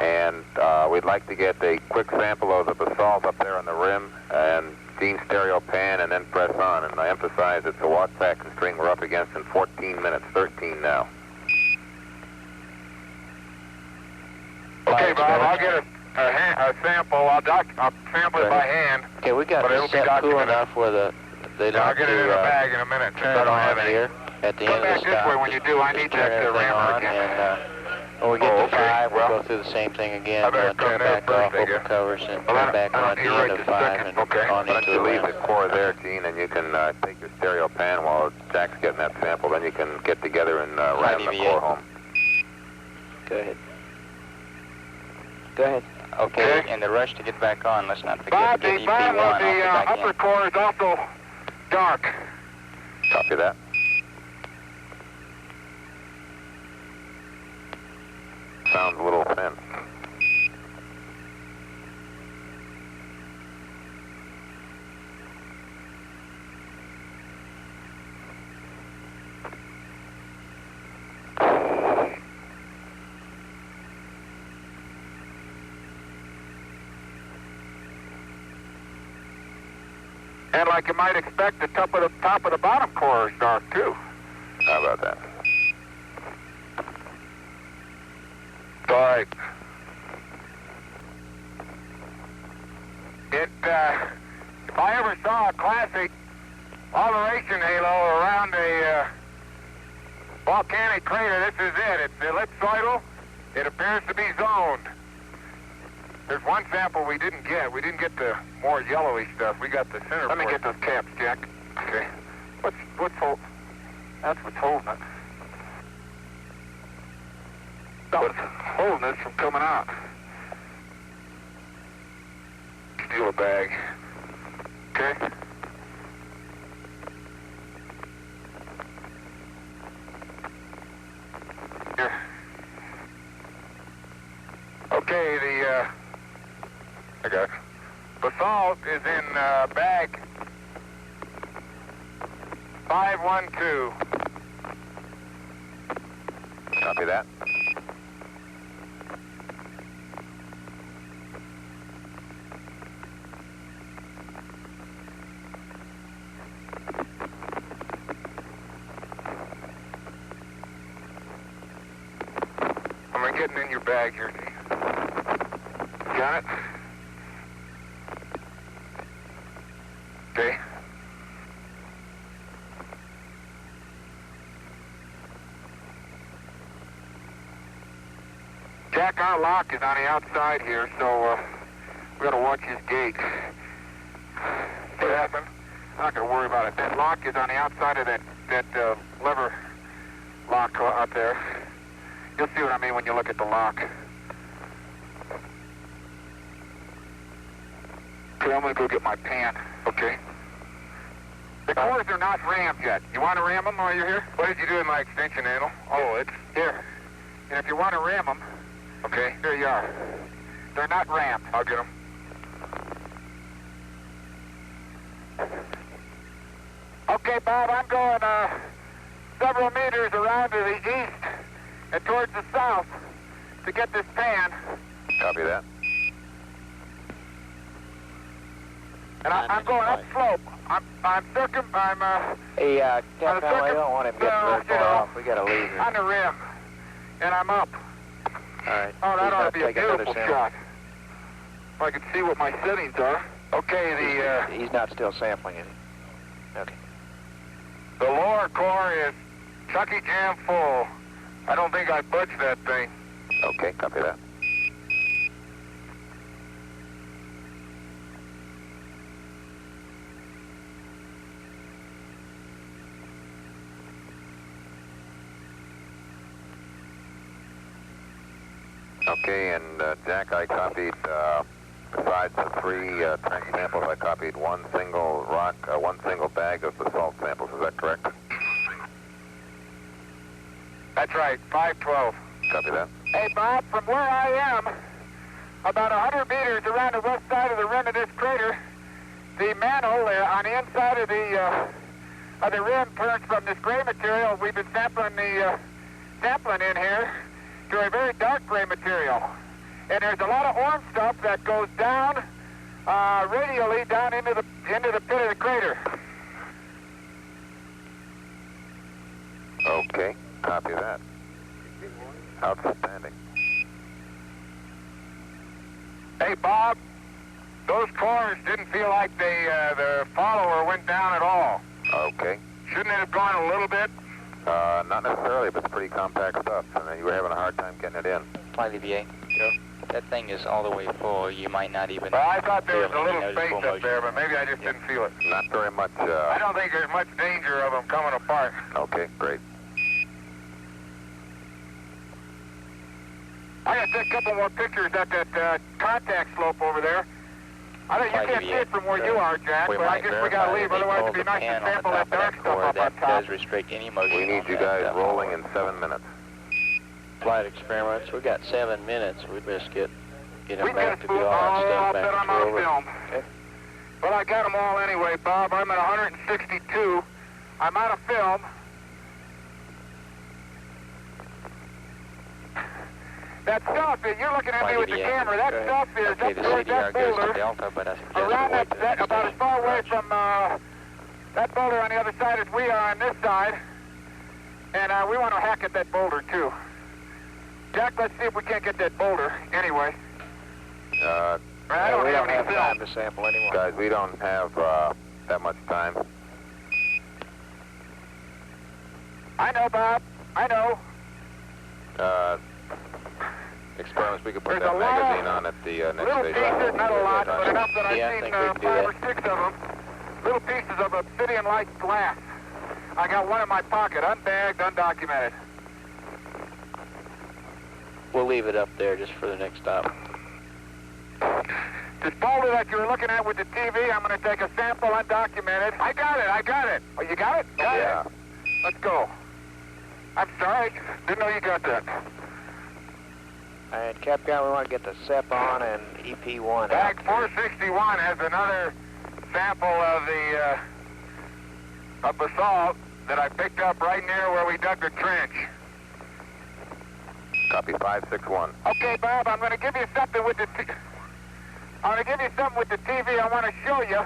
S5: And we'd like to get a quick sample of the basalt up there on the rim and Gene's stereo pan and then press on. And I emphasize it's a walkback constraint we're up against in 14 minutes, 13 now.
S4: Okay, Bob, I'll get a sample. I'll sample it by hand.
S6: Okay, we got
S4: But it'll
S6: this
S4: be
S6: set cool
S4: documented.
S6: enough where they don't
S4: I'll
S6: have
S4: get it in a
S6: to
S4: bag in a minute. Since I
S6: turn
S4: don't have
S6: on
S4: any.
S6: here at the
S4: Come
S6: end of
S4: back
S6: the
S4: this
S6: stop.
S4: way when you do. I need
S6: Turn
S4: that
S6: everything
S4: rammer
S6: on,
S4: again.
S6: and when we get
S4: Oh,
S6: to
S4: okay.
S6: 5, we'll
S4: Well,
S6: go through the same thing again.
S4: I better
S6: turn
S4: come there
S6: back
S4: first,
S6: off,
S4: I
S6: open
S4: guess.
S6: covers, and
S4: Well,
S6: turn back
S4: I
S6: on
S4: don't
S6: at the
S4: need
S6: end
S4: right
S6: of
S4: this
S6: 5
S4: second.
S6: and
S4: Okay.
S6: on
S5: Why don't
S6: into
S5: you
S6: the
S5: leave
S6: left.
S5: the core there, Gene, and you can take your stereo pan while Jack's getting that sample. Then you can get together and ram the
S8: EVA.
S5: core home.
S9: Go ahead. Go ahead.
S8: Okay, in the rush to get back on, let's not forget
S4: Bob,
S8: to get
S4: the
S8: EP1
S4: bottom
S8: off
S4: of
S8: the
S4: the
S8: back
S4: upper
S8: end.
S4: core is also dark.
S5: Copy that. Sounds a little thin.
S4: And like you might expect, the top of the bottom core is dark too.
S5: How about that?
S4: All right. If I ever saw a classic alteration halo around a volcanic crater, this is it. It's ellipsoidal, It appears to be zoned. There's one sample we didn't get. We didn't get the more yellowy stuff. We got the center. Let me get those caps, Jack. Okay. What's holding? That's what's holding it. What's holding it from coming out? Steal a bag. Okay. Here. Okay, I got it. Basalt is in bag 512.
S5: Copy that.
S4: I'm getting in your bag here. Got it? Okay. Jack, our lock is on the outside here, so we gotta watch his gate. What happened? I'm not gonna worry about it. That lock is on the outside of that lever lock out there. You'll see what I mean when you look at the lock. Okay, I'm gonna go get my pan. Okay. The cores are not rammed yet. You want to ram them while you're here? What did you do in my extension handle? Oh, it's here. And if you want to ram them, okay, here you are. They're not rammed. I'll get them. Okay, Bob, I'm going several meters around to the east and towards the south to get this pan.
S5: Copy that.
S4: And I'm going up slope.
S9: Hey, Captain, I don't want him getting very far off. We got to leave here.
S4: On the rim. And I'm up.
S9: All right.
S4: Oh, that
S9: He's
S4: ought
S9: gonna
S4: to be a
S9: take another
S4: beautiful
S9: sample.
S4: shot. If I can see what my settings are. Okay,
S9: He's not still sampling it. Okay.
S4: the lower core is Chucky Jam full. I don't think I budged that thing.
S5: Okay, copy that. Okay, and Jack, I copied, besides the 3 trench samples, I copied one single rock, one single bag of basalt samples. Is that correct?
S4: That's right, 512.
S5: Copy that.
S4: Hey, Bob, from where I am, about 100 meters around the west side of the rim of this crater, the mantle on the inside of the rim turns from this gray material we've been sampling in here to a very dark gray material. And there's a lot of orange stuff that goes down radially down into the pit of the crater.
S5: Okay, copy that. Outstanding.
S4: Hey, Bob, those cores didn't feel like the follower went down at all.
S5: Okay.
S4: Shouldn't it have gone a little bit?
S5: Not necessarily, but it's pretty compact stuff, and you were having a hard time getting it in.
S8: Flight EVA.
S4: Yeah.
S8: That thing is all the way full. You might not even...
S4: Well, I thought there was
S8: feel
S4: a little
S8: any
S4: space
S8: noticeable
S4: up there, but maybe I just didn't feel it.
S5: Not very much,
S4: I don't think there's much danger of them coming apart.
S5: Okay, great.
S4: I gotta take a couple more pictures at that contact slope over there. I think you can't see it from where you are, Jack, but I guess we gotta leave, otherwise it'd be nice to sample that dark stuff up on
S8: That
S4: top.
S8: does restrict any motion.
S5: We need you guys rolling in 7 minutes.
S6: Flight experiments. We got 7 minutes. We best get
S4: We
S6: them
S4: can
S6: back to
S4: spool.
S6: do all
S4: Oh,
S6: that
S4: I'll
S6: stuff
S4: bet
S6: back
S4: I'm
S6: to
S4: out of
S6: over.
S4: film.
S6: Okay.
S4: Well, I got them all anyway, Bob. I'm at 162. I'm out of film. That stuff, you're looking at me with the camera, that stuff is
S8: Okay,
S4: up
S8: the
S4: towards
S8: CDR
S4: that
S8: goes to
S4: boulder,
S8: Delta, but I suggest
S4: around
S8: avoid
S4: that, about as far away from that boulder on the other side as we are on this side. And we want to hack at that boulder, too. Jack, let's see if we can't get that boulder. Anyway. I don't
S9: we
S4: have
S9: don't
S4: any
S9: have
S4: film.
S9: time to sample anymore.
S5: Guys, we don't have that much time.
S4: I know, Bob. I know.
S5: Experiments, we could put
S4: There's
S5: that
S4: a lot of
S5: magazine on at the next
S4: little
S5: station.
S4: pieces, not a lot, but enough that
S6: Yeah, I
S4: I've
S6: think
S4: seen
S6: we can do
S4: 5 or
S6: that.
S4: 6 of them. Little pieces of obsidian-like glass. I got one in my pocket, unbagged, undocumented.
S6: We'll leave it up there just for the next stop.
S4: This boulder that you were looking at with the TV, I'm going to take a sample undocumented. I got it. Oh, you got it? Got
S5: Yeah.
S4: it. Let's go. I'm sorry. Didn't know you got that.
S9: And Capcom, we want to get the SEP on and EP1 out.
S4: Bag 461 has another sample of the of basalt that I picked up right near where we dug the trench.
S5: Copy 561.
S4: Okay, Bob, I'm going to give you something with the TV. I want to show you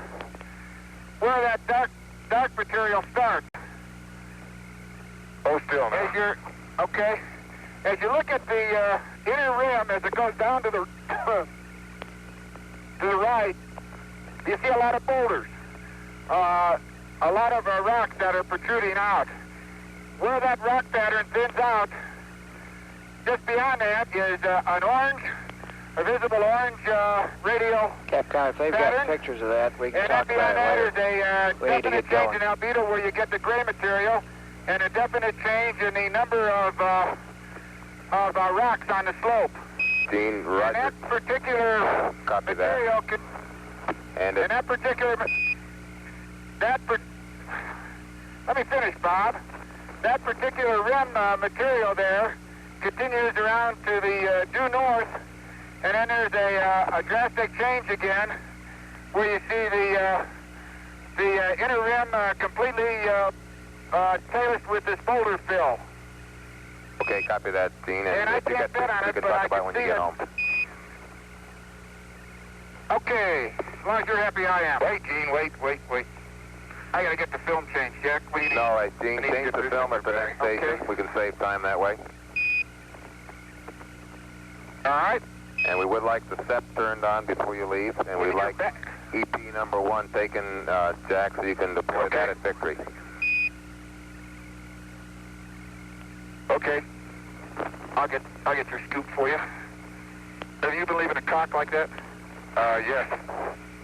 S4: where that dark material starts. Oh, still now. Okay. As you look at the inner rim as it goes down to the to the right, you see a lot of boulders. A lot of rocks that are protruding out. Where that rock pattern thins out, just beyond that is a visible orange radial
S9: Capcom, if they've
S4: pattern.
S9: got pictures of that, we can
S4: And
S9: talk
S4: then beyond
S9: about
S4: that
S9: it
S4: is
S9: later.
S4: a
S9: We need to
S4: definite
S9: get
S4: change in
S9: going.
S4: albedo where you get the gray material, and a definite change in the number of rocks on the slope.
S5: Gene,
S4: And
S5: Roger.
S4: that particular
S5: Copy that.
S4: material could,
S5: And
S4: and that particular, let me finish, Bob. That particular rim material there continues around to the due north, and then there's a drastic change again, where you see the inner rim completely talus with this boulder fill.
S5: Okay, copy that, Gene.
S4: And I
S5: if you
S4: can't
S5: get
S4: bet on
S5: we
S4: it,
S5: can
S4: but
S5: talk
S4: I
S5: about
S4: can
S5: when you
S4: see
S5: get
S4: it.
S5: home.
S4: Okay, as long as you're happy, I am. Wait, Gene, wait. I gotta get the film changed, Jack. What do you need?
S5: All right, Gene,
S4: I need to
S5: change
S4: get
S5: the
S4: this
S5: film at the
S4: number
S5: next
S4: back.
S5: station.
S4: Okay.
S5: We can save time that way.
S4: All right.
S5: And we would like the SEP turned on before you leave, and we'd like EP number 1 taken, Jack, so you can deploy that at Victory.
S4: Okay. I'll get your scoop for you. Have you been leaving a cock like that? Yes.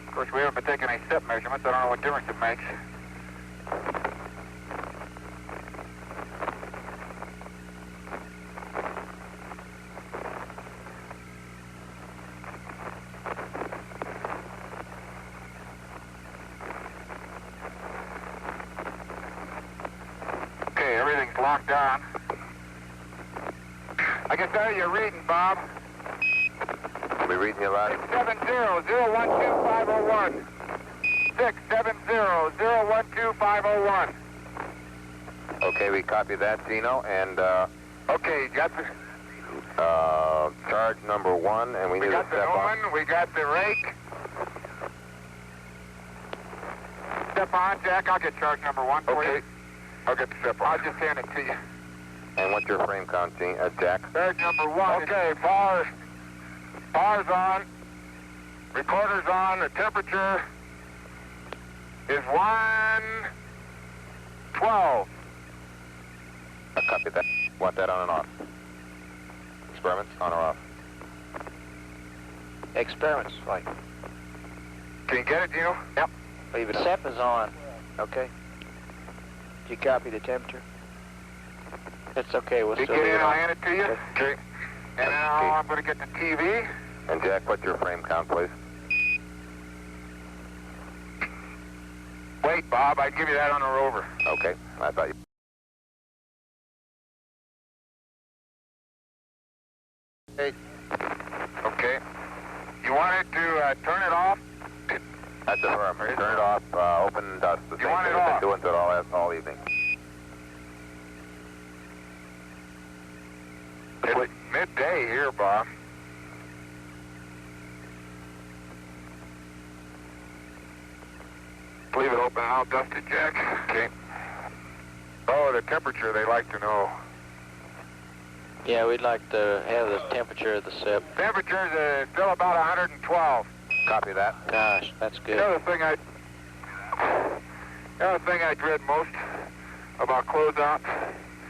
S4: Of course, we haven't been taking any step measurements. I don't know what difference it makes. Okay, everything's locked on. I can tell you're reading, Bob.
S5: I'll be reading you loud.
S4: 670-012-501. 670-012-501.
S5: Okay, we copy that, Gino, and
S4: Okay, you got the...
S5: charge number 1, and we need
S4: We
S5: a
S4: got the
S5: SEP on.
S4: Omen, we got the rake. Step on, Jack. I'll get charge number 1 for you. I'll get the step on. I'll just hand it to you.
S5: And what's your frame count, Gene, Jack?
S4: Charge number 1. Okay, power's on. Recorder's on. The temperature is 112.
S5: I copy that. Want that on and off? Experiments, on or off?
S9: Experiments, flight.
S4: Can you get it, Gino? Yep.
S9: Leave it up.
S6: SEP is on.
S9: Okay. Did you copy the temperature?
S6: It's okay, we'll
S4: You
S6: still
S4: get
S6: leave
S4: in,
S6: it
S4: I'll
S6: on.
S4: hand it to you. Okay. And now I'm going to get the TV.
S5: And Jack, what's your frame count, please?
S4: Wait, Bob, I can give you that on the rover.
S5: Okay, I thought you...
S4: Okay. You wanted to turn it off?
S5: That's affirm. Turn it off, open dust. The
S4: You
S5: same
S4: want
S5: thing
S4: it
S5: we've been
S4: off?
S5: doing it all evening.
S4: It's midday here, Bob. Leave it open and I'll dust it, Jack. Okay. Oh, the temperature they like to know.
S6: Yeah, we'd like to have the temperature of the SEP.
S4: Temperature's still about 112.
S5: Copy that.
S6: Gosh, that's
S4: The
S6: good.
S4: other thing I dread most about closeout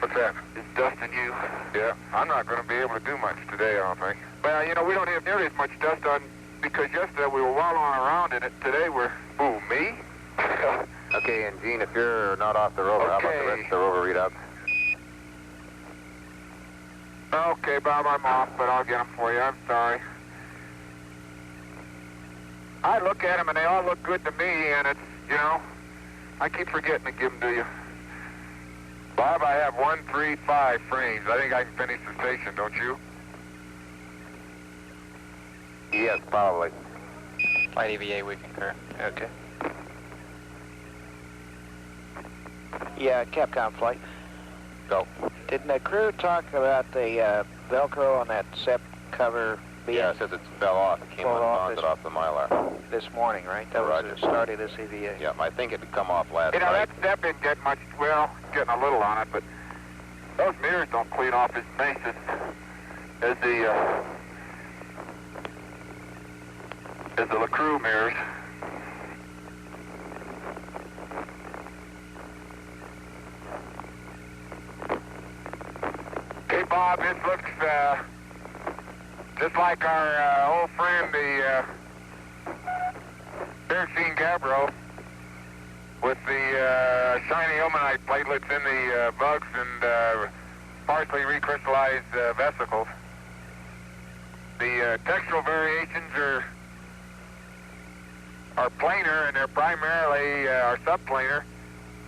S4: What's that?
S2: It's dusting you.
S4: Yeah, I'm not going to be able to do much today, I don't think. Well, you know, we don't have nearly as much dust on because yesterday we were wallowing around in it. Today we're... Who, me?
S5: Okay, and Gene, if you're not off the rover, how about the rest of the rover readouts?
S4: Okay, Bob, I'm off, but I'll get them for you. I'm sorry. I look at them and they all look good to me, and it's, you know, I keep forgetting to give them to you. Bob, I have 135 frames. I think I can finish the station, don't you?
S5: Yes, probably.
S8: Flight EVA, we concur.
S9: Okay. Yeah, Capcom flight.
S5: Go.
S9: Didn't the crew talk about the Velcro on that SEP cover being
S5: Yeah, it says it fell off. It came
S9: Fall off
S5: unbonded off the Mylar.
S9: this morning, right? That was
S5: Roger.
S9: the start of this EVA.
S5: Yeah, I think it had come off last
S4: You know,
S5: night.
S4: that step didn't get much, well, getting a little on it, but those mirrors don't clean off as nice as the LaCrue mirrors. Okay, Bob, this looks just like our old friend, the Berenstain Gabbro, with the shiny ilmenite platelets in the bugs and partially recrystallized vesicles. The textural variations are planar, and they're primarily are subplanar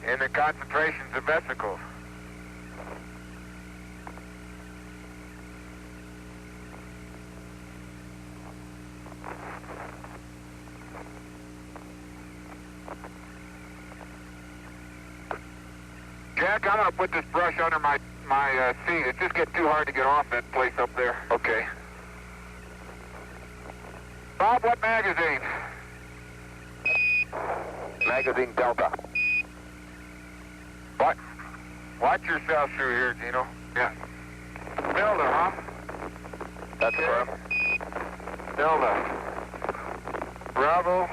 S4: in the concentrations of vesicles. Jack, I'm going to put this brush under my seat. It just gets too hard to get off that place up there. Okay. Bob, what magazine?
S5: Magazine Delta.
S4: What? Watch yourself through here, Gino. Yeah. Delta, huh?
S5: That's
S4: Okay.
S5: firm.
S4: Delta. Bravo.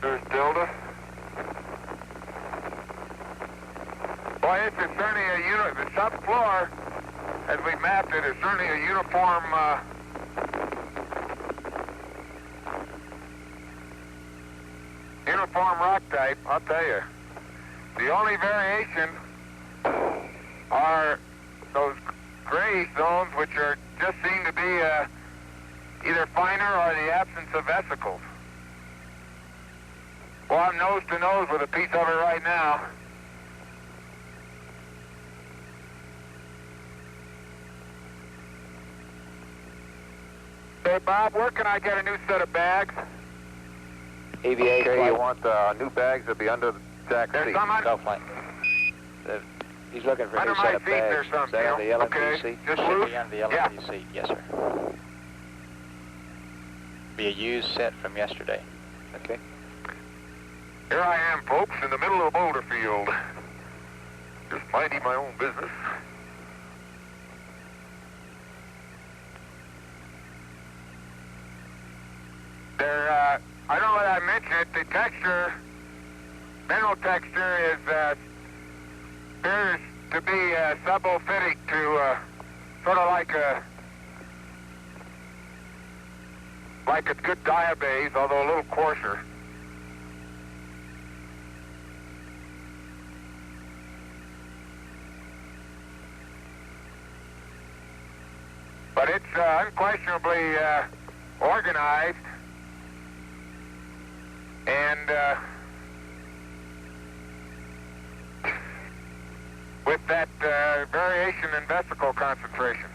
S4: There's Delta. Boy, it's certainly a the subfloor, as we mapped it, is certainly a uniform rock type, I'll tell you. The only variation are those gray zones, which are just seem to be either finer or the absence of vesicles. Well, I'm nose to nose with a piece of it right now. Hey, Bob, where can I get a new set of bags?
S9: EVA
S5: Okay,
S9: flight.
S5: you want new bags to be under Jack's
S4: There's
S5: seat.
S4: some on,
S8: Go flight.
S9: He's looking for a
S4: under
S9: new
S4: my
S9: set of
S4: seat. There's
S9: bags.
S4: some,
S9: Is that on the
S4: Neil.
S9: LMP
S4: Okay,
S9: seat?
S4: just
S8: Should
S4: loose?
S8: be on the LMP seat, yes, sir. Be a used set from yesterday.
S9: Okay.
S4: Here I am, folks, in the middle of a boulder field. Just minding my own business. There, I don't know what I mentioned it, the texture, mineral texture is, appears to be subophytic to, sort of like a good diabase, although a little coarser. But it's unquestionably organized, and with that variation in vesicle concentration.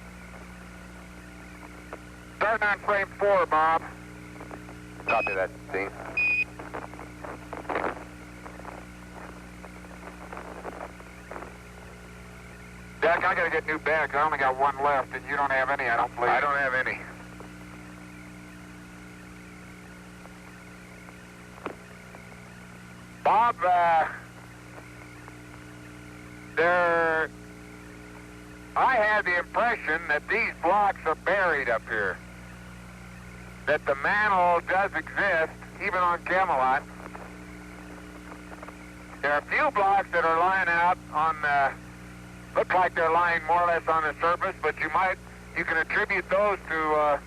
S4: Starting on frame 4, Bob.
S5: Copy that, Dean.
S4: Jack, I gotta get new bags. I only got one left, and you don't have any, I don't believe. I don't have any. Bob, I had the impression that these blocks are buried up here. That the mantle does exist, even on Camelot. There are a few blocks that are lying out on look like they're lying more or less on the surface, but you can attribute those to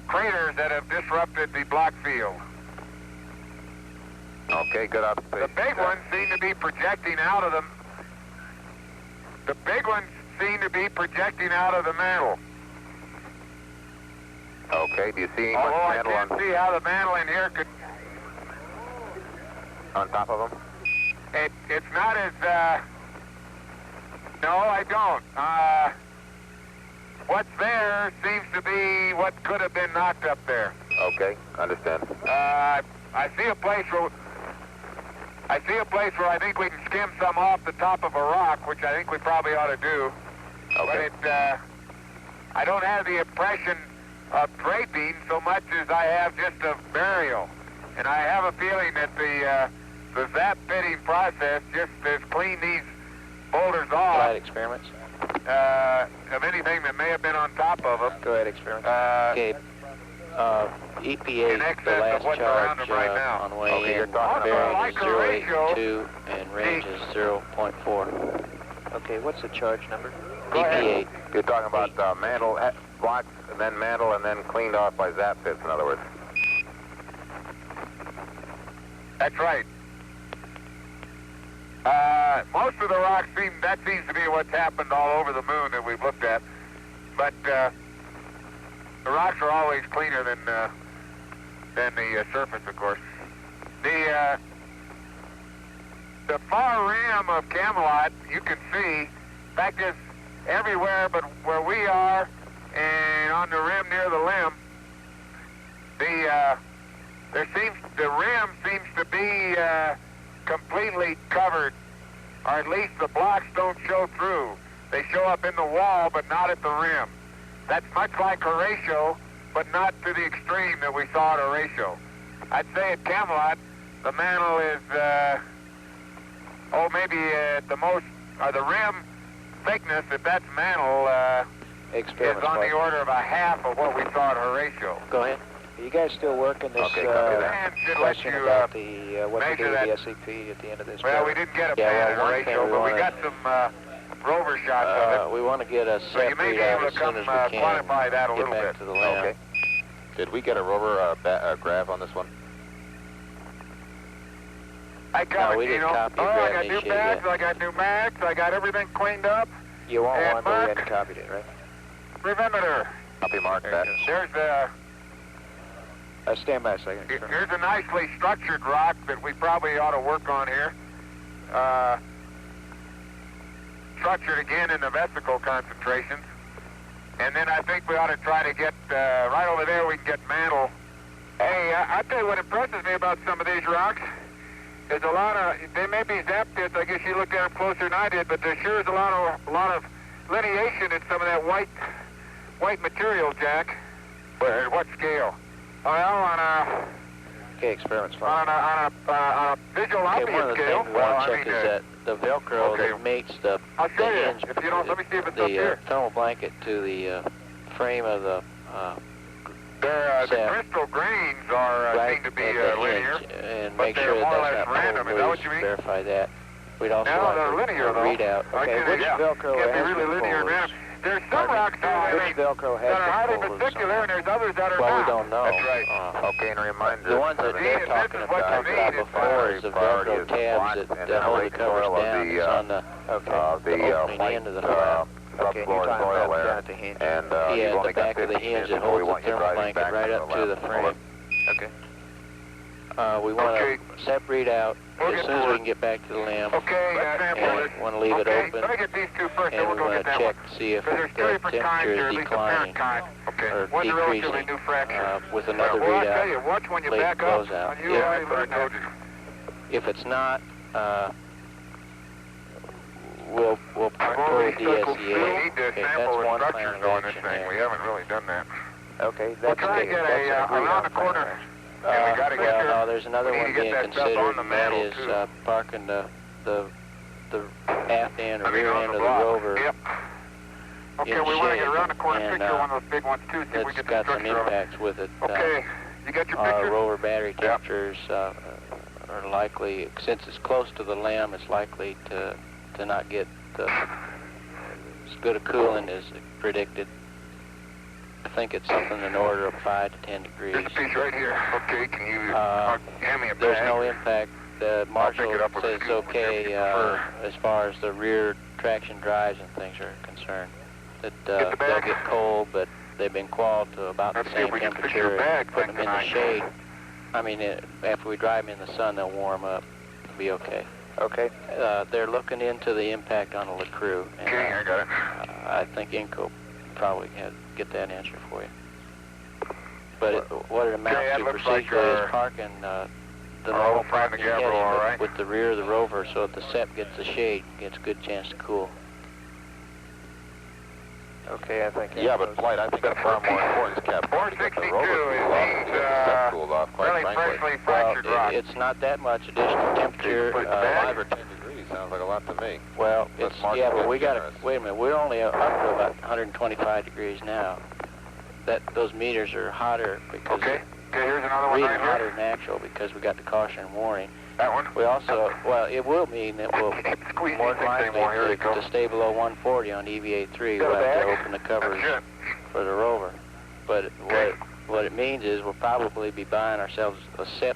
S4: craters that have disrupted the block field.
S5: Okay, good observation.
S4: The big ones seem to be projecting out of the mantle.
S5: Okay, do you see much
S4: Although I
S5: mantle
S4: can't see how the mantle in here could...
S5: on top of them?
S4: It's not as... No, I don't. What's there seems to be what could have been knocked up there.
S5: Okay, understand.
S4: I see a place where I think we can skim some off the top of a rock, which I think we probably ought to do.
S5: Okay.
S4: But I don't have the impression of draping so much as I have just of burial. And I have a feeling that the zap pitting process just has cleaned these boulders off.
S6: Go ahead, experiments.
S4: Of anything that may have been on top of them.
S6: Go ahead, experiments.
S4: In
S6: EPA, the
S4: excess
S6: last
S4: of what's around
S6: charge
S4: them right now.
S6: on way
S5: Okay, you're
S6: in,
S5: talking
S6: bearing
S4: about
S6: is
S4: like a ratio.
S6: 0.82 and range is 0.4.
S9: Okay, what's the charge number?
S6: EPA.
S5: You're talking about mantle blocks, and then mantle, and then cleaned off by zap pits, in other words.
S4: That's right. Most of the rocks that seems to be what's happened all over the moon that we've looked at. But the rocks are always cleaner than the surface, of course. The far rim of Camelot, you can see, in fact, is everywhere but where we are and on the rim near the limb. The rim seems to be completely covered, or at least the blocks don't show through. They show up in the wall, but not at the rim. That's much like Horatio, but not to the extreme that we saw at Horatio. I'd say at Camelot, the mantle is, maybe at the most, or the rim thickness, if that's mantle, is on the order of a half of what we saw at Horatio.
S6: Go ahead.
S9: Are you guys still working this
S4: And should let
S9: question
S4: you
S9: about the what to do
S4: measure
S9: with
S4: that.
S9: the SCP at the end of this?
S4: Well, we
S9: program?
S4: didn't get a
S6: Yeah,
S4: pan at
S6: well, one thing
S4: Horatio,
S6: we
S4: but we
S6: wanna-
S4: got some rover shots of it.
S6: We want to get a
S4: So you
S6: set
S4: may be
S6: readout
S4: able
S6: as
S4: to
S6: soon
S4: come
S6: as we can.
S4: quantify that a
S6: Get
S4: little
S6: back
S4: bit.
S6: to the lab.
S5: Okay. Did we get a rover grav on this one?
S4: I got
S6: we
S4: it,
S6: didn't
S4: Gino.
S6: copy
S4: Oh,
S6: or
S4: I
S6: grab
S4: got new
S6: initiate
S4: bags,
S6: yet.
S4: I got new mags, I got everything cleaned up.
S9: You want
S4: And
S9: one, but we
S4: Mark?
S9: hadn't copied it, right?
S4: Remember,
S5: Copy, Mark, that.
S4: there's
S9: Stand by a second.
S4: here's a nicely structured rock that we probably ought to work on here. Structured again in the vesicle concentrations. And then I think we ought to try to get, right over there we can get mantle. Hey, I'll tell you what impresses me about some of these rocks. There's a lot of, they may be zap pits, I guess you looked at them closer than I did, but there sure is a lot of lineation in some of that white material, Jack. Where, at what scale? Well, on a
S6: Okay, experiments fine.
S4: on a visual
S6: Okay,
S4: optic
S6: one of the
S4: scale.
S6: things we want to check is
S4: uh,
S6: that the Velcro
S4: okay.
S6: that mates the
S4: I'll show you.
S6: hinge,
S4: If you don't, let me see if it's up
S6: the
S4: here.
S6: thermal blanket to the frame of the
S4: The
S6: Sap.
S4: crystal grains are
S6: right
S4: seem to be
S6: at the
S4: linear.
S6: hinge, and
S4: but
S6: make
S4: they're
S6: sure that
S4: more or
S6: that's
S4: less
S6: not
S4: random.
S6: pulled
S4: Is that
S6: loose.
S4: what you mean?
S6: Verify that. We'd also
S4: No,
S6: like
S4: they're
S6: a
S4: linear, though.
S6: readout.
S4: I
S9: Okay,
S4: can-
S9: which
S4: yeah.
S9: Velcro
S4: Can't be
S9: has
S4: really
S9: been
S4: linear and
S9: pulled?
S4: random. There's some rocks that
S9: Which Velcro has
S4: are highly
S9: been pulled?
S4: particular, and there's others that are
S6: Well, we
S4: not.
S6: don't know.
S4: That's right.
S5: Okay, and a reminder.
S6: The ones that
S4: See,
S6: they're
S4: this
S6: talking
S4: is what
S6: about
S4: you need.
S6: before is the
S5: Priority
S6: Velcro
S5: is the
S6: tabs
S5: block,
S6: that
S5: and then
S6: hold the
S5: lake
S6: covers
S5: soil of
S6: down.
S5: the,
S6: It's on the opening
S5: white,
S6: end of the flap.
S9: Okay, you're
S5: subfloor
S9: talking
S5: soil
S9: about
S5: there.
S9: down at the hinge.
S5: And
S6: Yeah,
S5: you've
S6: at
S5: only
S6: the
S5: got
S6: back of the
S5: 15
S6: hinge, it
S5: minutes, so we
S6: holds the
S5: want you
S6: thermal
S5: driving
S6: blanket
S5: back
S6: right
S5: from
S6: up to the
S5: left.
S6: frame.
S9: Okay.
S6: We want
S4: Okay.
S6: to separate out
S4: We'll
S6: as
S4: get
S6: soon as
S4: to
S6: we
S4: it.
S6: can get back to the lamp.
S4: Okay, sample it.
S6: And want to leave it
S4: Okay,
S6: open.
S4: let me get these two first, then
S6: And
S4: we'll
S6: we
S4: go
S6: want
S4: get
S6: to
S4: that
S6: check
S4: one.
S6: to see if
S4: Because there's two
S6: the
S4: different kinds
S6: temperature
S4: here, at
S6: is
S4: least the parent
S6: declining
S4: kind. Okay.
S6: or
S4: One's a relatively
S6: decreasing
S4: new fracture.
S6: with another
S4: well, I'll tell you,
S6: readout.
S4: watch when you
S6: late
S4: back up.
S6: closeout.
S4: You
S6: Yeah.
S4: already learned that.
S6: If it's not, we'll pull
S4: I've already
S6: the
S4: circled
S6: DSEA.
S4: through. We need to
S6: Okay,
S4: sample
S6: that's
S4: the
S6: one
S4: structures
S6: plan of
S4: on this
S6: action
S4: thing.
S6: there.
S4: We haven't really done that.
S9: Okay,
S4: We'll
S9: that's
S4: try to get around the corner. And we got to get
S6: well,
S4: there.
S6: no, there's another
S4: We need
S6: one
S4: to get
S6: being
S4: that stuff
S6: considered,
S4: on the
S6: and that
S4: mantle,
S6: is
S4: too.
S6: parking the aft end or
S4: I mean,
S6: rear
S4: on
S6: end
S4: the
S6: of the
S4: block.
S6: rover.
S4: Yep. Okay,
S6: in
S4: we want to
S6: shape,
S4: get around the corner,
S6: and,
S4: picture one of those big ones too, see if we
S6: That's
S4: get the
S6: got some
S4: structure of it.
S6: impacts with it.
S4: Okay, you got your
S6: Our
S4: picture?
S6: rover battery
S4: Yep.
S6: temperatures are likely, since it's close to the limb, it's likely to to not get as good a cooling as predicted. I think it's something in the order of 5 to 10 degrees.
S4: This piece right here. Okay, can you hand me a bag?
S6: There's no impact. Marshall
S4: pick it up with
S6: says
S4: a
S6: it's
S4: scoop,
S6: okay
S4: whichever you prefer.
S6: as far as the rear traction drives and things are concerned. That
S4: Get the
S6: they'll
S4: bag.
S6: get cold, but they've been qualled to about
S4: Let's
S6: the
S4: see if
S6: same
S4: we can fix your
S6: temperature.
S4: bag
S6: Put them
S4: thing
S6: in the
S4: tonight.
S6: shade. I mean, after we drive them in the sun, they'll warm up. It'll be okay.
S9: Okay.
S6: They're looking into the impact on the LeCreux. And,
S4: Okay, I got it.
S6: I think Inco probably can get that answer for you. But what it amounts
S4: that
S6: to
S4: looks like
S6: procedurally is parking the normal
S4: find the
S6: parking
S4: Gabriel,
S6: heading
S4: all right.
S6: with the rear of the rover, so if the SEP gets the shade, gets a good chance to cool.
S9: Okay, I think.
S5: Yeah, but Flight, I think that's far more important, Captain.
S4: 462
S5: The rover
S4: is
S5: cooled off, quite
S4: really
S5: frankly.
S4: freshly fractured rock.
S6: It's not that much additional temperature.
S4: Put it back.
S5: 5 or 10 degrees sounds like a lot to me.
S6: Well,
S5: Let's
S6: it's
S5: mark
S6: yeah,
S5: it
S6: but
S5: as
S6: we got to
S5: generous.
S6: wait a minute. We're only up to about 125 degrees now. Those meters are hotter because
S4: Okay, here's another one
S6: reading
S4: right
S6: hotter
S4: here.
S6: than actual because we got the caution and warning.
S4: That one.
S6: We also, well, it will mean that we'll
S4: Squeeze
S6: more
S4: these
S6: than
S4: things anymore. Here
S6: likely
S4: we go.
S6: to stay below 140 on EVA 3.
S4: Got
S6: We'll
S4: a
S6: have to
S4: bag?
S6: open the covers
S4: That's it.
S6: for the rover. But what it means is we'll probably be buying ourselves a SEP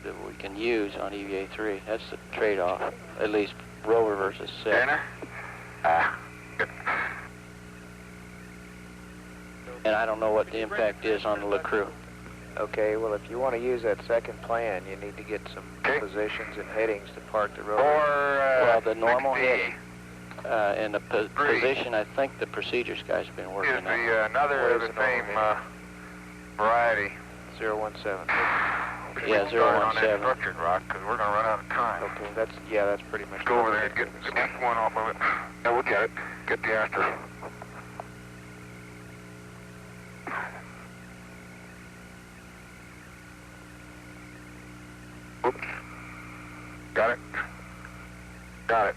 S6: that we can use on EVA 3. That's the trade-off, at least rover versus SEP.
S4: Dinner? Good.
S6: And I don't know what the impact is on the LeCreux.
S9: Okay, well, if you want to use that second plan, you need to get some
S4: Okay.
S9: positions and headings to park the rover.
S6: Well, the normal
S4: 60
S6: heading and the position, I think the procedures guys have been
S4: is
S6: working on.
S4: another of the
S9: Where's the
S4: same
S9: normal
S4: variety.
S9: 017.
S4: We
S6: Yeah,
S4: should start on that
S6: 017.
S4: structured rock because we're going to run out of time.
S9: Okay, that's pretty much.
S4: Let's go over there and get at least one off of it. Yeah, we'll get it. Get the after. Oops. Got it. Got it.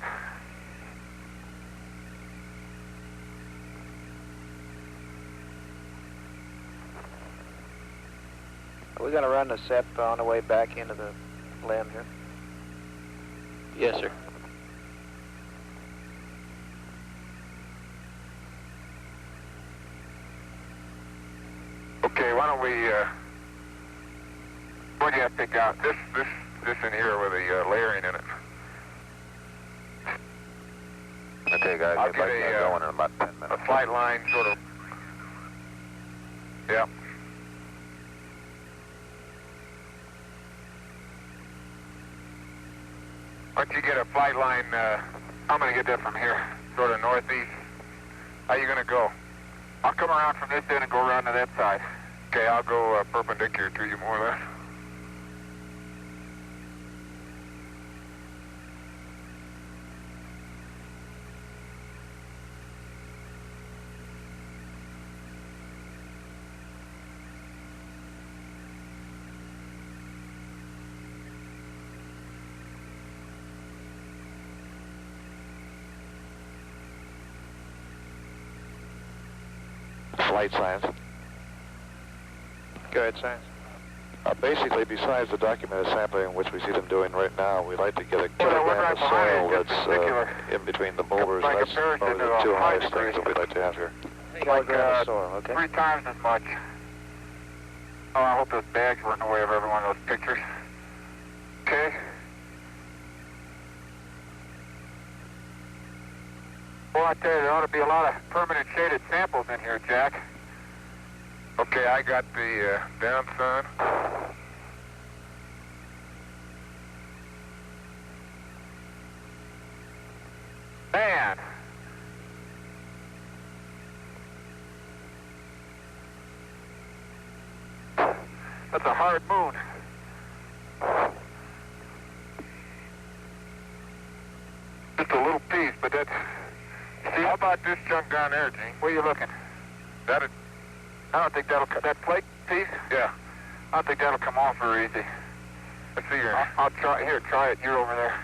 S9: Are we going to run the SEP on the way back into the limb here?
S6: Yes, sir.
S4: Okay, why don't we, what do you have to pick out? This in here with the layering in it.
S5: Okay, guys,
S4: I'll
S5: we'd
S4: get
S5: like to
S4: a,
S5: go in about 10
S4: A
S5: minutes.
S4: flight line sort of, yeah. Once you get a flight line, I'm going to get that from here, sort of northeast. How you going to go? I'll come around from this end and go around to that side. Okay, I'll go perpendicular to you more or less.
S3: Flight science.
S9: Go ahead, Science.
S3: Basically, besides the documented sampling, which we see them doing right now, we'd like to get a
S4: Well, we're
S3: kilogram
S4: right
S3: of
S4: behind
S3: soil
S4: it, just
S3: that's
S4: particular.
S3: in between the boulders.
S4: By
S3: That's
S4: comparison
S3: probably
S4: to
S3: the two
S4: 5
S3: highest
S4: degrees.
S3: things that we'd like to have here.
S9: Kilogram of soil, okay.
S4: 3 times as much. Oh, I hope those bags weren't in the way of every one of those pictures. Okay. Well, I tell you, there ought to be a lot of permanent shaded samples in here, Jack. Okay, I got the down sun. Man. That's a hard moon. Just a little piece, but that's... See, how about this chunk down there, Gene? Where you looking? I don't think that'll... That plate piece? Yeah. I don't think that'll come off very easy. Let's see here. I'll try... Here, try it. You're over there.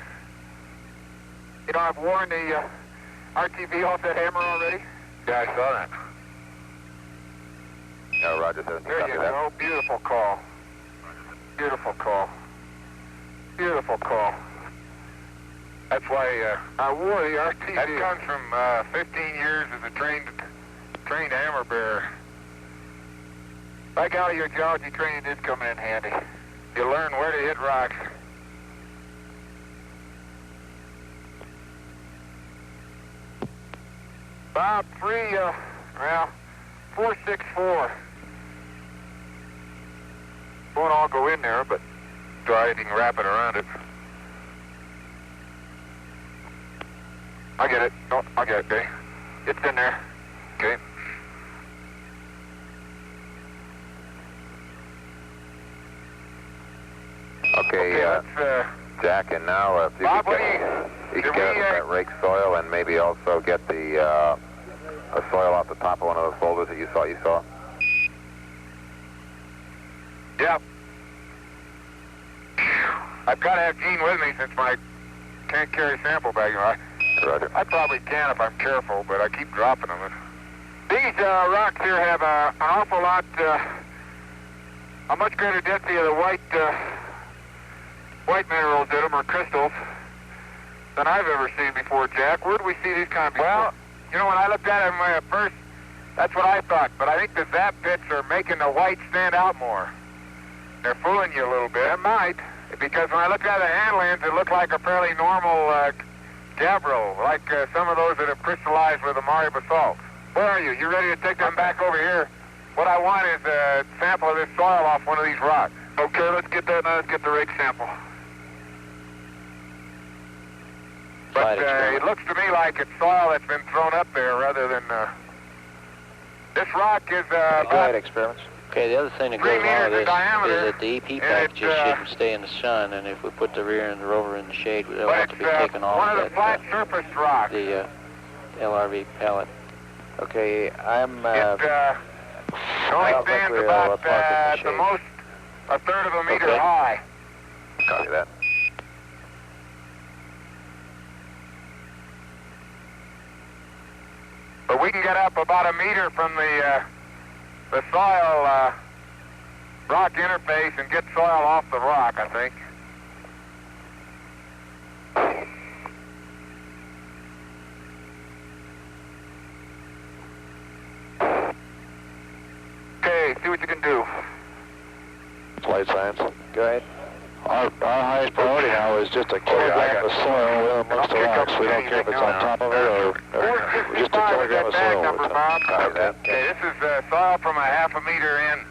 S4: You know, I've worn the RTV off that hammer already. Yeah, I saw that.
S5: No, Roger, 17.
S4: There
S5: Copy
S4: you
S5: that.
S4: go. Beautiful call. Beautiful call. Beautiful call. That's why I wore the RTD. That comes from 15 years as a trained hammer bearer. By golly, your geology training did come in handy. You learn where to hit rocks. Bob, 464. Won't all go in there, but try anything wrapping around it. I get it. No, I get it, okay. It's in there. Okay.
S5: Okay, Jack, and now if you
S4: Bob,
S5: could get us that rake soil and maybe also get the soil off the top of one of those boulders that you saw.
S4: Yep. I've got to have Gene with me since I can't carry sample bag.
S5: Roger.
S4: I probably can if I'm careful, but I keep dropping them. These rocks here have an awful lot, a much greater density of the white minerals in them, or crystals, than I've ever seen before, Jack. Where do we see these kind of before? Well, you know, when I looked at them at first, that's what I thought, but I think the zap pits are making the white stand out more. They're fooling you a little bit. It might, because when I looked at the handlands, it looked like a fairly normal gabbro, like some of those that have crystallized with the Mare basalt. Where are you? You ready to take them back over here? What I want is a sample of this soil off one of these rocks. Okay, let's get that. Let's get the rake sample. But it looks to me like it's soil that's been thrown up there rather than... This rock is about...
S9: experiments.
S6: Okay, the other thing that
S4: 3
S6: goes along with
S4: meters in
S6: this
S4: diameter,
S6: is that the EP packages shouldn't stay in the sun, and if we put the rear and the rover in the shade, they'll
S4: but
S6: have to be taken off
S4: one of the flat surface rocks.
S6: the LRV pallet.
S9: Okay, I'm...
S4: it only stands about the most a third of a meter high.
S5: Copy that.
S4: But we can get up about a meter from the soil rock interface and get soil off the rock, I think. Okay, see what you can do.
S3: Flight science.
S9: Go ahead.
S3: Our highest priority now is just a kilogram of soil amongst the rocks. We don't care if it's on top of it or just a kilogram of soil.
S4: Number, Bob. Okay, this is soil from a half a meter in.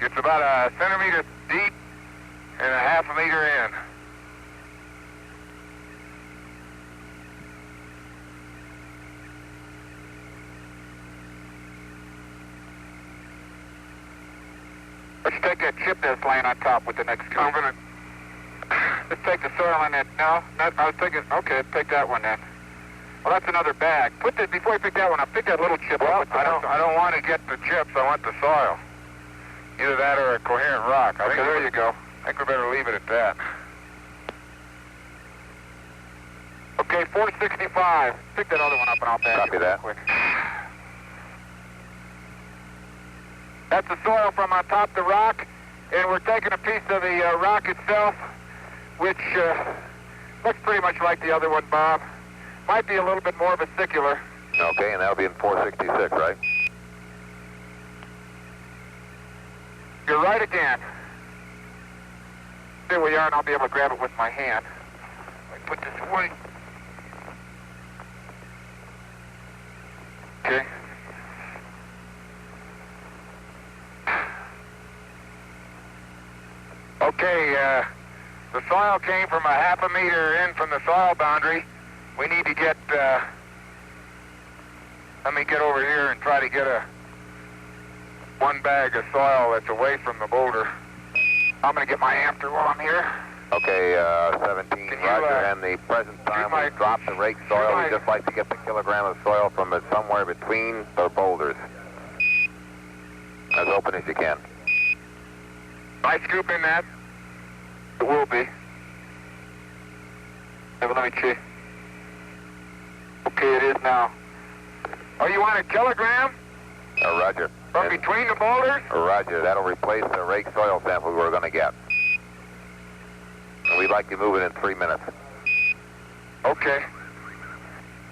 S4: It's about a centimeter deep and a half a meter in. Let's take that chip that's laying on top with the next one. Let's take the soil in it. No, I was thinking, okay, take that one then. Well, that's another bag. Before you pick that one up, pick that little chip up. I don't want to get the chips, I want the soil. Either that or a coherent rock. I think there you go. I think we better leave it at that. Okay, 465. Pick that other one up and I'll pass you real quick. That's the soil from on top of the rock, and we're taking a piece of the rock itself, which looks pretty much like the other one, Bob. Might be a little bit more vesicular.
S5: Okay, and that'll be in 466, right?
S4: You're right again. There we are, and I'll be able to grab it with my hand. Let me put this away. Okay. Okay, the soil came from a half a meter in from the soil boundary. We need to get, let me get over here and try to get one bag of soil that's away from the boulder. I'm going to get my amper while I'm here.
S5: Okay, 17, Roger, and the present time we drop the rake soil. We'd just like to get the kilogram of soil from it somewhere between the boulders. As open as you can.
S4: I scoop in that? It will be. Let me check. Okay, it is now. Oh, you want a kilogram?
S5: Roger.
S4: From between the boulders?
S5: Roger, that'll replace the rake soil sample we were going to get. And we'd like like to move it in 3 minutes.
S4: Okay.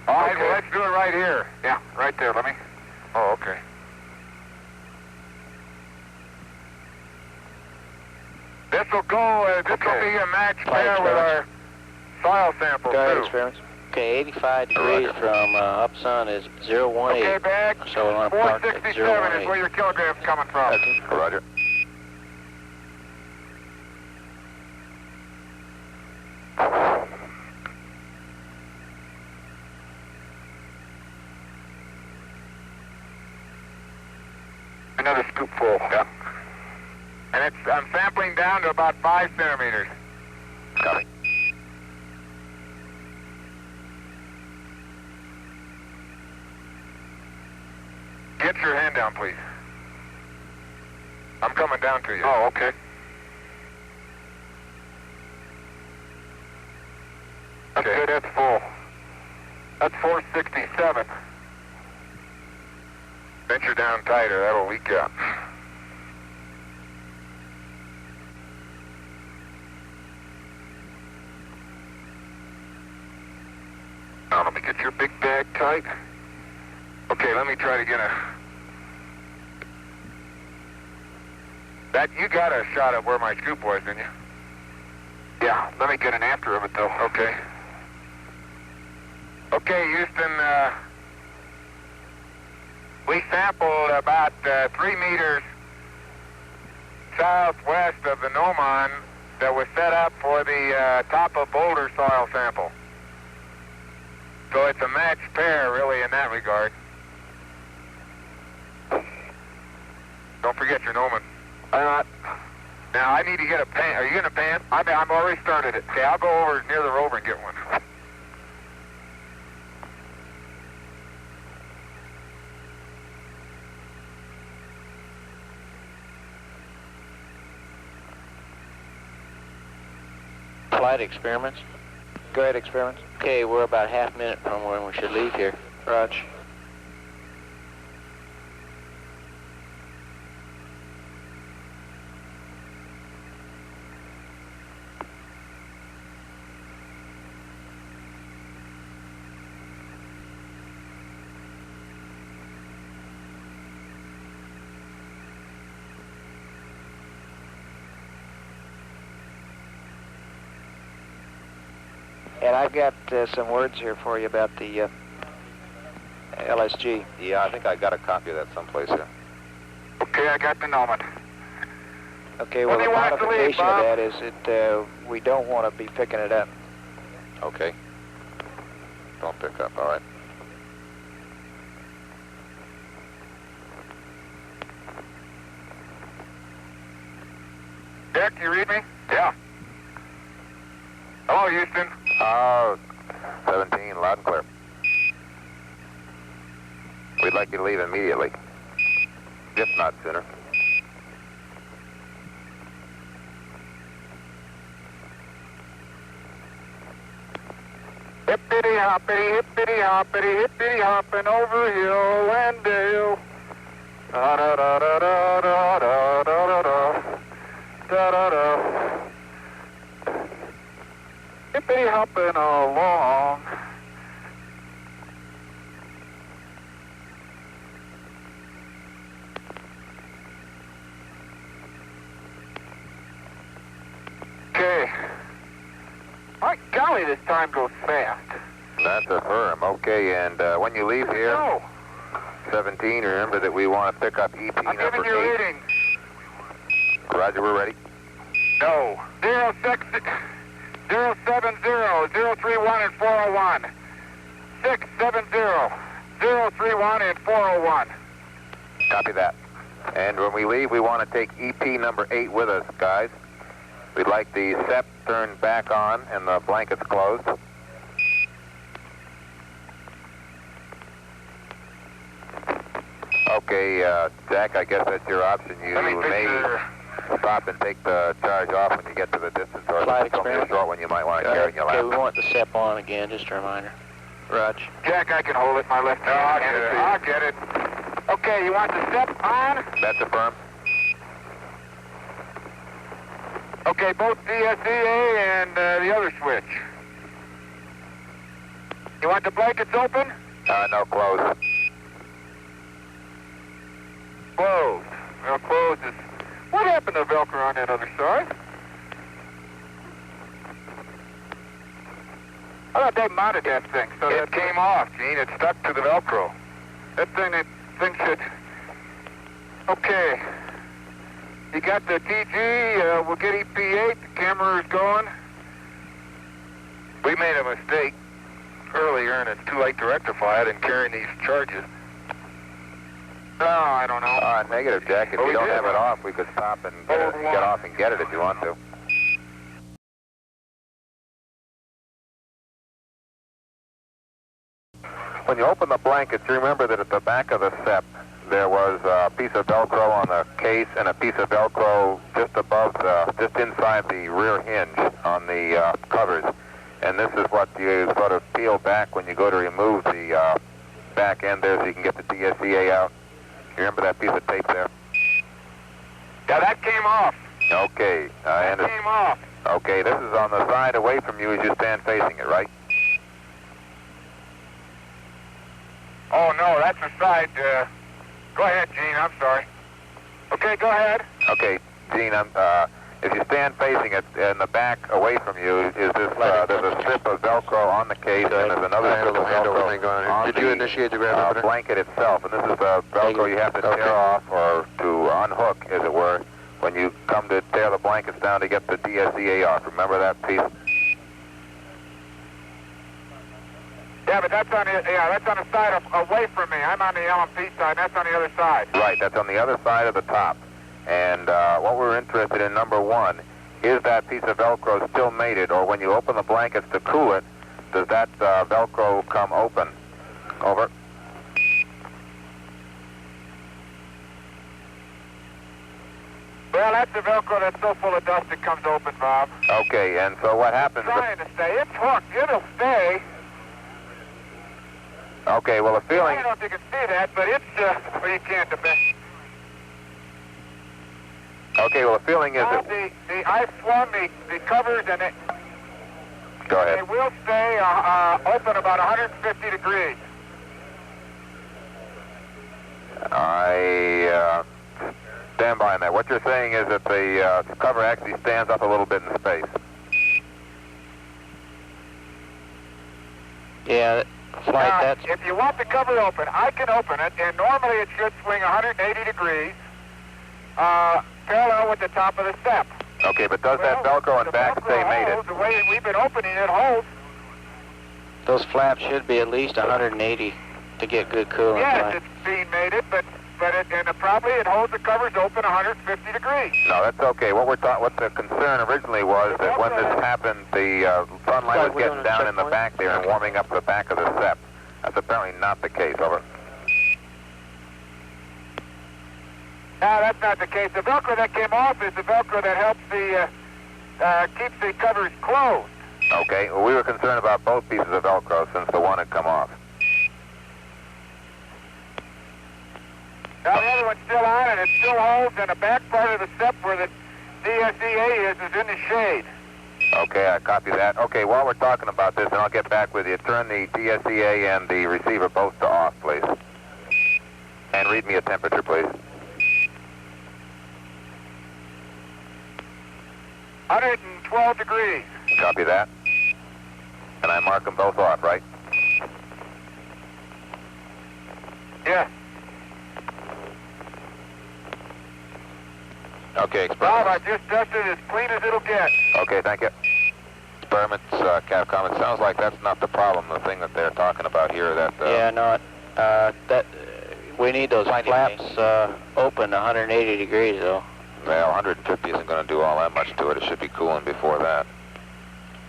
S4: All right, well, let's do it right here. Yeah, right there. Let me. Oh, okay. This will go, this will be a match pair with our soil samples,
S9: Go ahead,
S4: too.
S9: experiments.
S6: Okay, 85 degrees from up sun is 018.
S4: Okay, bag.
S6: So we want to park at
S4: 467 is where your kilogram's coming from.
S9: Okay.
S5: Roger.
S4: Another scoopful. Yeah. And I'm sampling down to about 5 centimeters.
S5: Copy.
S4: Get your hand down, please. I'm coming down to you. Oh, okay. That's good, that's full. That's 467. Venture down tighter, that'll leak out. Now, let me get your big bag tight. Okay, let me try to get that, you got a shot of where my scoop was, didn't you? Yeah, let me get an after of it, though. Okay. Okay, Houston, we sampled about 3 meters southwest of the gnomon that was set up for the top of boulder soil sample. So it's a matched pair, really, in that regard. Don't forget your gnomon. Now, I need to get a pan. Are you getting a pan? I've already started it. Okay, I'll go over near the rover and get one.
S6: Flight experiments.
S9: Go ahead, experiments.
S6: Okay, we're about half a minute from when we should leave here.
S9: Roger. And I've got some words here for you about the LSG.
S5: Yeah, I think I got a copy of that someplace here.
S4: Okay, I got the gnomon.
S9: Okay, well,
S4: When
S9: the
S4: do you want it to leave,
S9: modification of
S4: Bob?
S9: that is that we don't want to be picking it up.
S5: Okay. Don't pick up, all right.
S4: Dick, you read me? Yeah. Hello, Houston.
S5: 17, loud and clear. We'd like you to leave immediately, if not sooner.
S4: Hippity hoppity, hippity hopping over hill and dale. Da da da da da da da da da da da da. Hippity hopping along. Okay. My golly, this time goes fast.
S5: That's affirm. Okay, and when you leave here,
S4: No,
S5: 17, remember that we want to pick up EP
S4: I'm
S5: number
S4: giving you
S5: 8.
S4: readings.
S5: Roger, we're ready.
S4: No. 070, 031 and 401. 670, 031 and 401.
S5: Copy that. And when we leave, we want to take EP number 8 with us, guys. We'd like the SEP turned back on and the blankets closed. Okay, Jack, I guess that's your option. You
S4: Let me
S5: may stop and take the charge off when you get to the distance, or
S6: Flight
S5: it's only a
S6: experiment.
S5: short one you might want to carry in your
S6: Okay,
S5: lap.
S6: we want the SEP on again, just a reminder.
S9: Roger.
S4: Jack, I can hold it. My left hand. I'll get it. Okay, you want the step on?
S5: That's affirm.
S4: Okay, both the SEA and the switch. You want the blankets open?
S5: No, close.
S4: Closed. Well, closed is... What happened to Velcro on that other side? I thought they mounted that thing, so it came off, Gene. It stuck to the Velcro. That thing should... Okay. You got the DG, we'll get EP8, the camera is going. We made a mistake earlier, and it's too late to rectify it in carrying these charges. No, I don't know.
S5: Negative, Jack. If you don't have it off, we could stop and get off and get it if you want to. When you open the blankets, you remember that at the back of the SEP, there was a piece of Velcro on the case and a piece of Velcro just above just inside the rear hinge on the covers. And this is what you sort of peel back when you go to remove the back end there so you can get the DSEA out. You remember that piece of tape there?
S4: Yeah, that came off.
S5: Okay.
S4: That came off.
S5: Okay, this is on the side away from you as you stand facing it, right?
S4: Oh, no, that's the side. Go ahead, Gene. I'm sorry. Okay, go ahead.
S5: Okay, Gene, if you stand facing it in the back away from you, is this, there's a strip of Velcro on the case, and there's another strip of Velcro on
S3: Did you initiate the grab opener?
S5: blanket itself, and this is the Velcro you have to tear off or to unhook, as it were, when you come to tear the blankets down to get the DSEA off. Remember that piece?
S4: Yeah, but that's on the side away from me. I'm on the LMP side, and that's on the other side.
S5: Right, that's on the other side of the top. And what we're interested in, number one, is that piece of Velcro still mated, or when you open the blankets to cool it, does that Velcro come open? Over.
S4: Well, that's the Velcro that's so full of dust it comes open, Bob.
S5: Okay, and so what happens?
S4: It's trying to stay. It's hooked. It'll stay.
S5: Okay, well, the feeling...
S4: I don't know if you can see that, but it's... well, you can't.
S5: Okay, well, the feeling is that...
S4: I swung the covers, and it...
S5: Go ahead.
S4: They will stay open about 150 degrees.
S5: I stand by on that. What you're saying is that the cover actually stands up a little bit in space.
S6: Yeah, Flight,
S4: now, if you want the cover open, I can open it, and normally it should swing 180 degrees, parallel with the top of the step.
S5: Okay, but does that Velcro and back stay mated?
S4: The way we've been opening it holds.
S6: Those flaps should be at least 180 to get good cooling.
S4: Yes, it's being mated, but probably it holds the covers open 150 degrees.
S5: No, that's okay. What the concern originally was that when this happened, the sunlight was getting down in the back there and warming up the back of the SEP. That's apparently not the case. Over.
S4: No, that's not the case. The Velcro that came off is the Velcro that helps keeps the covers closed.
S5: Okay. Well, we were concerned about both pieces of Velcro since the one had come off.
S4: Now the other one's still on, and it still holds, and the back part of the step where the DSEA is in the shade.
S5: Okay, I copy that. Okay, while we're talking about this, and I'll get back with you, turn the DSEA and the receiver both to off, please. And read me a temperature, please.
S4: 112 degrees.
S5: Copy that. And I mark them both off, right?
S4: Yeah.
S3: Okay,
S4: Bob, I
S3: experiments.
S4: just tested as clean as it'll get.
S5: Okay, thank you.
S3: Experiments, Capcom. It sounds like that's not the problem. The thing that they're talking about here. That.
S6: Yeah, no. We need those flaps open 180 degrees, though.
S3: Well, 150 isn't going to do all that much to it. It should be cooling before that.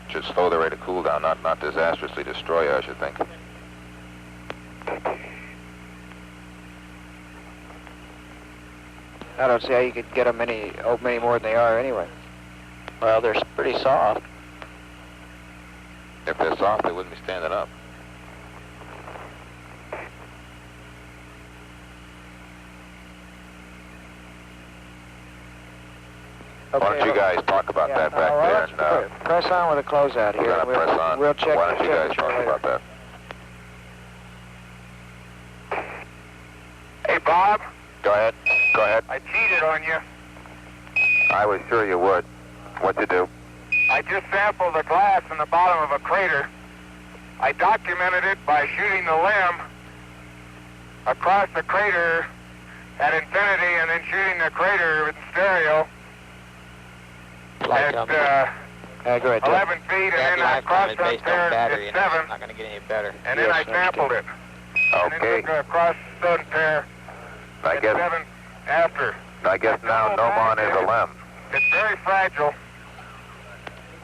S3: It should slow the rate of cool down, not disastrously destroy you, I should think.
S9: I don't see how you could get them any more than they are anyway.
S6: Well, they're pretty soft.
S3: If they're soft, they wouldn't be standing up.
S5: Why don't you guys talk about that back there? And,
S9: press on with a closeout here.
S5: We're going to press on.
S9: We'll check
S5: Why
S9: the
S5: don't you guys
S9: temperature
S5: talk
S9: later.
S5: about that?
S4: Hey, Bob,
S5: Go ahead. Go ahead.
S4: I cheated on you.
S5: I was sure you would. What'd you do?
S4: I just sampled the glass in the bottom of a crater. I documented it by shooting the limb across the crater at infinity and then shooting the crater in stereo
S7: Like,
S4: at
S9: Go ahead, Ted.
S4: 11 feet, and
S7: that
S4: then I
S7: lifetime
S4: crossed
S7: is
S4: up
S7: based on
S4: there
S7: battery,
S4: at
S7: and
S4: 7,
S7: it's not going to get any better.
S4: and then I sampled it. And then
S5: Okay.
S4: took across the southern pair
S5: I
S4: at
S5: guess
S4: 7 after.
S5: now Nomon is a limb.
S4: It's very fragile.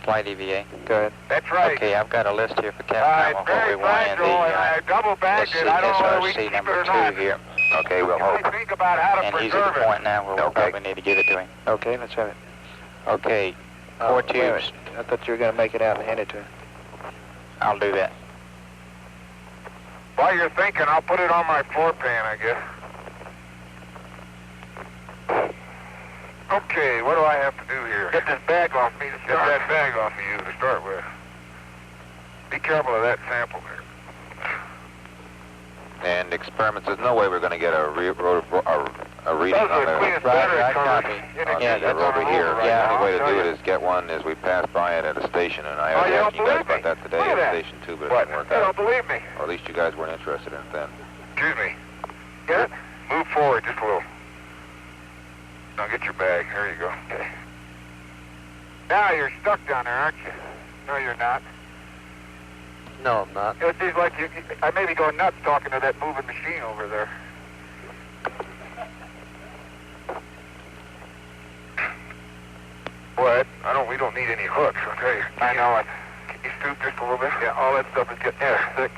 S8: Flight EVA.
S9: Go ahead.
S4: That's right.
S8: Okay, I've got a list here for
S4: It's
S8: Capcom of what
S4: very
S8: we want in
S4: fragile, and
S8: the
S4: I double-bagged it. I don't know whether we can
S8: SRC
S4: keep it
S8: number
S4: or
S8: 2
S4: not.
S8: here.
S5: Okay, we'll
S4: You might
S5: hope.
S4: think about how to
S8: And he's at
S4: preserve
S8: the
S4: it.
S8: point now where we'll
S5: Okay.
S8: probably need to give it to him.
S9: Okay, let's have it.
S8: Okay,
S9: Oh,
S8: 4
S9: wait a minute.
S8: tubes.
S9: I thought you were going to make it out and hand it to him.
S8: I'll do that.
S4: While you're thinking, I'll put it on my floor pan, I guess. Okay, what do I have to do here? Get this bag off me to start. Get that bag off of you to start with. Be careful of that sample there.
S5: And experiments, there's no way we're going to get a reading
S4: Those
S5: on
S4: are the
S5: the
S4: cleanest
S8: Right,
S4: battery
S8: right,
S4: covers.
S8: copy.
S5: on the rover here.
S8: Yeah.
S5: The only way to
S4: I'll
S5: do
S4: tell
S5: it
S4: you.
S5: is get one as we pass by it at a station, and I
S4: Oh,
S5: was
S4: you don't
S5: asking you guys
S4: believe me?
S5: about that today
S4: Look at
S5: at
S4: that.
S5: Station 2, but it
S4: What?
S5: didn't work
S4: You
S5: out.
S4: don't believe me.
S5: Or at least you guys weren't interested in it then.
S4: Excuse me. Get it? Move forward just a little. Now get your bag. There you go. Okay. Now you're stuck down there, aren't you? No, you're not.
S9: No, I'm not.
S4: It seems like I may be going nuts talking to that moving machine over there. What? We don't need any hooks, I'll tell you. I know it. Can you stoop just a little bit? Yeah, all that stuff is getting thick.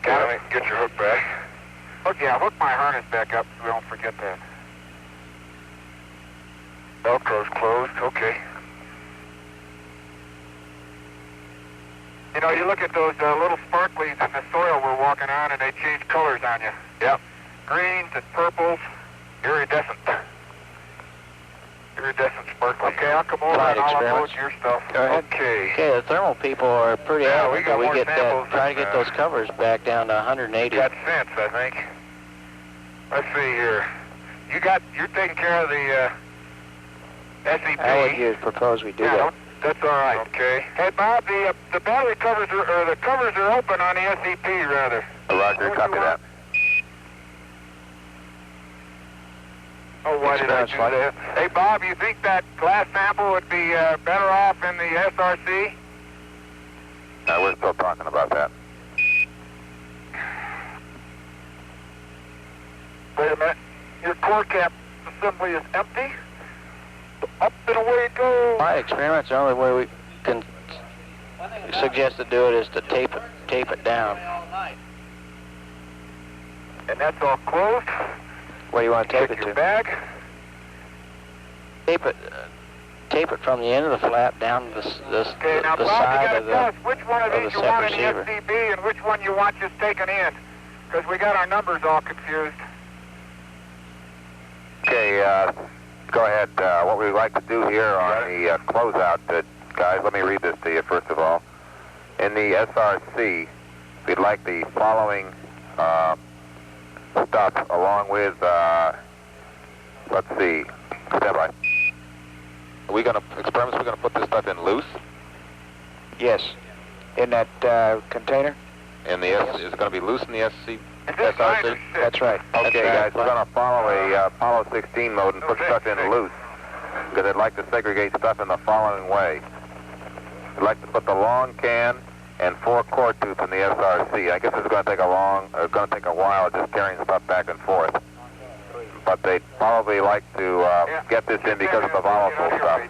S4: Got it? Get your hook back. Hook my harness back up so we don't forget that. Velcro's closed, okay. You know, you look at those little sparklies in the soil we're walking on, and they change colors on you. Yep. Greens and purples, iridescent. Iridescent sparkly. Okay, I'll come over
S8: Flight
S4: and I'll unload
S8: experiments.
S4: your stuff.
S9: Go ahead.
S4: Okay.
S6: Okay, the thermal people are pretty
S4: Yeah, we
S6: adamant
S4: got
S6: that we
S4: more
S6: get
S4: samples
S6: that, try to
S4: than,
S6: get those covers back down to 180.
S4: Got sense, I think. Let's see here. You're taking care of the SEP.
S9: How would you propose we do
S4: Yeah,
S9: that?
S4: that's all right. Okay. Hey, Bob, the battery covers or the covers are open on the SEP, rather.
S5: Roger, copy that.
S4: Oh, why did I do that? Hey, Bob, you think that glass sample would be better off in the SRC?
S5: We're still talking about that.
S4: Wait a minute. Your core cap assembly is empty? Up and away it goes.
S6: My experiments, the only way we can suggest to do it is to tape it down.
S4: And that's all closed.
S9: Where do you want to tape
S4: Take
S9: it
S4: your
S9: to?
S4: bag.
S6: Tape it from the end of the flap down to
S4: Okay, now,
S6: the
S4: Bob, you
S6: side
S4: gotta
S6: of
S4: tell us
S6: the...
S4: which one of
S6: of
S4: these
S6: the
S4: you want in
S6: set
S4: the
S6: receiver.
S4: SCB and which one you want just taken in. Because we got our numbers all confused.
S5: Okay, go ahead. What we'd like to do here on the closeout, guys, let me read this to you first of all. In the SRC, we'd like the following stuff along with, let's see, stand by. Are we going to, experiments, we're going to put this stuff in loose?
S9: Yes. In that container?
S5: In the is it going to be loose in the SRC?
S9: That's right.
S5: Okay, guys, we're going to follow a Apollo 16 mode and put stuff in loose because I'd like to segregate stuff in the following way. I'd like to put the long can and 4 core tubes in the SRC. I guess it's going to take a while just carrying stuff back and forth. But they'd probably like to get this in because of the volatile stuff.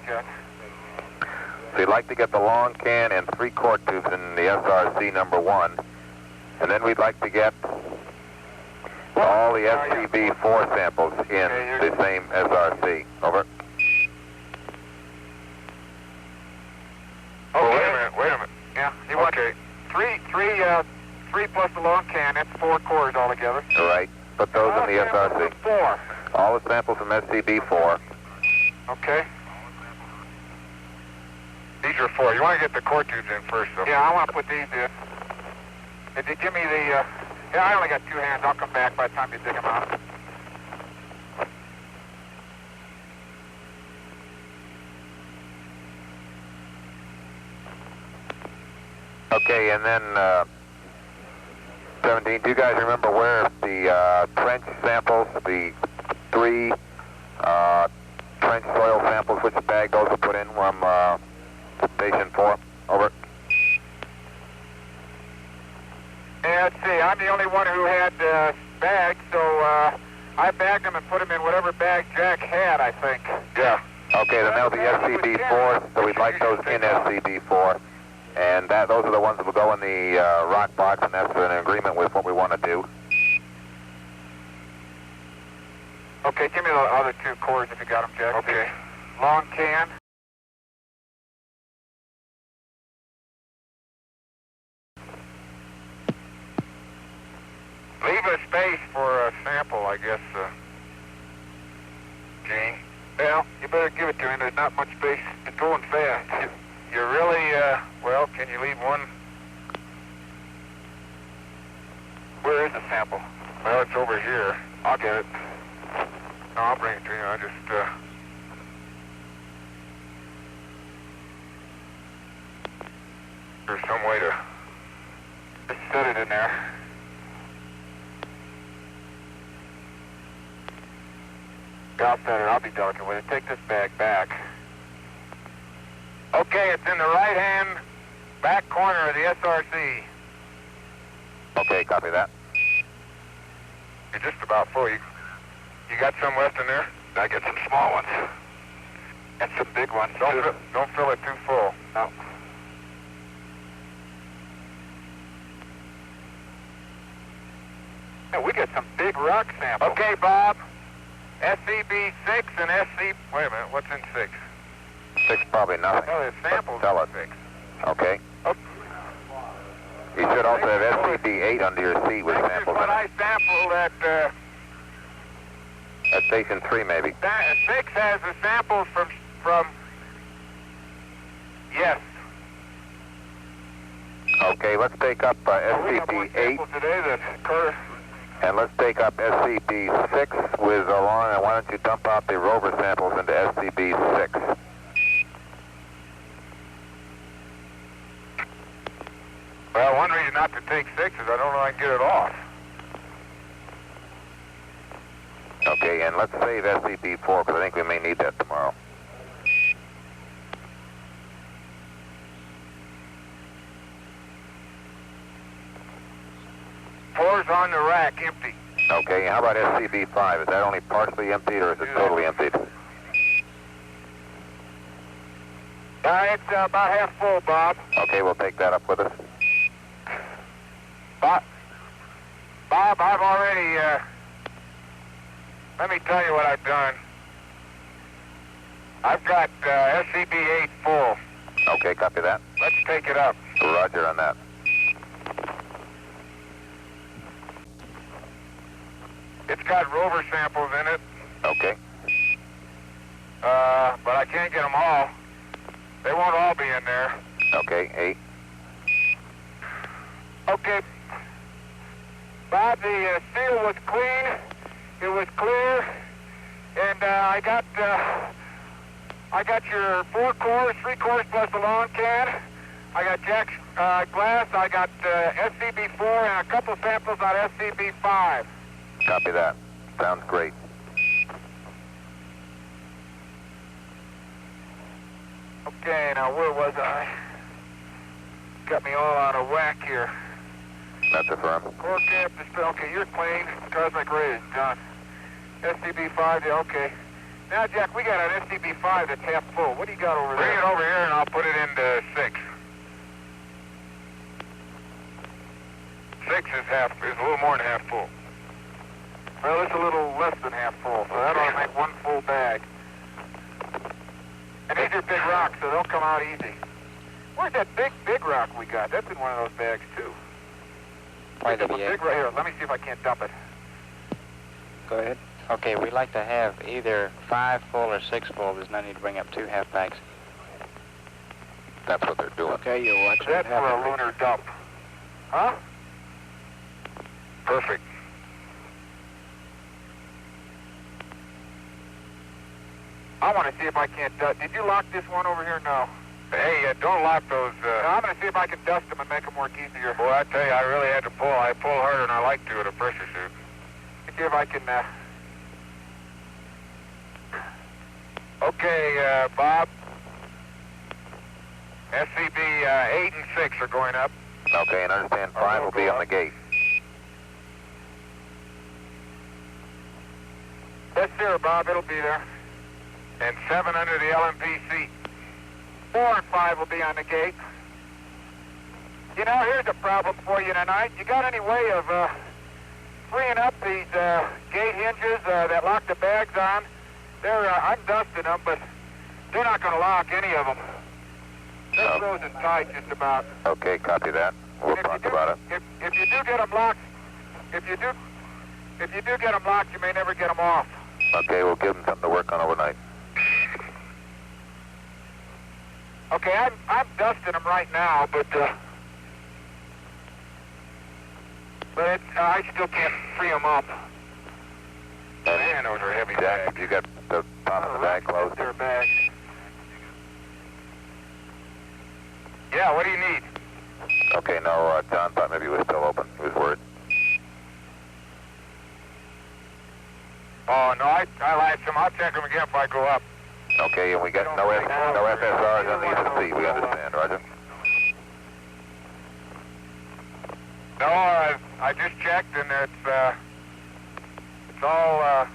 S5: So you'd like to get the long can and 3 core tubes in the SRC number 1. And then we'd like to get all the SCB4 samples in the same SRC. Over.
S4: Oh, wait a minute. Yeah, you want three plus the long can, that's 4 cores altogether.
S5: All right, put those in the SRC.
S4: 4.
S5: All the samples from SCB4.
S4: Okay. These are 4. You want to get the core tubes in first, though.
S5: Yeah, I want to put these in. Did you give me the... Yeah, I only got 2 hands. I'll come back by the time you dig them out.
S3: Okay, and then 17, do you guys remember where the trench samples, the 3 trench soil samples, which bag those were put in from Station 4? Over.
S5: Yeah, let's see. I'm the only one who had bags, so I bagged them and put them in whatever bag Jack had, I think.
S3: Yeah. Okay, then that'll be SCB4, so we'd like those in SCB4. And those are the ones that will go in the rock box, and that's in agreement with what we want to do.
S5: Okay, give me the other 2 cores if you got them, Jack.
S4: Okay.
S5: Long can.
S4: Leave a space for a sample, I guess, Gene.
S5: Well, you better give it to him. There's not much space. It's going fast.
S4: You're really, well, can you leave one?
S5: Where is the sample?
S4: Well, it's over here.
S5: I'll get it.
S4: No, I'll bring it to you. I just, there's some way to
S5: Just set it in there. I'll set it. I'll be delicate with it. Take this bag back.
S4: Okay, it's in the right-hand back corner of the SRC.
S3: Okay, copy that.
S4: You're just about full. You got some left in there?
S5: I get some small ones. And some big ones.
S4: Don't fill it too full.
S5: No. Yeah, we got some big rock samples.
S4: Okay, Bob. SCB6 and SC... Wait a minute, what's in 6?
S3: 6, probably nothing.
S4: No, there's samples
S3: Tell us.
S4: in 6.
S3: Okay.
S4: Oh.
S3: You should also have SCB8 under your seat with
S4: This is
S3: samples
S4: what
S3: in
S4: I
S3: it.
S4: sampled
S3: At Station 3, maybe.
S4: 6 has the samples from... Yes.
S3: Okay, let's take up
S4: We got more
S3: SCB8,
S4: samples today that Carter...
S3: and let's take up SCB6 with Alon, and why don't you dump out the rover samples into SCB6?
S4: Well, one reason not to take 6 is I don't know I can get it off.
S3: Okay, and let's save SCB4, because I think we may need that tomorrow.
S4: Four's on the rack, empty.
S3: Okay, how about SCB5? Is that only partially emptied, or is it totally emptied?
S4: It's about half full, Bob.
S3: Okay, we'll take that up with us.
S4: Bob, I've already, let me tell you what I've done. I've got SCB8 full.
S3: Okay, copy that.
S4: Let's take it up.
S3: Roger on that.
S4: It's got rover samples in it,
S3: Okay.
S4: but I can't get them all. They won't all be in there.
S3: Okay, 8.
S4: Okay. Bob, the seal was clean. It was clear. And I got your 4 cores, 3 cores plus the long can. I got Jack's glass. I got SCB4 and a couple samples on SCB5.
S3: Copy that. Sounds great.
S4: Okay, now where was I? Got me all out of whack here.
S3: That's affirmed.
S4: Core cap display. Okay, you're clean. Cosmic rays done. SCB5, yeah, okay. Now, Jack, we got an SCB5 that's half full. What do you got over there? Bring it over here and I'll put it into 6. 6 is a little more than half full. Well, it's a little less than half full, so that ought to make 1 full bag. And these are big rocks, so they'll come out easy. Where's that big rock we got? That's in one of those bags, too.
S8: Why the
S4: Big right here. Let me see if I can't dump it.
S6: Go ahead.
S8: Okay, we'd like to have either 5 full or 6 full. There's no need to bring up 2 half bags.
S5: That's what they're doing.
S9: Okay, you'll watch
S4: That's
S9: that
S4: for
S9: happen.
S4: a lunar dump. Huh? Perfect. I want to see if I can't dust. Did you lock this one over here? No. Hey, don't lock those. No, I'm going to see if I can dust them and make them work easier. Boy, I tell you, I really had to pull. I pull harder than I like to at a pressure suit. Let's see if I can. Okay, Bob. SCB 8 and 6 are going up.
S5: Okay, and understand 5 will be on the gate.
S4: Yes, sir, Bob. It'll be there. And 7 under the LMP seat. 4 and 5 will be on the gate. You know, here's a problem for you tonight. You got any way of freeing up these gate hinges that lock the bags on? I'm dusting them, but they're not going to lock any of them. They're frozen tight just about.
S5: Okay, copy that. We'll talk about it.
S4: If you do get them locked, if you do get them locked, you may never get them off.
S5: Okay, we'll give them something to work on overnight.
S4: Okay, I'm dusting them right now, but I still can't free them up. Man, those are heavy
S5: Jack,
S4: bags.
S5: have you got the top of the bag closed?
S4: They're bags. Yeah, what do you need?
S5: Okay, no, John thought maybe it was still open. He was worried.
S4: Oh, no, I lied to him. I'll check them again if I go up.
S5: Okay, and we got no FSRs on the EVA. We understand, Roger?
S4: No, I just checked, and it's all,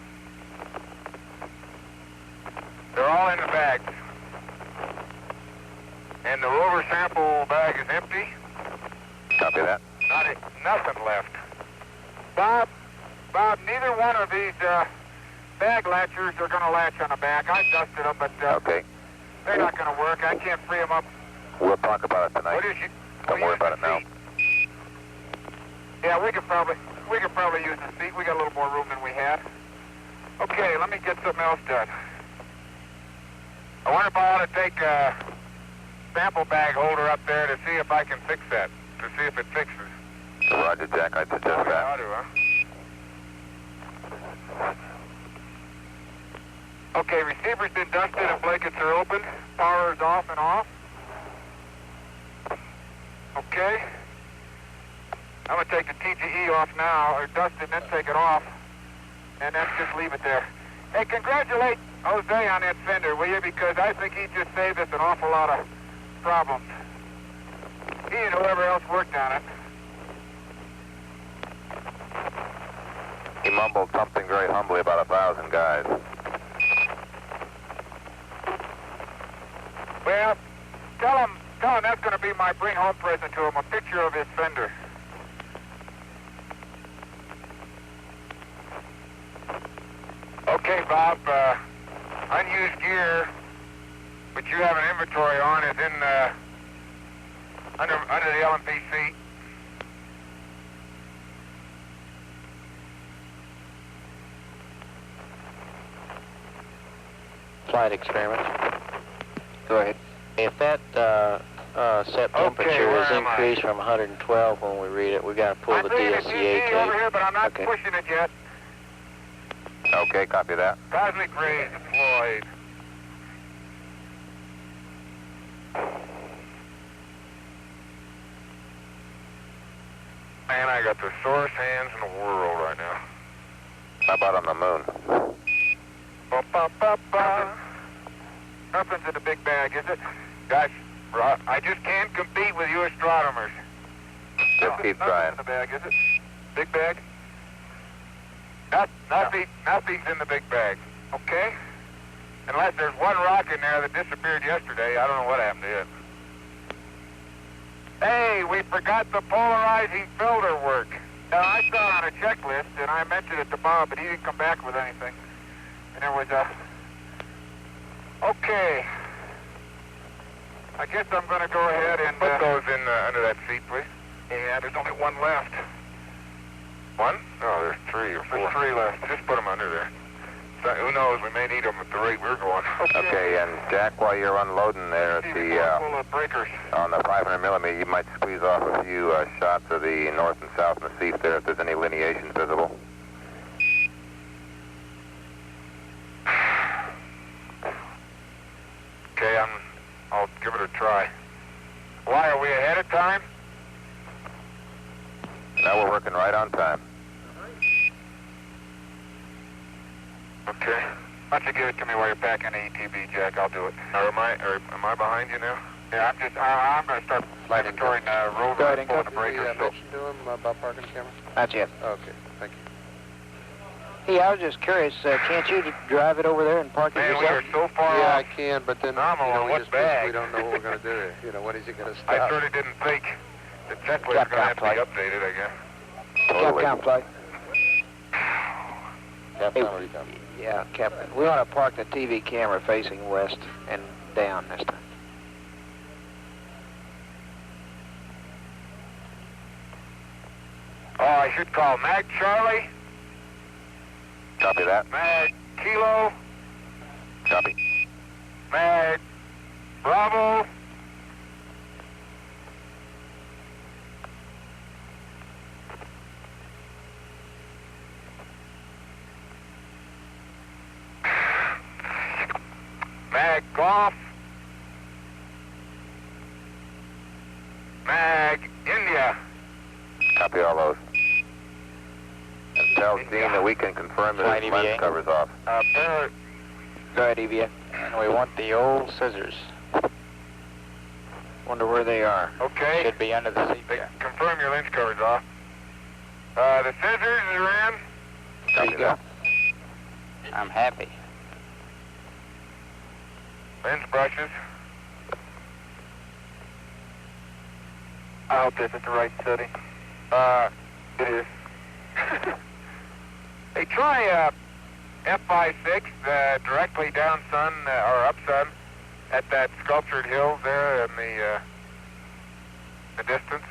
S4: they're all in the bags. And the rover sample bag is empty.
S5: Copy that.
S4: Nothing left. Bob, neither one of these bag latchers are going to latch on the back. I dusted them, but
S5: Okay.
S4: they're not going to work. I can't free them up.
S5: We'll talk about it tonight. Don't worry about it now.
S4: Yeah, we could probably use the seat. We got a little more room than we had. Okay, let me get something else done. I wonder if I ought to take a sample bag holder up there to see if I can fix that, to see if it fixes.
S5: Roger, Jack, I'd suggest
S4: Okay,
S5: that.
S4: I'll do, huh? Okay, receiver's been dusted and blankets are open. Power is off and off. Okay. I'm going to take the TGE off now, or dust it and then take it off, and then just leave it there. Hey, congratulate Jose on that fender, will you? Because I think he just saved us an awful lot of problems. He and whoever else worked on it.
S5: He mumbled something very humbly about 1,000 guys.
S4: Well, tell him that's going to be my bring home present to him, a picture of his fender. Okay, Bob, unused gear, which you have an inventory on, is in under the LMP seat.
S6: Flight experiment.
S9: Go ahead.
S6: If that set temperature is increased from 112 when we read it, we got to pull the DSCA
S4: tape. over here, but I'm not
S6: Okay.
S4: pushing it yet.
S5: Okay, copy that.
S4: Cosmic rays deployed. Man, I got the sorest hands in the world right now.
S5: How about on the moon?
S4: Ba-ba-ba-ba. Nothing's in the big bag, is it? Guys, I just can't compete with you astronomers.
S5: Just keep
S4: Nothing's
S5: trying.
S4: in the bag, is it? Big bag? Nothing's in the big bag. Okay? Unless there's one rock in there that disappeared yesterday. I don't know what happened to it. Hey, we forgot the polarizing filter work. Now, I saw it on a checklist, and I mentioned it to Bob, but he didn't come back with anything. And there was a... Okay. I guess I'm going to go ahead and... Put those in under that seat, please. Yeah, there's only one left. One? No, there's 3 or 4. There's 3 left. Just put them under there. So, who knows? We may need them at the rate we're going.
S5: Okay, and Jack, while you're unloading there at
S4: full of breakers.
S5: on the 500 millimeter, you might squeeze off a few shots of the north and south Massif there if there's any lineations visible.
S4: Okay, I'll give it a try. Why, are we ahead of time?
S5: Now we're working right on time.
S4: Okay. Why don't you give it to me while you're packing the ETB, Jack? I'll do it. Or am I behind you now? Yeah, I'm going to start inventorying rover and pulling the breakers.
S10: Did you mention to him about parking the camera?
S9: Not yet.
S10: Okay, thank you.
S9: Hey, I was just curious, can't you drive it over there and park it
S4: Man,
S9: yourself?
S4: we are so far
S10: Yeah,
S4: off.
S10: I can, but then we don't know what we're going to do. You know, when is it going to stop?
S4: I certainly didn't think the checklist is going to have to be updated, I guess.
S9: Totally. Cap plate.
S10: Captain, what are you doing?
S9: Yeah, Captain. We want to park the TV camera facing west and down this time.
S4: Oh, I should call Mag Charlie.
S5: Copy that.
S4: Mag Kilo.
S5: Copy.
S4: Mag Bravo. Mag Golf. Mag India.
S5: Copy all those. And tell Gene that we can confirm that
S6: Flight
S5: his lens
S6: EVA.
S5: cover's off.
S4: Parrot.
S9: Go ahead, EVA.
S6: And we want the old scissors.
S9: Wonder where they are.
S4: Okay.
S6: Should be under the seat there.
S4: Confirm your lens cover's off. The scissors are in.
S9: There you go.
S6: I'm happy.
S4: Lens brushes. I hope this is the right setting. It is. Hey, try F56 directly down sun or up sun at that sculptured hill there in the distance.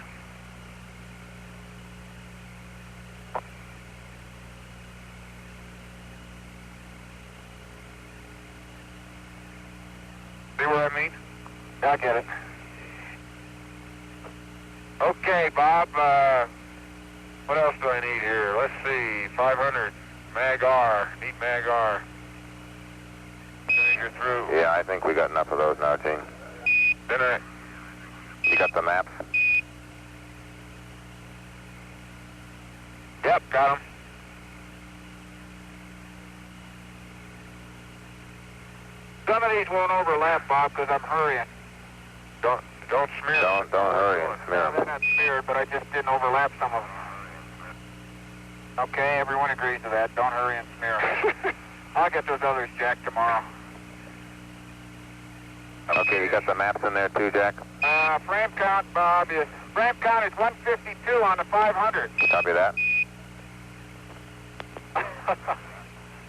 S4: See what I mean? I get it. Okay, Bob, what else do I need here? Let's see, 500, Mag R, need Mag R. As soon as you're through.
S5: Yeah, I think we got enough of those now, Gene.
S4: Then
S5: You got the maps?
S4: Yep, got them. Some of these won't overlap, Bob, because I'm hurrying. Don't smear them.
S5: Don't hurry and smear
S4: No, they're
S5: them.
S4: not smeared, but I just didn't overlap some of them. Okay, everyone agrees to that. Don't hurry and smear them. I'll get those others, Jack, tomorrow.
S5: Okay, you got the maps in there too, Jack?
S4: Frame count, Bob, is 152 on the 500.
S5: Copy that.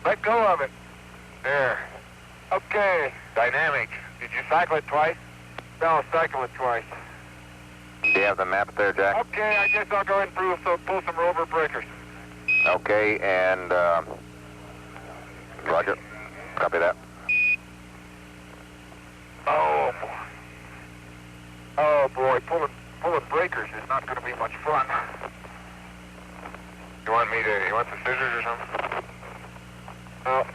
S4: Let go of it. There. Okay. Dynamics. Did you cycle it twice? No, cycle it twice.
S5: Do you have the maps there, Jack?
S4: Okay, I guess I'll go ahead and pull some rover breakers.
S5: Okay, and Roger. Copy that.
S4: Oh boy, pulling breakers is not going to be much fun. You want the scissors or something? Oh.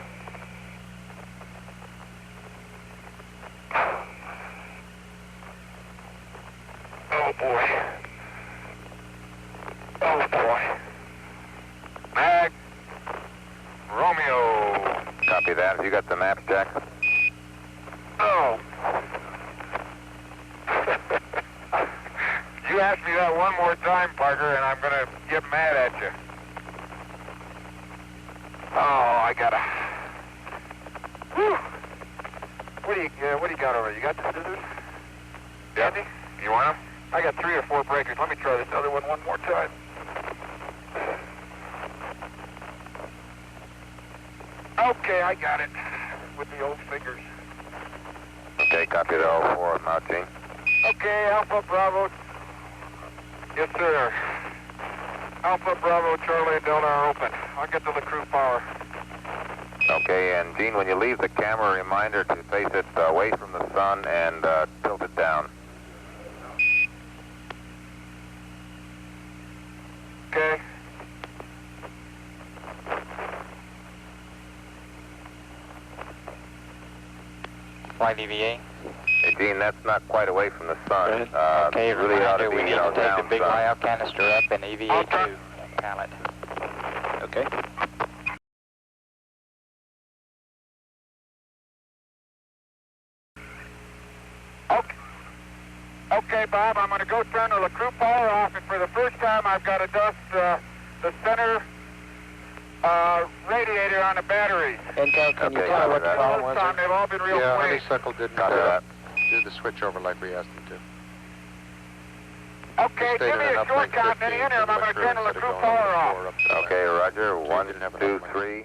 S4: Oh boy. Oh boy. Mag Romeo.
S5: Copy that. Have you got the maps, Jack?
S4: Oh. You ask me that one more time, Parker, and I'm going to get mad at you. Oh, I got to... Whew. What do you got over there? You got the scissors?
S5: Yep.
S4: Andy? You want them? I got 3 or 4 breakers. Let me try this other one more time. Okay, I got it. With the old fingers.
S5: Okay, copy the all 4 of them out, Gene.
S4: Okay, Alpha Bravo. Yes, sir. Alpha Bravo, Charlie, and Delta are open. I'll get to the crew power.
S5: Okay, and Gene, when you leave the camera, a reminder to face it away from the sun and tilt it down.
S4: Okay.
S8: Flight EVA.
S5: Hey, Gene, that's not quite away from the sun.
S8: Okay,
S5: really ought to be,
S8: we need to take
S5: down
S8: the big
S5: sun.
S8: lyout canister up in EVA 2. Camelot.
S9: Okay.
S4: Okay, Bob, I'm going to go turn the crew power off, and for the first time I've got to dust the center radiator on the batteries.
S9: Intel, can you
S5: Okay,
S9: tell me what the
S5: copy that.
S9: problem was?
S4: This time they've all been real
S10: Yeah,
S4: clean.
S10: Honeysuckle didn't
S5: Copy that.
S10: do the switch over like we asked them to.
S4: Okay,
S10: Stayed
S4: give me
S10: at
S4: a
S10: enough
S4: short
S10: length
S4: count in the
S10: 15
S4: interim. I'm going to turn the
S10: instead of
S4: crew
S10: going
S4: power
S10: over
S4: off.
S10: 4 up to the
S5: Okay, roger.
S10: We
S5: 1,
S10: didn't have enough
S5: 2,
S10: length.
S5: 3.